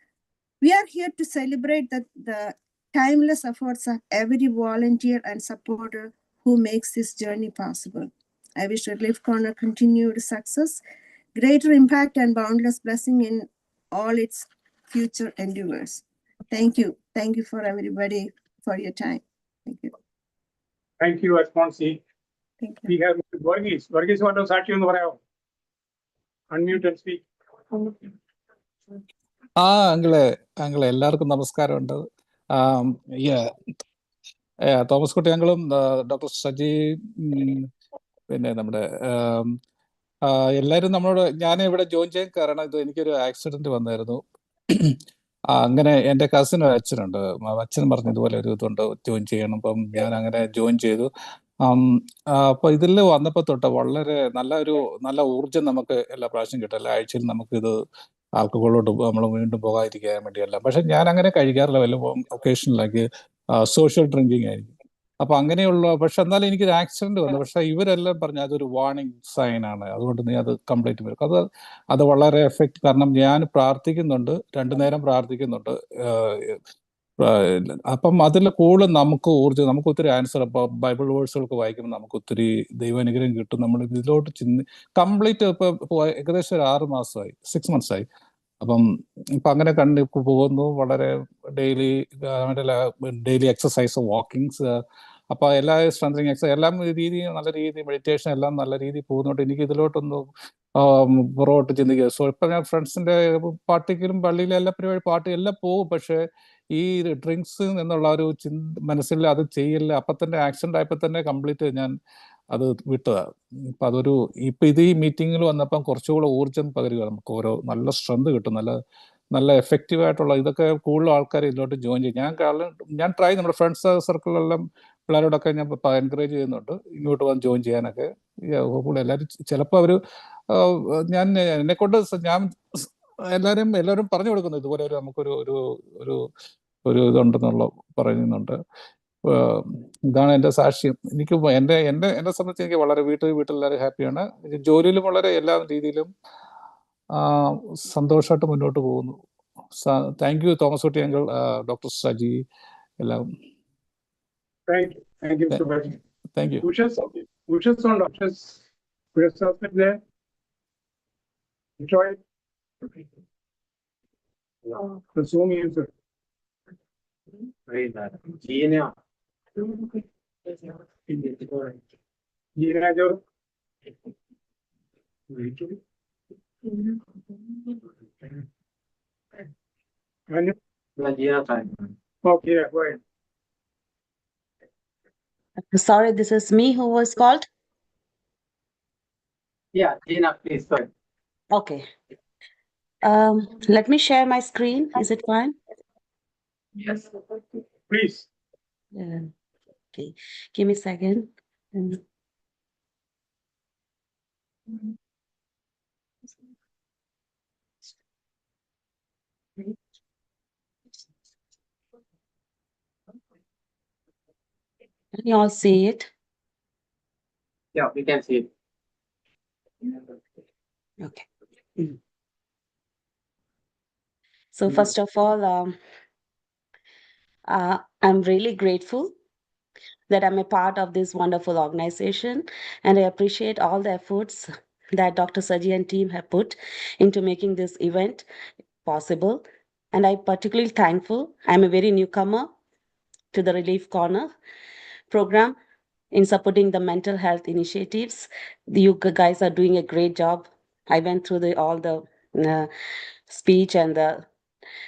We are here to celebrate the timeless efforts of every volunteer and supporter who makes this journey possible. I wish Relief Corner continued success, greater impact, and boundless blessing in all its future endeavors. Thank you. Thank you for everybody for your time. Thank you. Thank you, Esponsi. Thank you. We have Mr. Varghese. Varghese, what was that you know? Unmute and speak. അങ്കിളെ എല്ലാവർക്കും നമസ്കാരമുണ്ട്. Thomas കുട്ടി അങ്കിളും doctor Saji പിന്നെ നമ്മുടെ എല്ലാവരും നമ്മളോട് ഞാൻ ഇവിടെ ജോയിൻ ചെയ്യാൻ കാരണം ഇത് എനിക്കൊരു ആക്സിഡന്റ് വന്നായിരുന്നു. അങ്ങനെ എൻ്റെ കസിന് അച്ഛനുണ്ട്, അച്ഛൻ പറഞ്ഞു ഇതുപോലെ ഒരു ഇതുണ്ട് ജോയിൻ ചെയ്യണം. അപ്പം ഞാൻ അങ്ങനെ ജോയിൻ ചെയ്തു. അപ്പൊ ഇതിൽ വന്നപ്പോൾ തൊട്ട് വളരെ നല്ല ഊർജ്ജം നമുക്ക് എല്ലാ പ്രാവശ്യം കിട്ടും. എല്ലാ ആഴ്ചയിലും നമുക്കിത് ആൽക്കഹോളോട്ട് നമ്മൾ വീണ്ടും പോകാതിരിക്കാൻ വേണ്ടിയല്ല. പക്ഷെ ഞാൻ അങ്ങനെ കഴിക്കാറില്ല, വല്ല ഒക്കേഷനിലേക്ക് സോഷ്യൽ ഡ്രിങ്കിങ് ആയിരിക്കും. അപ്പൊ അങ്ങനെയുള്ള, പക്ഷെ എന്നാലും എനിക്കൊരു ആക്സിഡന്റ് വന്നു. പക്ഷെ ഇവരെല്ലാം പറഞ്ഞു അതൊരു വാർണിംഗ് സൈൻ ആണ്, അതുകൊണ്ട് നീ അത് കംപ്ലീറ്റ് വരും. അത് വളരെ എഫക്റ്റ്, കാരണം ഞാൻ പ്രാർത്ഥിക്കുന്നുണ്ട്, 2 നേരം പ്രാർത്ഥിക്കുന്നുണ്ട്. അപ്പം അതിൽ കൂടുതൽ നമുക്ക് ഊർജ്ജം, നമുക്ക് ഒത്തിരി ആൻസർ, ബൈബിൾ വേഴ്സുകളൊക്കെ വായിക്കുമ്പോൾ നമുക്ക് ഒത്തിരി ദൈവാനുഗ്രഹം കിട്ടും. നമ്മൾ ഇതിലോട്ട് കംപ്ലീറ്റ് ഇപ്പൊ ഏകദേശം 6 മാസമായി, 6 months ആയി. അപ്പം ഇപ്പൊ അങ്ങനെ പോകുന്നു. വളരെ ഡെയിലി എക്സസൈസ്, വാക്കിങ്സ്, അപ്പൊ എല്ലാ സ്ട്രെങ്തനിങ് എക്സസൈസ് എല്ലാം നല്ല രീതി, മെഡിറ്റേഷൻ എല്ലാം നല്ല രീതിയിൽ പോകുന്നുണ്ട്. എനിക്ക് ഇതിലോട്ടൊന്ന് പുറകോട്ട് ചിന്തിക്കുക. സോ ഇപ്പൊ ഞാൻ ഫ്രണ്ട്സിന്റെ പാർട്ടിക്കും പള്ളിയിലെ എല്ലാ പരിപാടി പാട്ട് എല്ലാം പോകും. പക്ഷെ ഈ ഡ്രിങ്ക്സ് എന്നുള്ള ഒരു മനസ്സിൽ അത് ചെയ്യില്ല, അപ്പം തന്നെ ആക്സിഡന്റ് ആയപ്പോൾ തന്നെ കംപ്ലീറ്റ് ഞാൻ അത് വിട്ടതാണ്. ഇപ്പം അതൊരു ഇപ്പം ഇത് ഈ മീറ്റിങ്ങിൽ വന്നപ്പം കുറച്ചുകൂടെ ഊർജ്ജം പകരുക, നമുക്ക് ഓരോ നല്ല സ്ട്രെങ്ത് കിട്ടും, നല്ല എഫക്റ്റീവ് ആയിട്ടുള്ള ഇതൊക്കെ കൂടുതൽ ആൾക്കാർ ഇതിലോട്ട് ജോയിൻ ചെയ്യും. ഞാൻ ട്രൈ നമ്മുടെ ഫ്രണ്ട്സ് സർക്കിളിലെല്ലാം പിള്ളേരോടൊക്കെ ഞാൻ എൻകറേജ് ചെയ്യുന്നുണ്ട് ഇങ്ങോട്ട് വന്ന് ജോയിൻ ചെയ്യാനൊക്കെ. ഹോപ്പ്ഫുള്ളി എല്ലാവരും ചിലപ്പോൾ അവർ ഞാൻ എന്നെക്കൊണ്ട് ഞാൻ എല്ലാവരും പറഞ്ഞു കൊടുക്കുന്നു ഇതുപോലെ ഒരു നമുക്കൊരു ഒരു ഒരു ഒരു ഇതുണ്ടെന്നുള്ള പറയുന്നുണ്ട്. ഇതാണ് എൻ്റെ സാക്ഷ്യം. എനിക്ക് എന്നെ സംബന്ധിച്ച് എനിക്ക് വളരെ വീട്ടിലെല്ലാവരും ഹാപ്പിയാണ്. ജോലിയിലും വളരെ എല്ലാ രീതിയിലും സന്തോഷമായിട്ട് മുന്നോട്ട് പോകുന്നു. താങ്ക് യു തോമസ് കുട്ടി അങ്കിൾ, ഡോക്ടർ സജി എല്ലാം. Thank you so much. Thank you. Wishes on doctors. Wishes there. Enjoy. The Zoom user. Very bad. Gina. Gina jo. Gina time. Okay, go ahead. Sorry, this is me who was called. Yeah, Gina, please go ahead. Okay. Let me share my screen. Is it fine? Yes. Please. Okay. Give me a second. Can you all see it? Yeah, we can see it. Okay. So first of all, I'm really grateful that I'm a part of this wonderful organization, and I appreciate all the efforts that Dr. Saji and team have put into making this event possible. And I'm particularly thankful. I'm a very newcomer to the Relief Corner program in supporting the mental health initiatives. You guys are doing a great job. I went through all the speech and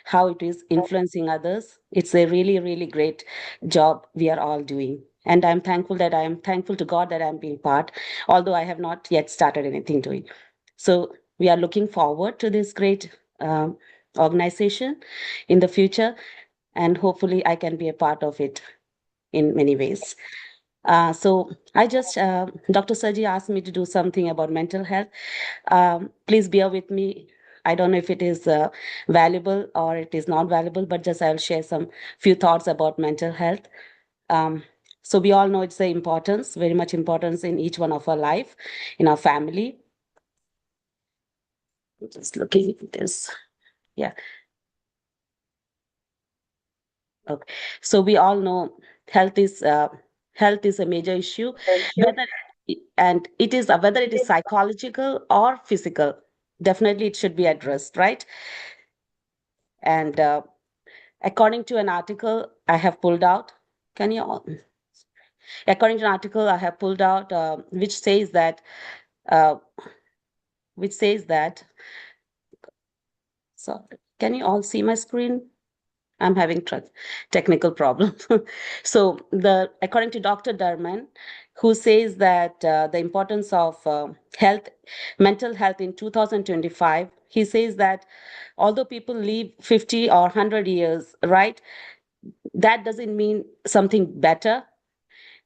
how it is influencing others. It's a really, really great job we are all doing. And I'm thankful to God that I'm being part, although I have not yet started anything doing. So we are looking forward to this great organization in the future, and hopefully I can be a part of it in many ways. So I just, Dr. Saji asked me to do something about mental health. Please bear with me. I don't know if it is valuable or it is not valuable, but just I'll share some few thoughts about mental health. So we all know it's the importance, very much importance in each one of our life, in our family. Just looking at this. Yeah. Okay. So we all know health is a major issue, whether it is psychological or physical. Definitely it should be addressed, right? And according to an article I have pulled out, according to an article I have pulled out, which says that so can you all see my screen? I'm having technical problem. So according to Dr. Darman, who says that the importance of mental health in 2025, he says that although people live 50 or 100 years, right, that doesn't mean something better.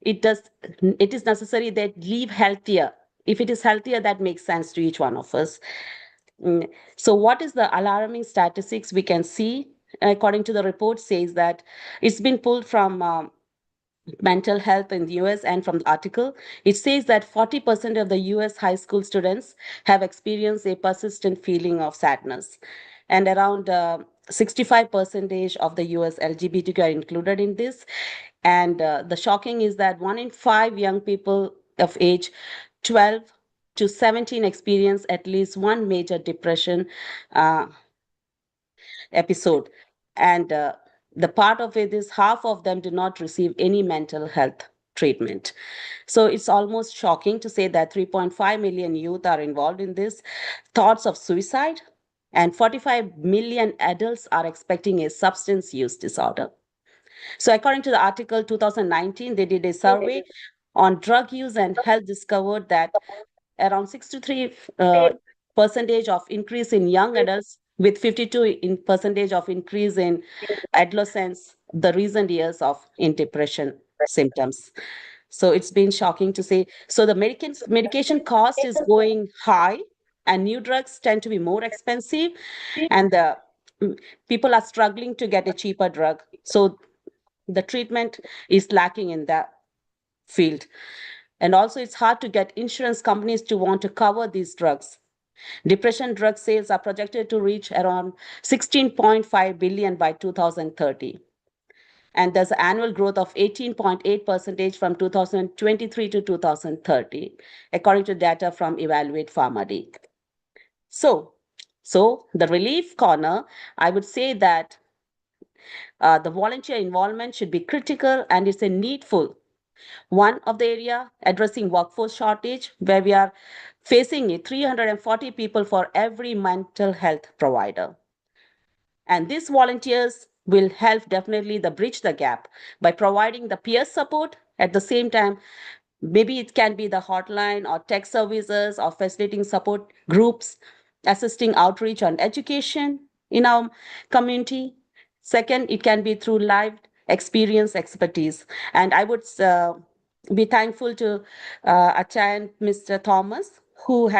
It is necessary that live healthier. If it is healthier, that makes sense to each one of us. So what is the alarming statistics we can see? According to the report, says that it's been pulled from mental health in the US, and from the article, it says that 40% of the US high school students have experienced a persistent feeling of sadness, and around 65% of the US LGBTQ are included in this. And the shocking is that 1 in 5 young people of age 12 to 17 experience at least one major depression episode. And the part of it is half of them do not receive any mental health treatment. So it's almost shocking to say that 3.5 million youth are involved in this. Thoughts of suicide and 45 million adults are expecting a substance use disorder. So according to the article 2019, they did a survey on drug use and health, discovered that around 63 percentage of increase in young adults with 52 percentage of increase in adolescents the recent years of in depression symptoms. So it's been shocking to say. So the medication cost is going high, and new drugs tend to be more expensive, and the people are struggling to get a cheaper drug. So the treatment is lacking in that field. And also it's hard to get insurance companies to want to cover these drugs. Depression drug sales are projected to reach around 16.5 billion by 2030. And there's an annual growth of 18.8% from 2023 to 2030, according to data from Evaluate PharmaD. So the relief corner, I would say that the volunteer involvement should be critical, and it's a needful one of the area addressing workforce shortage, where we are facing 340 people for every mental health provider. And these volunteers will help definitely bridge the gap by providing the peer support. At the same time, maybe it can be the hotline or tech services or facilitating support groups, assisting outreach on education in our community. Second, it can be through live experience expertise. And I would be thankful to Achay, Mr. Thomas, who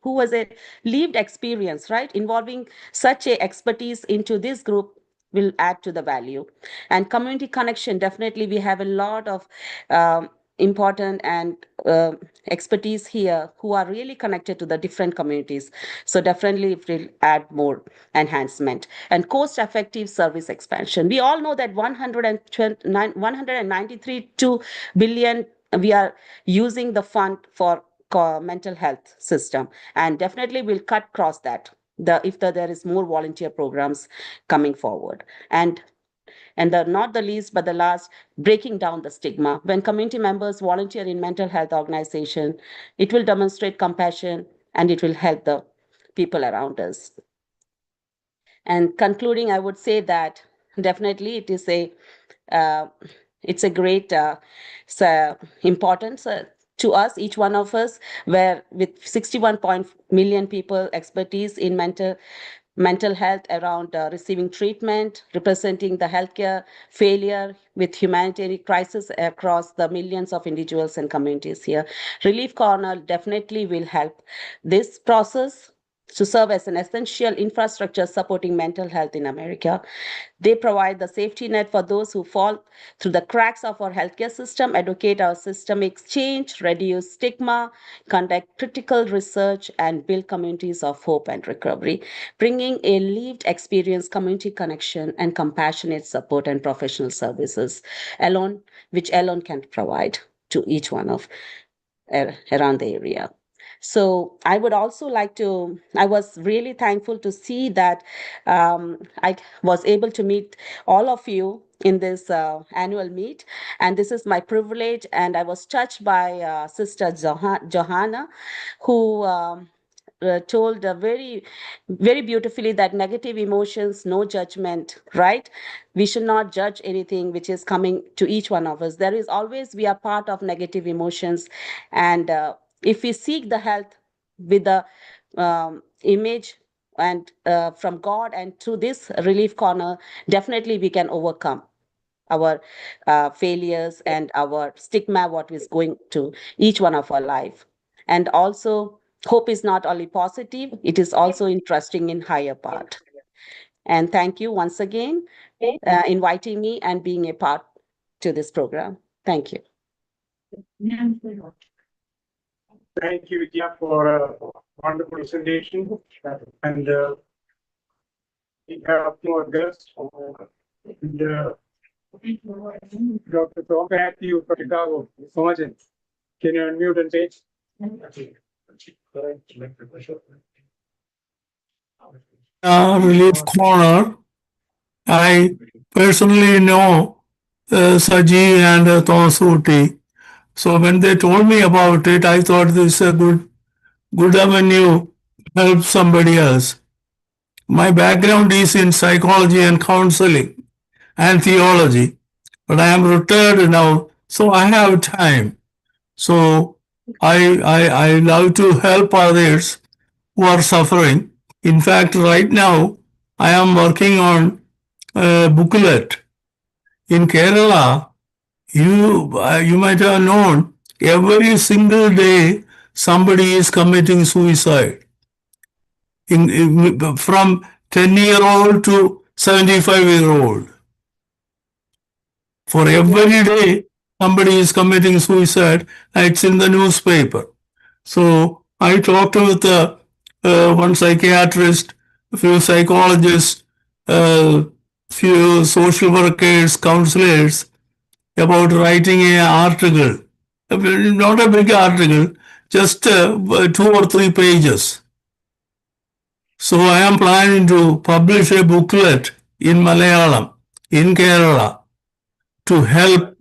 was a lived experience, right? Involving such a expertise into this group will add to the value. And community connection, definitely we have a lot of important and expertise here who are really connected to the different communities. So definitely it will add more enhancement. And cost-effective service expansion. We all know that 193 billion we are using the fund for mental health system, and definitely we'll cut across that if there is more volunteer programs coming forward. And not the least but the last, breaking down the stigma. When community members volunteer in mental health organization, it will demonstrate compassion and it will help the people around us. And concluding, I would say that definitely it is it's a great importance to us, each one of us, where with 61 million people expertise in mental health around receiving treatment, representing the healthcare failure with humanitarian crisis across the millions of individuals and communities here. Relief Corner definitely will help this process to serve as an essential infrastructure supporting mental health in America. They provide the safety net for those who fall through the cracks of our healthcare system, advocate our systemic change, reduce stigma, conduct critical research, and build communities of hope and recovery, bringing a lived experience, community connection, and compassionate support and professional services which alone can provide to each one of around the area. So I would also like to, I was really thankful to see that I was able to meet all of you in this annual meet. And this is my privilege. And I was touched by Sister Johanna, who told very, very beautifully that negative emotions, no judgment, right? We should not judge anything which is coming to each one of us. There is always, we are part of negative emotions. And if we seek the health with the image and from God and through this Relief Corner, definitely we can overcome our failures and our stigma, what is going to each one of our life. And also, hope is not only positive, it is also interesting in higher part. And thank you once again inviting me and being a part to this program. Thank you. Thank you, Vidya, for a wonderful presentation. And we have more guests. And Dr. Tom, back to you for Chicago. So much. Can you unmute and say? Relief Corner. I personally know Saji and Thosuti. So when they told me about it, I thought this is a good avenue to help somebody else. My background is in psychology and counseling and theology, but I am retired now, so I have time. So I love to help others who are suffering. In fact, right now I am working on a booklet in Kerala. You might have known every single day somebody is committing suicide. From 10-year-old to 75-year-old. For every day, somebody is committing suicide. It's in the newspaper. So I talked with one psychiatrist, a few psychologists, few social workers, counselors about writing an article. Not a big article, just 2 or 3 pages. So I am planning to publish a booklet in Malayalam, in Kerala, to help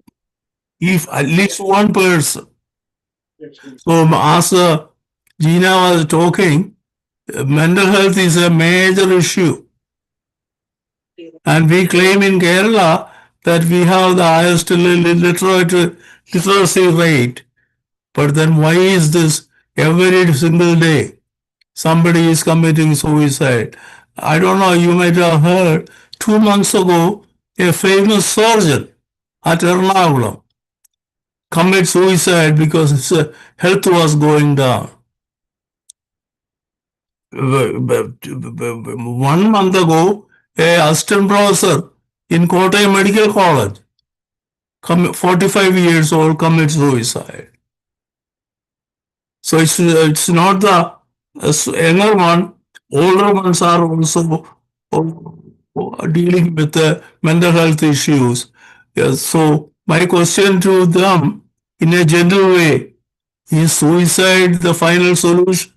if at least one person. So as Gina was talking, mental health is a major issue. And we claim in Kerala that we have the highest literacy rate. But then why is this every single day somebody is committing suicide? I don't know, you might have heard 2 months ago, a famous surgeon at Ernakulam committed suicide because his health was going down. 1 month ago, a assistant professor in Kottayam Medical College, 45 years old, commits suicide. So it's not the younger one, older ones are also dealing with mental health issues. Yes, so my question to them in a gentle way, is suicide the final solution?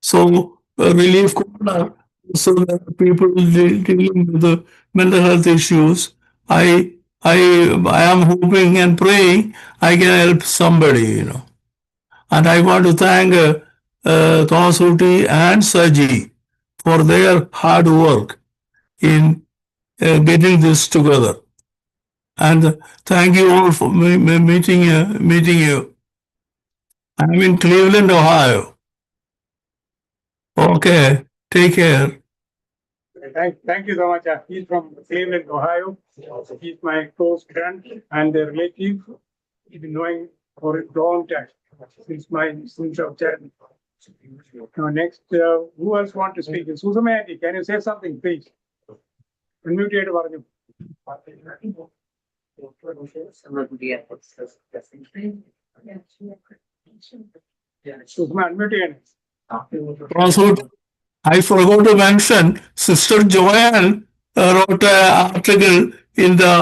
So relief corner, so that people dealing with the mental health issues, I am hoping and praying I can help somebody, And I want to thank Thomas Uti and Saji for their hard work in getting this together. And thank you all for meeting you. I'm in Cleveland, Ohio. Okay, take care. Thank you so much. He's from Cleveland, Ohio. He's my close friend and a relative. He's been knowing for a long time, since our childhood. Now next, who else want to speak? Susamandi, can you say something, please? Unmute ചെയ്ത് പറഞ്ഞു. Susma, unmute ചെയ്യണം. Also, I forgot to mention, Sister Joanne wrote an article in the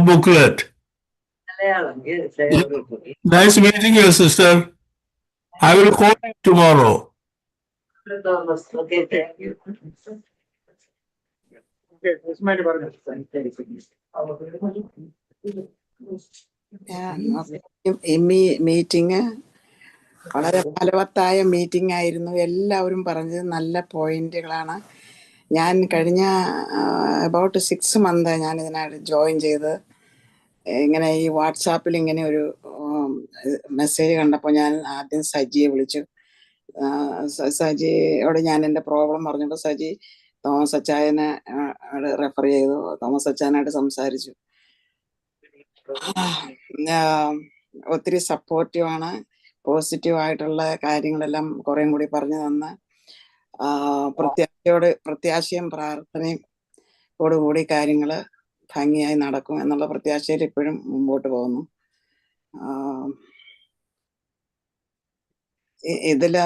booklet. Nice meeting you, sister. I will call you tomorrow. Okay, thank you. Okay, Susma പറഞ്ഞു. ഈ meeting വളരെ ഫലവത്തായ meeting ആയിരുന്നു. എല്ലാവരും പറഞ്ഞത് നല്ല പോയിന്റുകളാണ്. ഞാൻ കഴിഞ്ഞ അബൌട്ട് 6 months ഞാൻ ഇതിനായിട്ട് ജോയിൻ ചെയ്ത് ഇങ്ങനെ ഈ വാട്സാപ്പിൽ ഇങ്ങനെ ഒരു മെസ്സേജ് കണ്ടപ്പോൾ ഞാൻ ആദ്യം സജിയെ വിളിച്ചു. സജിയോട് ഞാൻ എൻ്റെ പ്രോബ്ലം പറഞ്ഞപ്പോൾ സജി തോമസ് അച്ചായനെ റെഫർ ചെയ്തു. തോമസ് അച്ചായനായിട്ട് സംസാരിച്ചു. ഒത്തിരി സപ്പോർട്ടീവാണ്. പോസിറ്റീവായിട്ടുള്ള കാര്യങ്ങളെല്ലാം കുറേം കൂടി പറഞ്ഞു തന്ന് പ്രത്യാശയും പ്രാർത്ഥനയും ഓടുകൂടി കാര്യങ്ങൾ ഭംഗിയായി നടക്കും എന്നുള്ള പ്രത്യാശയിൽ ഇപ്പോഴും മുമ്പോട്ട് പോകുന്നു. ഇതില്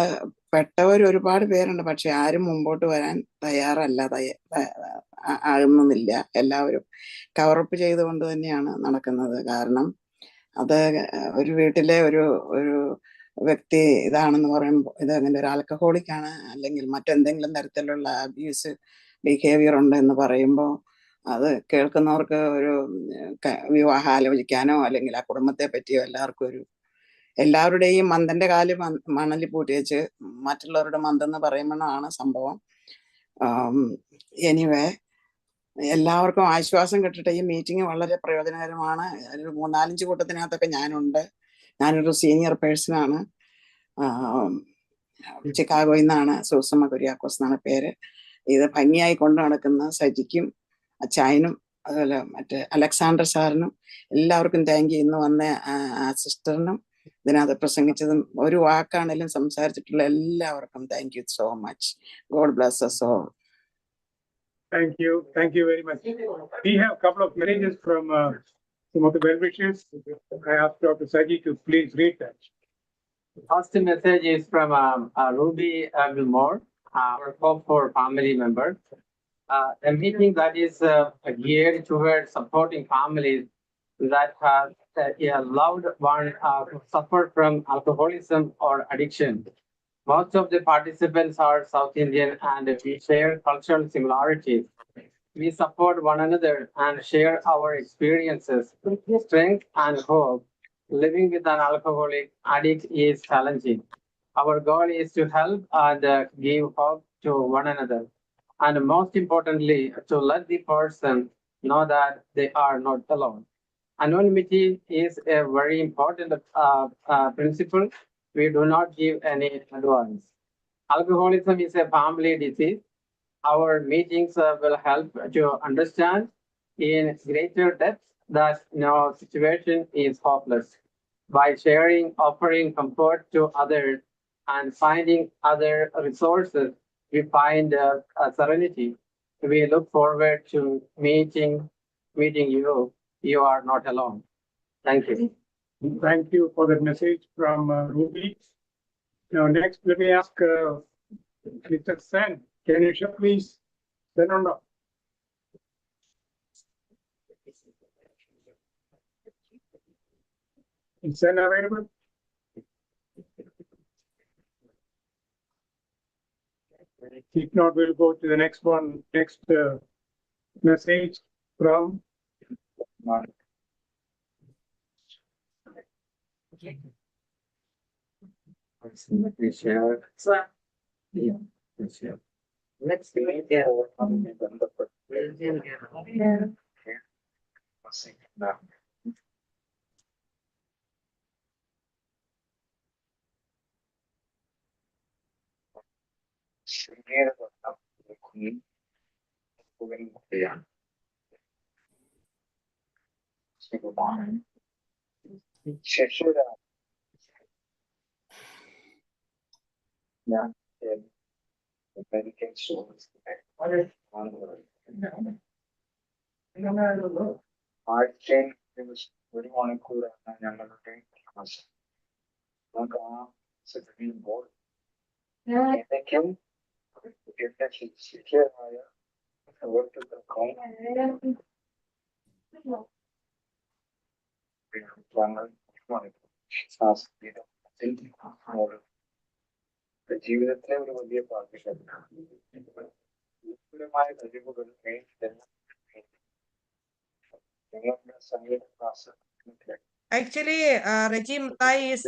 പെട്ടവർ ഒരുപാട് പേരുണ്ട്, പക്ഷെ ആരും മുമ്പോട്ട് വരാൻ തയ്യാറല്ല, ആകുന്നില്ല. എല്ലാവരും കവറപ്പ് ചെയ്തുകൊണ്ട് തന്നെയാണ് നടക്കുന്നത്. കാരണം അത് ഒരു വീട്ടിലെ ഒരു വ്യക്തി ഇതാണെന്ന് പറയുമ്പോൾ ഇത് അങ്ങനെ ഒരു ആൽക്കഹോളിക്കാണ് അല്ലെങ്കിൽ മറ്റെന്തെങ്കിലും തരത്തിലുള്ള അബ്യൂസ് ബിഹേവിയർ ഉണ്ട് എന്ന് പറയുമ്പോൾ അത് കേൾക്കുന്നവർക്ക് ഒരു വിവാഹം ആലോചിക്കാനോ അല്ലെങ്കിൽ ആ കുടുംബത്തെ പറ്റിയോ എല്ലാവർക്കും ഒരു എല്ലാവരുടെയും മന്ദന്റെ കാല് മണലിൽ പൂട്ടിവെച്ച് മറ്റുള്ളവരുടെ മന്തെന്ന് പറയുമ്പോഴാണ് സംഭവം. എനിവേ, എല്ലാവർക്കും ആശ്വാസം കിട്ടട്ടെ. ഈ മീറ്റിംഗ് വളരെ പ്രയോജനകരമാണ്. ഒരു 4-5 കൂട്ടത്തിനകത്തൊക്കെ ഞാനുണ്ട്. ഞാനൊരു സീനിയർ പേഴ്സണാണ്. ചിക്കാഗോയിൽ നിന്നാണ്. സൂസമ്മ കുര്യാക്കോസ് എന്നാണ് പേര്. ഇത് ഭംഗിയായി കൊണ്ടു നടക്കുന്ന സജിക്കും അച്ചായനും അതുപോലെ മറ്റേ അലക്സാണ്ടർ സാറിനും എല്ലാവർക്കും താങ്ക് യു. ഇന്ന് വന്ന സിസ്റ്ററിനും ഇതിനകത്ത് പ്രസംഗിച്ചതും ഒരു വാക്കാണെങ്കിലും സംസാരിച്ചിട്ടുള്ള എല്ലാവർക്കും thank you so much. God bless us all. Thank you. Thank you very much. We have a couple of messages from some of the well-wishers. I ask Dr. Saji to please read that. The first message is from Ruby Gilmore, our Hope for family member. A meeting that is geared towards supporting families that have a loved one who suffer from alcoholism or addiction. Most of the participants are South Indian and we share cultural similarities. We support one another and share our experiences, strength and hope. Living with an alcoholic addict is challenging. Our goal is to help and give hope to one another. And most importantly, to let the person know that they are not alone. Anonymity is a very important principle. We do not give any advice. Alcoholism is a family disease. Our meetings will help to understand in greater depth that no situation is hopeless. By sharing, offering comfort to others, and finding other resources, we find serenity. We look forward to meeting you. You are not alone. Thank you. Thank you for that message from Ruby. Now, next, let me ask Mr. Sen. Can you show please? Sen or not? Is Sen available? If not, we'll go to the next one. Next message from Let's see. ഒരു മണിക്കൂറാണ് ഞങ്ങളുടെ class. നമുക്ക് ആ secretary board ഏതൊക്കെയും എന്റെ ശിക്ഷകമായ സുഹൃത്തുക്കൾക്കും ഞങ്ങൾ ജീവിതത്തിലെ ഒരു വലിയ ഭാഗ്യമാണ്. കഴിവുകൾ നിങ്ങളുടെ സംഗീത class. Actually, Reggie Matai is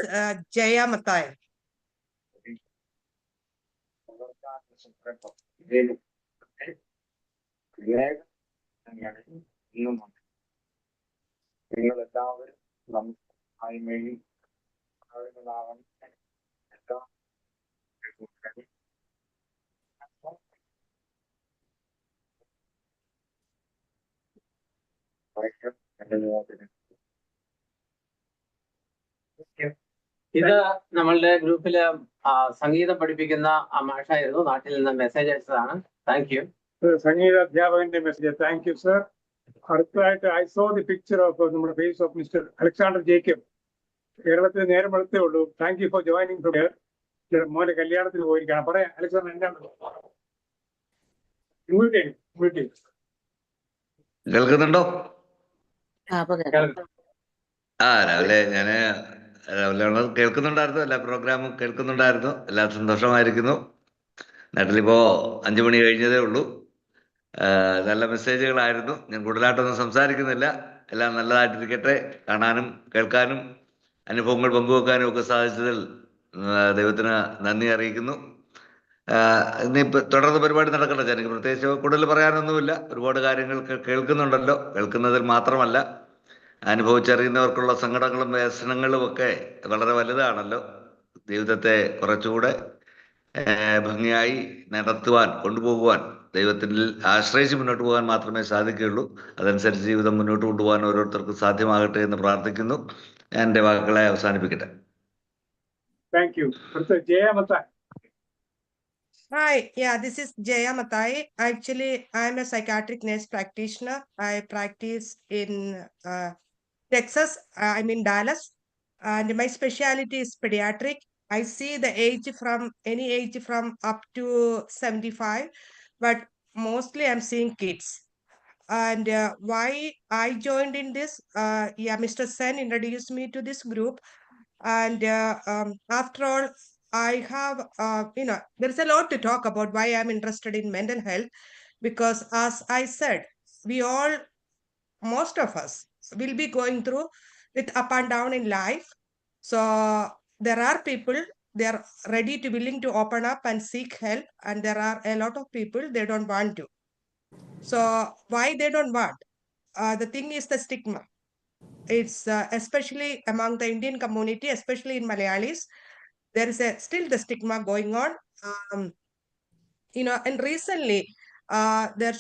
Jaya Matai. നിങ്ങളെല്ലാവരും നമുക്ക് ആയ്മയിൽ ആളുകളാവാൻ എല്ലാ ഇത് നമ്മളുടെ ഗ്രൂപ്പില് സംഗീതം പഠിപ്പിക്കുന്ന മാഷായിരുന്നു. നാട്ടിൽ നിന്ന് മെസ്സേജ് അയച്ചതാണ്. Thank you. സംഗീത അധ്യാപകന്റെ മെസ്സേജ്. Thank you sir. അടുത്തതായിട്ട് I saw the picture of നമ്മുടെ face of mister Alexander Jacob. കേരളത്തിൽ നേരം വെളുത്തേ ഉള്ളൂ. Thank you for joining from here. മോനെ കല്യാണത്തിന് പോയിരിക്കണം. പറയാം അലക്സാണ്ടർ എന്താണ് കേൾക്കുന്നുണ്ടോ? രാവിലെ രാവിലെ കേൾക്കുന്നുണ്ടായിരുന്നു. എല്ലാ പ്രോഗ്രാമും കേൾക്കുന്നുണ്ടായിരുന്നു. എല്ലാം സന്തോഷമായിരിക്കുന്നു. നാട്ടിലിപ്പോ 5 മണി കഴിഞ്ഞതേ ഉള്ളൂ. നല്ല മെസ്സേജുകളായിരുന്നു. ഞാൻ കൂടുതലായിട്ടൊന്നും സംസാരിക്കുന്നില്ല. എല്ലാം നല്ലതായിട്ടിരിക്കട്ടെ. കാണാനും കേൾക്കാനും അനുഭവങ്ങൾ പങ്കുവെക്കാനും ഒക്കെ സാധിച്ചതിൽ ദൈവത്തിന് നന്ദി അറിയിക്കുന്നു. ഇനിയിപ്പോൾ തുടർന്ന് പരിപാടി നടക്കട്ടെ. എനിക്ക് പ്രത്യേകിച്ച് കൂടുതൽ പറയാനൊന്നുമില്ല. ഒരുപാട് കാര്യങ്ങൾ കേൾക്കുന്നുണ്ടല്ലോ. കേൾക്കുന്നതിൽ മാത്രമല്ല, അനുഭവിച്ചറിയുന്നവർക്കുള്ള സങ്കടങ്ങളും വ്യസനങ്ങളും ഒക്കെ വളരെ വലുതാണല്ലോ. ജീവിതത്തെ കുറച്ചുകൂടെ ഭംഗിയായി നടത്തുവാൻ, കൊണ്ടുപോകുവാൻ ദൈവത്തിൽ ആശ്രയിച്ച് മുന്നോട്ട് പോകാൻ മാത്രമേ സാധിക്കുകയുള്ളൂ. അതനുസരിച്ച് ജീവിതം മുന്നോട്ട് കൊണ്ടുപോകാൻ ഓരോരുത്തർക്കും സാധ്യമാകട്ടെ എന്ന് പ്രാർത്ഥിക്കുന്നു. ഞാൻ എൻ്റെ വാക്കുകളെ അവസാനിപ്പിക്കട്ടെ. Thank you. Jaya Matai. Hi, yeah, this is Jaya Matai. Actually, I'm a psychiatric nurse practitioner. I practice in Texas. I'm in Dallas, and my specialty is pediatric. I see the age from any age from up to 75, but mostly I'm seeing kids. And why I joined in this, yeah, Mr. Sen introduced me to this group. And after all, I have, there's a lot to talk about why I'm interested in mental health, because as I said, most of us will be going through with up and down in life. So there are people, they are ready to willing to open up and seek help. And there are a lot of people, they don't want to. So why they don't want? The thing is the stigma. It's especially among the Indian community, especially in Malayalis, there is still the stigma going on. And recently there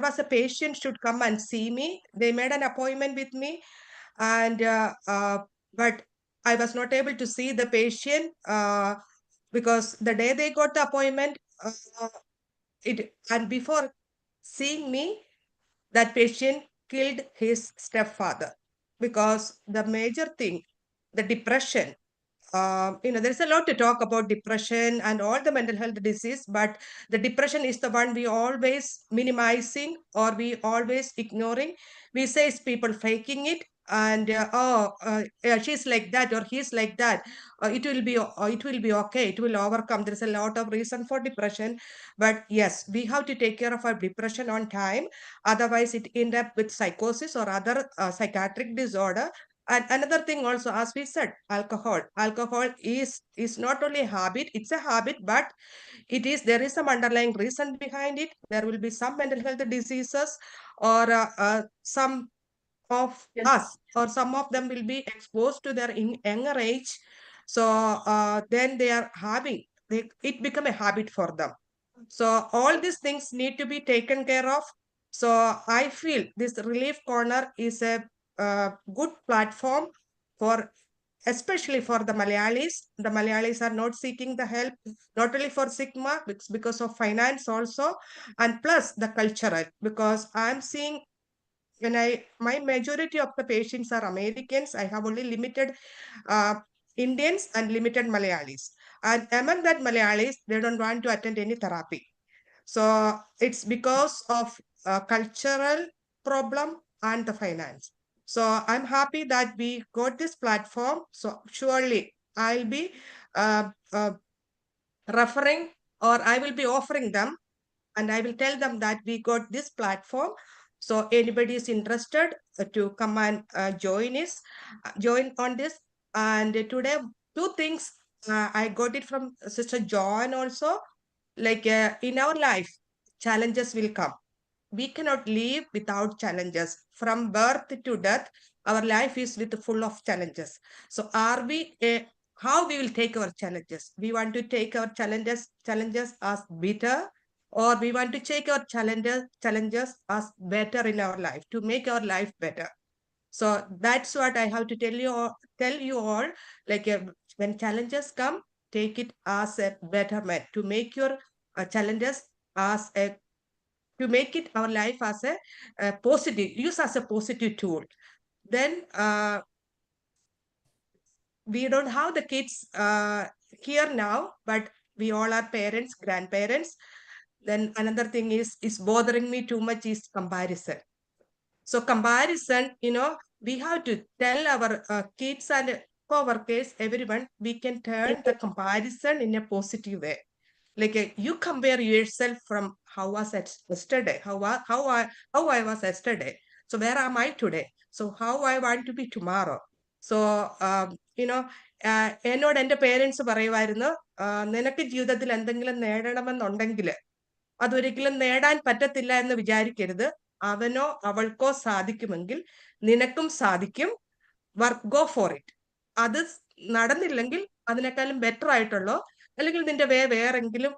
was a patient should come and see me. They made an appointment with me, and but I was not able to see the patient because the day they got the appointment, and before seeing me, that patient killed his stepfather, because the major thing, the depression. There's a lot to talk about depression and all the mental health disease, but the depression is the one we always minimizing, or we always ignoring. We say it's people faking it, and yeah, she's like that or he's like that. It will be okay. It will overcome. There's a lot of reason for depression, but yes, we have to take care of our depression on time. Otherwise, it end up with psychosis or other psychiatric disorder. And another thing also, as we said, alcohol is not only a habit, it's a habit, but there is some underlying reason behind it. There will be some mental health diseases, or some of us, or some of them will be exposed to their younger age. So then it become a habit for them. So all these things need to be taken care of. So I feel this Relief Corner is a good platform for, especially for the Malayalis. The Malayalis are not seeking the help, not only for stigma, because of finance also, and plus the cultural, because I'm seeing my majority of the patients are Americans. I have only limited Indians and limited Malayalis. And among that Malayalis, they don't want to attend any therapy. So it's because of cultural problem and the finance. So I'm happy that we got this platform. So surely I'll be referring, or I will be offering them, and I will tell them that we got this platform. So anybody is interested to come and join on this. And today, two things I got it from Sister Joan also. Like in our life, challenges will come. We cannot live without challenges. From birth to death, our life is full of challenges. So how we will take our challenges? We want to take our challenges as bitter, or we want to take our challenges as better in our life, to make our life better. So that's what I have to tell you all. Like when challenges come, take it as a betterment, to make your challenges to make it our life as a positive, use as a positive tool. Then we don't have the kids here now, but we all are parents, grandparents. Then another thing is bothering me too much is comparison. So comparison, we have to tell our kids and co-workers, everyone, we can turn the comparison in a positive way. Like you compare yourself from how was it yesterday, how I was yesterday. So where am I today? So how I want to be tomorrow. So you know എന്നോട് എൻ്റെ parents പറയുമായിരുന്നു, നിനക്ക് ജീവിതത്തിൽ എന്തെങ്കിലും നേടണമെന്നുണ്ടെങ്കിൽ അതൊരിക്കലും നേടാൻ പറ്റത്തില്ല എന്ന് വിചാരിക്കരുത്. അവനോ അവൾക്കോ സാധിക്കുമെങ്കിൽ നിനക്കും സാധിക്കും. Work go for it. അത് നടന്നില്ലെങ്കിൽ അതിനേക്കാളും ബെറ്റർ ആയിട്ടുള്ളോ അല്ലെങ്കിൽ നിന്റെ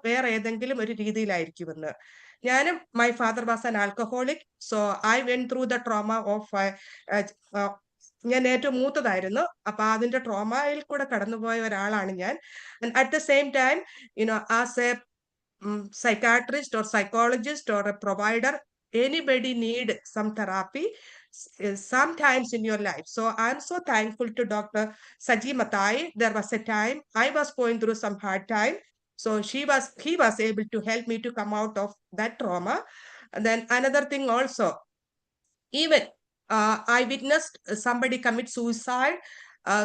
വേറെ ഏതെങ്കിലും ഒരു രീതിയിലായിരിക്കുമെന്ന്. ഞാനും my father was an alcoholic. So I went through the trauma of ഞാൻ ഏറ്റവും മൂത്തതായിരുന്നു. അപ്പൊ അതിന്റെ ട്രോമയിൽ കൂടെ കടന്നുപോയ ഒരാളാണ് ഞാൻ. At the same time as A psychiatrist or psychologist or a provider, anybody need some therapy sometimes in your life. So I'm so thankful to Dr. Saji Matai. There was a time I was going through some hard time, so he was able to help me to come out of that trauma. And then another thing also, even I witnessed somebody commit suicide.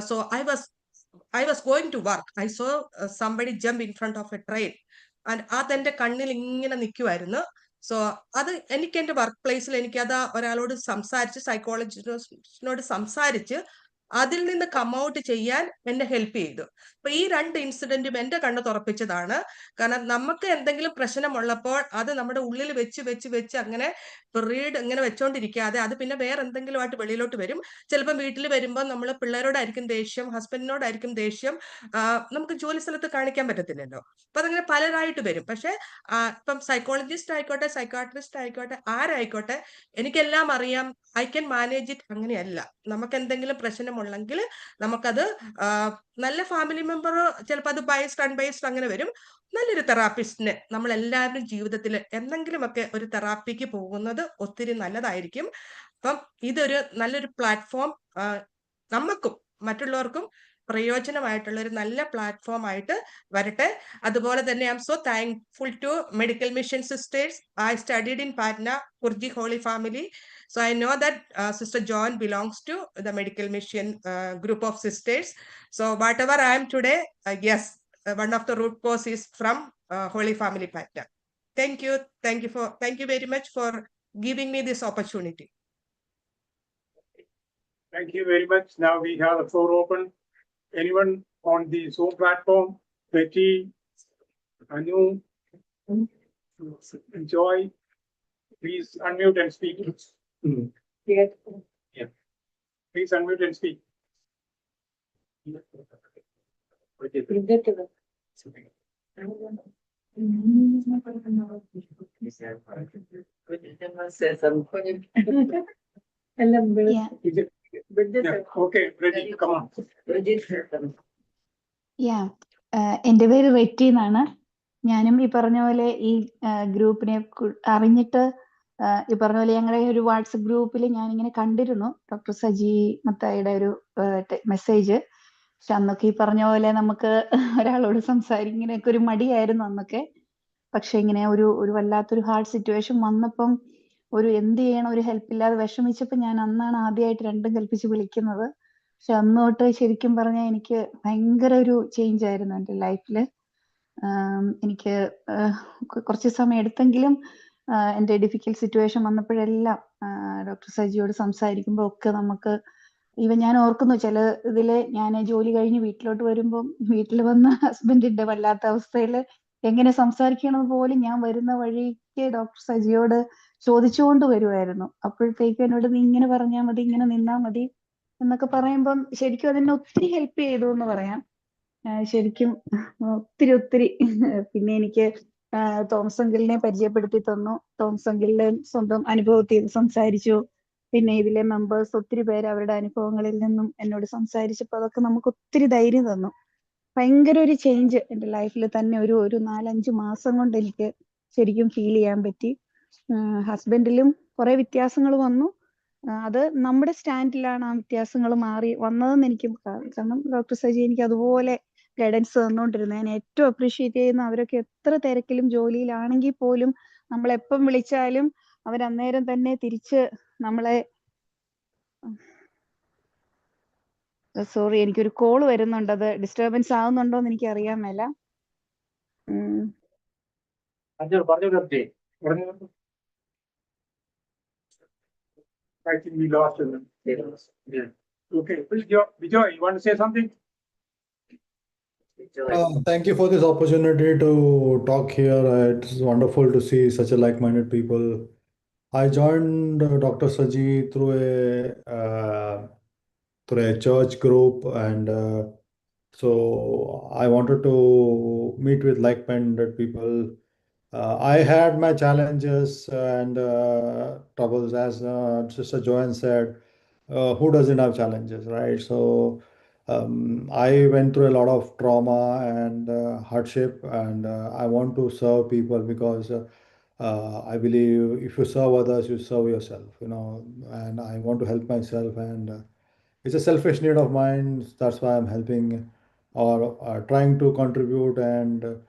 So I was going to work. I saw somebody jump in front of a train. And അതെന്റെ കണ്ണിൽ ഇങ്ങനെ നിൽക്കുമായിരുന്നു. So അത് എനിക്ക് എൻ്റെ work പ്ലേസിൽ എനിക്കത് ഒരാളോട് സംസാരിച്ച്, സൈക്കോളജിസ്റ്റിനോട് സംസാരിച്ച് അതിൽ നിന്ന് കം ഔട്ട് ചെയ്യാൻ എന്നെ ഹെൽപ്പ് ചെയ്തു. അപ്പൊ ഈ 2 ഇൻസിഡന്റും എന്റെ കണ്ണ് തുറപ്പിച്ചതാണ്. കാരണം നമുക്ക് എന്തെങ്കിലും പ്രശ്നമുള്ളപ്പോൾ അത് നമ്മുടെ ഉള്ളിൽ വെച്ച് അങ്ങനെ ഇങ്ങനെ വെച്ചോണ്ടിരിക്കാതെ അത് പിന്നെ വേറെ എന്തെങ്കിലും ആയിട്ട് വെളിയിലോട്ട് വരും. ചിലപ്പോൾ വീട്ടിൽ വരുമ്പോൾ നമ്മൾ പിള്ളേരോടായിരിക്കും ദേഷ്യം, ഹസ്ബൻഡിനോടായിരിക്കും ദേഷ്യം, നമുക്ക് ജോലി സ്ഥലത്ത് കാണിക്കാൻ പറ്റത്തില്ലല്ലോ. അപ്പൊ അതങ്ങനെ പലരായിട്ട് വരും. പക്ഷെ ഇപ്പം സൈക്കോളജിസ്റ്റ് ആയിക്കോട്ടെ, സൈക്കാട്രിസ്റ്റ് ആയിക്കോട്ടെ, ആരായിക്കോട്ടെ, എനിക്കെല്ലാം അറിയാം, ഐ ക്യാൻ മാനേജ് ഇറ്റ്. അങ്ങനെയല്ല, നമുക്ക് എന്തെങ്കിലും പ്രശ്നമുണ്ടെങ്കിൽ നമുക്കത് നല്ല ഫാമിലി മെമ്പർ, ചിലപ്പോൾ അത് ബൈസ്ഡ് അൺബൈസ്ഡ് അങ്ങനെ വരും. നല്ലൊരു തെറാപ്പിസ്റ്റിന് നമ്മൾ എല്ലാവരും ജീവിതത്തിൽ എന്തെങ്കിലുമൊക്കെ ഒരു തെറാപ്പിക്ക് പോകുന്നത് ഒത്തിരി നല്ലതായിരിക്കും. അപ്പം ഇതൊരു നല്ലൊരു പ്ലാറ്റ്ഫോം, നമുക്കും മറ്റുള്ളവർക്കും പ്രയോജനമായിട്ടുള്ള ഒരു നല്ല പ്ലാറ്റ്ഫോം ആയിട്ട് വരട്ടെ. അതുപോലെ തന്നെ I am so thankful to medical mission sisters. I studied in Patna, Kurji holy family. So I know that Sister John belongs to the Medical Mission group of sisters. So whatever I am today, yes, one of the root cause is from Holy Family Patna. Thank you very much for giving me this opportunity. Thank you very much. Now we have the floor open. Anyone on the Zoom platform? Betty, Anu, Joy, please unmute and speak. Yeah. Please unmute and speak. Okay, Bridget, come on. എൻ്റെ പേര് റെറ്റി എന്നാണ്. ഞാനും ഈ പറഞ്ഞ പോലെ ഈ ഗ്രൂപ്പിനെ അറിഞ്ഞിട്ട് ഈ പറഞ്ഞ പോലെ ഞങ്ങളുടെ ഒരു വാട്സപ്പ് ഗ്രൂപ്പിൽ ഞാനിങ്ങനെ കണ്ടിരുന്നു ഡോക്ടർ സജി മത്തായിയുടെ ഒരു മെസ്സേജ്. പക്ഷെ അന്നൊക്കെ ഈ പറഞ്ഞ പോലെ നമുക്ക് ഒരാളോട് ഇങ്ങനെയൊക്കെ ഒരു മടിയായിരുന്നു അന്നൊക്കെ. പക്ഷെ ഇങ്ങനെ ഒരു വല്ലാത്തൊരു ഹാർഡ് സിറ്റുവേഷൻ വന്നപ്പം ഒരു എന്ത് ചെയ്യണം, ഒരു ഹെൽപ്പ് ഇല്ലാതെ വിഷമിച്ചപ്പോൾ ഞാൻ അന്നാണ് ആദ്യമായിട്ട് രണ്ടും കൽപ്പിച്ച് വിളിക്കുന്നത്. പക്ഷെ അന്ന് തൊട്ട് ശരിക്കും പറഞ്ഞാൽ എനിക്ക് ഭയങ്കര ഒരു ചേഞ്ച് ആയിരുന്നു എൻ്റെ ലൈഫിൽ. എനിക്ക് കുറച്ച് സമയം എടുത്തെങ്കിലും എൻ്റെ ഡിഫിക്കൽട്ട് സിറ്റുവേഷൻ വന്നപ്പോഴെല്ലാം ഡോക്ടർ സജിയോട് സംസാരിക്കുമ്പോൾ ഒക്കെ നമുക്ക് ഞാൻ ഓർക്കുന്നു ചില ഇതില് ഞാൻ ജോലി കഴിഞ്ഞ് വീട്ടിലോട്ട് വരുമ്പം വീട്ടിൽ വന്ന ഹസ്ബൻഡിന്റെ വല്ലാത്ത അവസ്ഥയിൽ എങ്ങനെ സംസാരിക്കണമെന്ന് പോലും ഞാൻ വരുന്ന വഴിക്ക് ഡോക്ടർ സജിയോട് ചോദിച്ചുകൊണ്ട് വരുമായിരുന്നു. അപ്പോഴത്തേക്കും എന്നോട് നീ ഇങ്ങനെ പറഞ്ഞാൽ മതി, ഇങ്ങനെ നിന്നാ മതി എന്നൊക്കെ പറയുമ്പം ശരിക്കും അതെന്നെ ഒത്തിരി ഹെൽപ്പ് ചെയ്തു എന്ന് പറയാം. ശരിക്കും ഒത്തിരി പിന്നെ എനിക്ക് തോമസ് അങ്കിളിനെ പരിചയപ്പെടുത്തി തന്നു. തോമസ് അങ്കിളിന്റെ സ്വന്തം അനുഭവത്തിൽ സംസാരിച്ചു. പിന്നെ ഇതിലെ മെമ്പേഴ്സ് ഒത്തിരി പേര് അവരുടെ അനുഭവങ്ങളിൽ നിന്നും എന്നോട് സംസാരിച്ചപ്പോൾ അതൊക്കെ നമുക്ക് ഒത്തിരി ധൈര്യം തന്നു. ഭയങ്കര ഒരു ചേഞ്ച് എൻ്റെ ലൈഫിൽ തന്നെ ഒരു 4-5 മാസം കൊണ്ട് എനിക്ക് ശരിക്കും ഫീൽ ചെയ്യാൻ പറ്റി. ഹസ്ബൻഡിലും കുറെ വ്യത്യാസങ്ങൾ വന്നു. അത് നമ്മുടെ സ്റ്റാൻഡിലാണ് ആ വ്യത്യാസങ്ങൾ മാറി വന്നതെന്ന് എനിക്ക് കാരണം ഡോക്ടർ സജി എനിക്ക് അതുപോലെ ഗൈഡൻസ് തന്നുകൊണ്ടിരുന്നത്. ഞാൻ ഏറ്റവും അപ്രീഷിയേറ്റ് ചെയ്യുന്ന അവരൊക്കെ എത്ര തിരക്കിലും ജോലിയിലാണെങ്കിൽ പോലും നമ്മളെപ്പം വിളിച്ചാലും അവരന്നേരം തന്നെ തിരിച്ച് നമ്മളെ സോറി എനിക്കൊരു കോൾ വരുന്നുണ്ട്, അത് ഡിസ്റ്റർബൻസ് ആവുന്നുണ്ടോ എന്ന് എനിക്ക് അറിയാൻ മേല. I think we lost him. Okay, please, Bijoy, you want to say something? Thank you for this opportunity to talk here. It's wonderful to see such a like-minded people. I joined Dr. Saji through a church group, and so I wanted to meet with like-minded people. I had my challenges and troubles, as Sister Joanne said. Who doesn't have challenges, right? So I went through a lot of trauma and hardship, and I want to serve people because I believe if you serve others, you serve yourself, and I want to help myself. And it's a selfish need of mine. That's why I'm helping or trying to contribute, and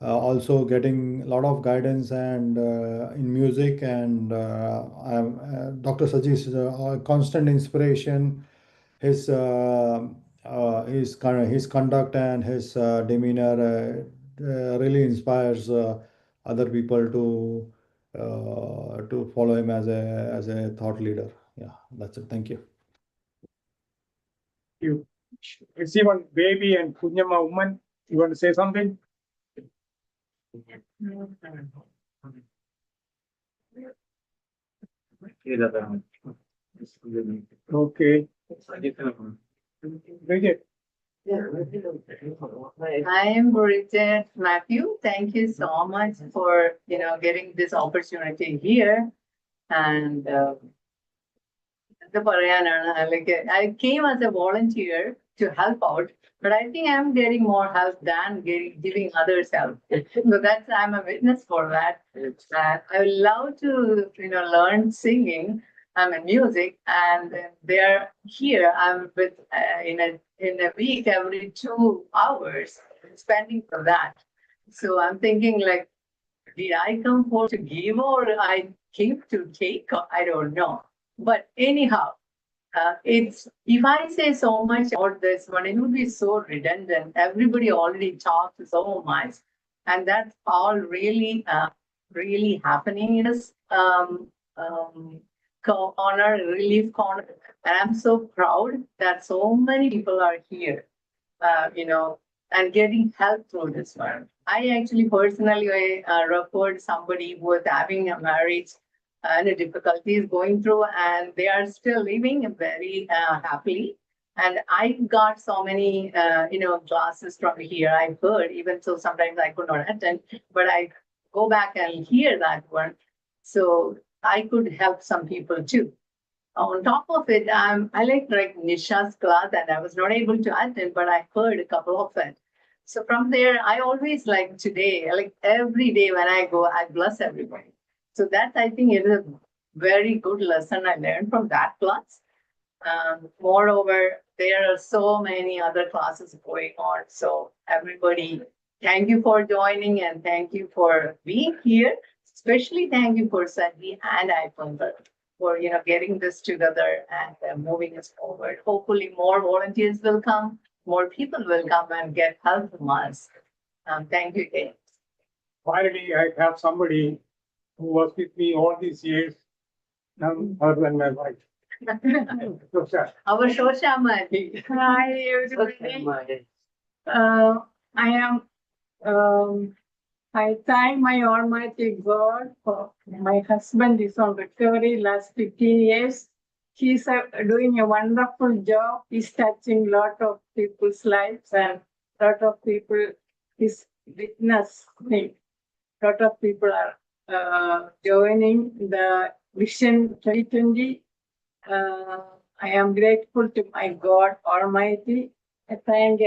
also getting a lot of guidance and in music. And Dr. Saji's constant inspiration, his conduct and his demeanor really inspires other people to follow him as a thought leader. Yeah, that's it. Thank you. You see one baby and Punyama woman. You want to say something? Okay. Bridget. I am Bridget Matthew. Thank you so much for getting this opportunity here. And I came as a volunteer to help out, but I think I'm getting more help than giving others help. So I'm a witness for that. I would love to learn singing. I'm in music, and they're here. I'm with in a week every 2 hours spending for that. So I'm thinking like, did I come for to give or I came to take? I don't know. But anyhow, it's if I say so much about this one, it would be so redundant. Everybody already talked so much, and that's all really, really happening in this corner, relief corner. And I'm so proud that so many people are here, and getting help through this one. I actually personally referred somebody who was having a marriage and difficulties going through, and they are still living very happily. And I got so many, classes from here. I've heard, even so sometimes I could not attend, but I go back and hear that one. So I could help some people too. On top of it, I like Nisha's class, and I was not able to attend, but I heard a couple of it. So from there, I always like today, like every day when I go, I bless everybody. So that I think is a very good lesson I learned from that class. Moreover, there are so many other classes going on. So everybody, thank you for joining and thank you for being here. Especially thank you for Sandy and iPhone for getting this together and moving us forward. Hopefully more volunteers will come, more people will come and get help from us. Thank you again. Finally, I have somebody who was with me all these years, none other than my wife. Our Shosha Mati. Hi, everybody. I thank my Almighty God for my husband is on recovery last 15 years. He's doing a wonderful job. He's touching a lot of people's lives and a lot of people is witnessing. A lot of people are joining the Vision 2020. I am grateful to my God Almighty. I thank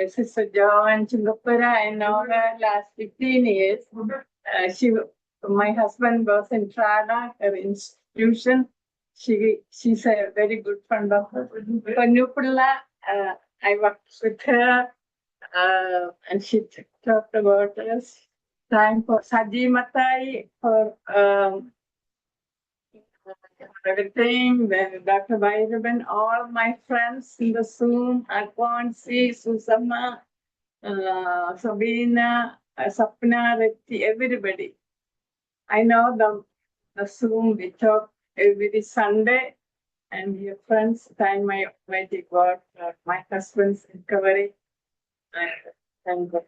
Sister Joanne Chingapura and all her last 15 years. My husband was in Trada, her institution. She's a very good friend of her. I worked with her and she talked about us. Time for Saji Matai for everything. Then Dr. Bhairavan, all my friends in the Zoom, Alfonsi, Susamma, Sabina, Sapna, Reti, everybody. I know the Zoom we talk every Sunday. and your friends, thank my Almighty God, my husband's recovery. And thank God.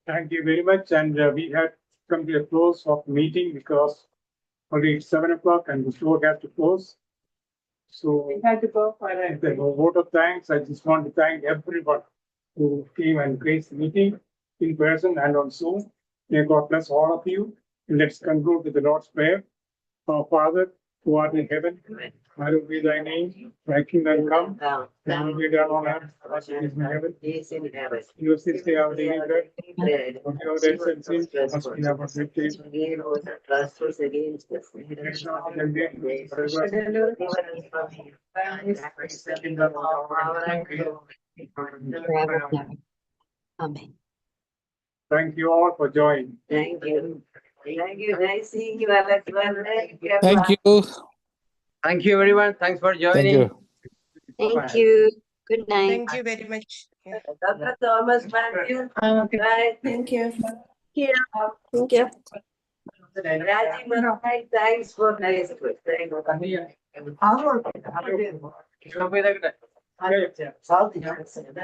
Thank you very much. And we had come to a close of meeting because already it's 7 o'clock and the floor has to close. So We had to go for as a a vote of thanks, I just want to thank everyone who came and graced the meeting in person and on Zoom. May God bless all of you. Let's conclude with the Lord's Prayer. Our Father, who art in heaven, hallowed be thy name. Thy kingdom come. Thy will be done on earth as it is in heaven. Give us this day our daily bread. Forgive our debts and sins as we have forgiven. Forgive us our trespasses against us. Lead us not into temptation, but deliver us from evil. Amen. Thank you all for joining. Thank you. Thank you. Nice seeing you, Alex. Thank you. Thank you, everyone. Thanks for Thank joining. you. Thank you. Good night. Thank you very much. Yeah. Dr. Thomas Matthew. Bye. Thank you. Thank you. Rajiv, thanks for nice work. Thank you.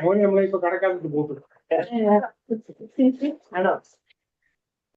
മോനെ നമ്മളിപ്പോ കടക്കാർക്ക് പോകും Hello.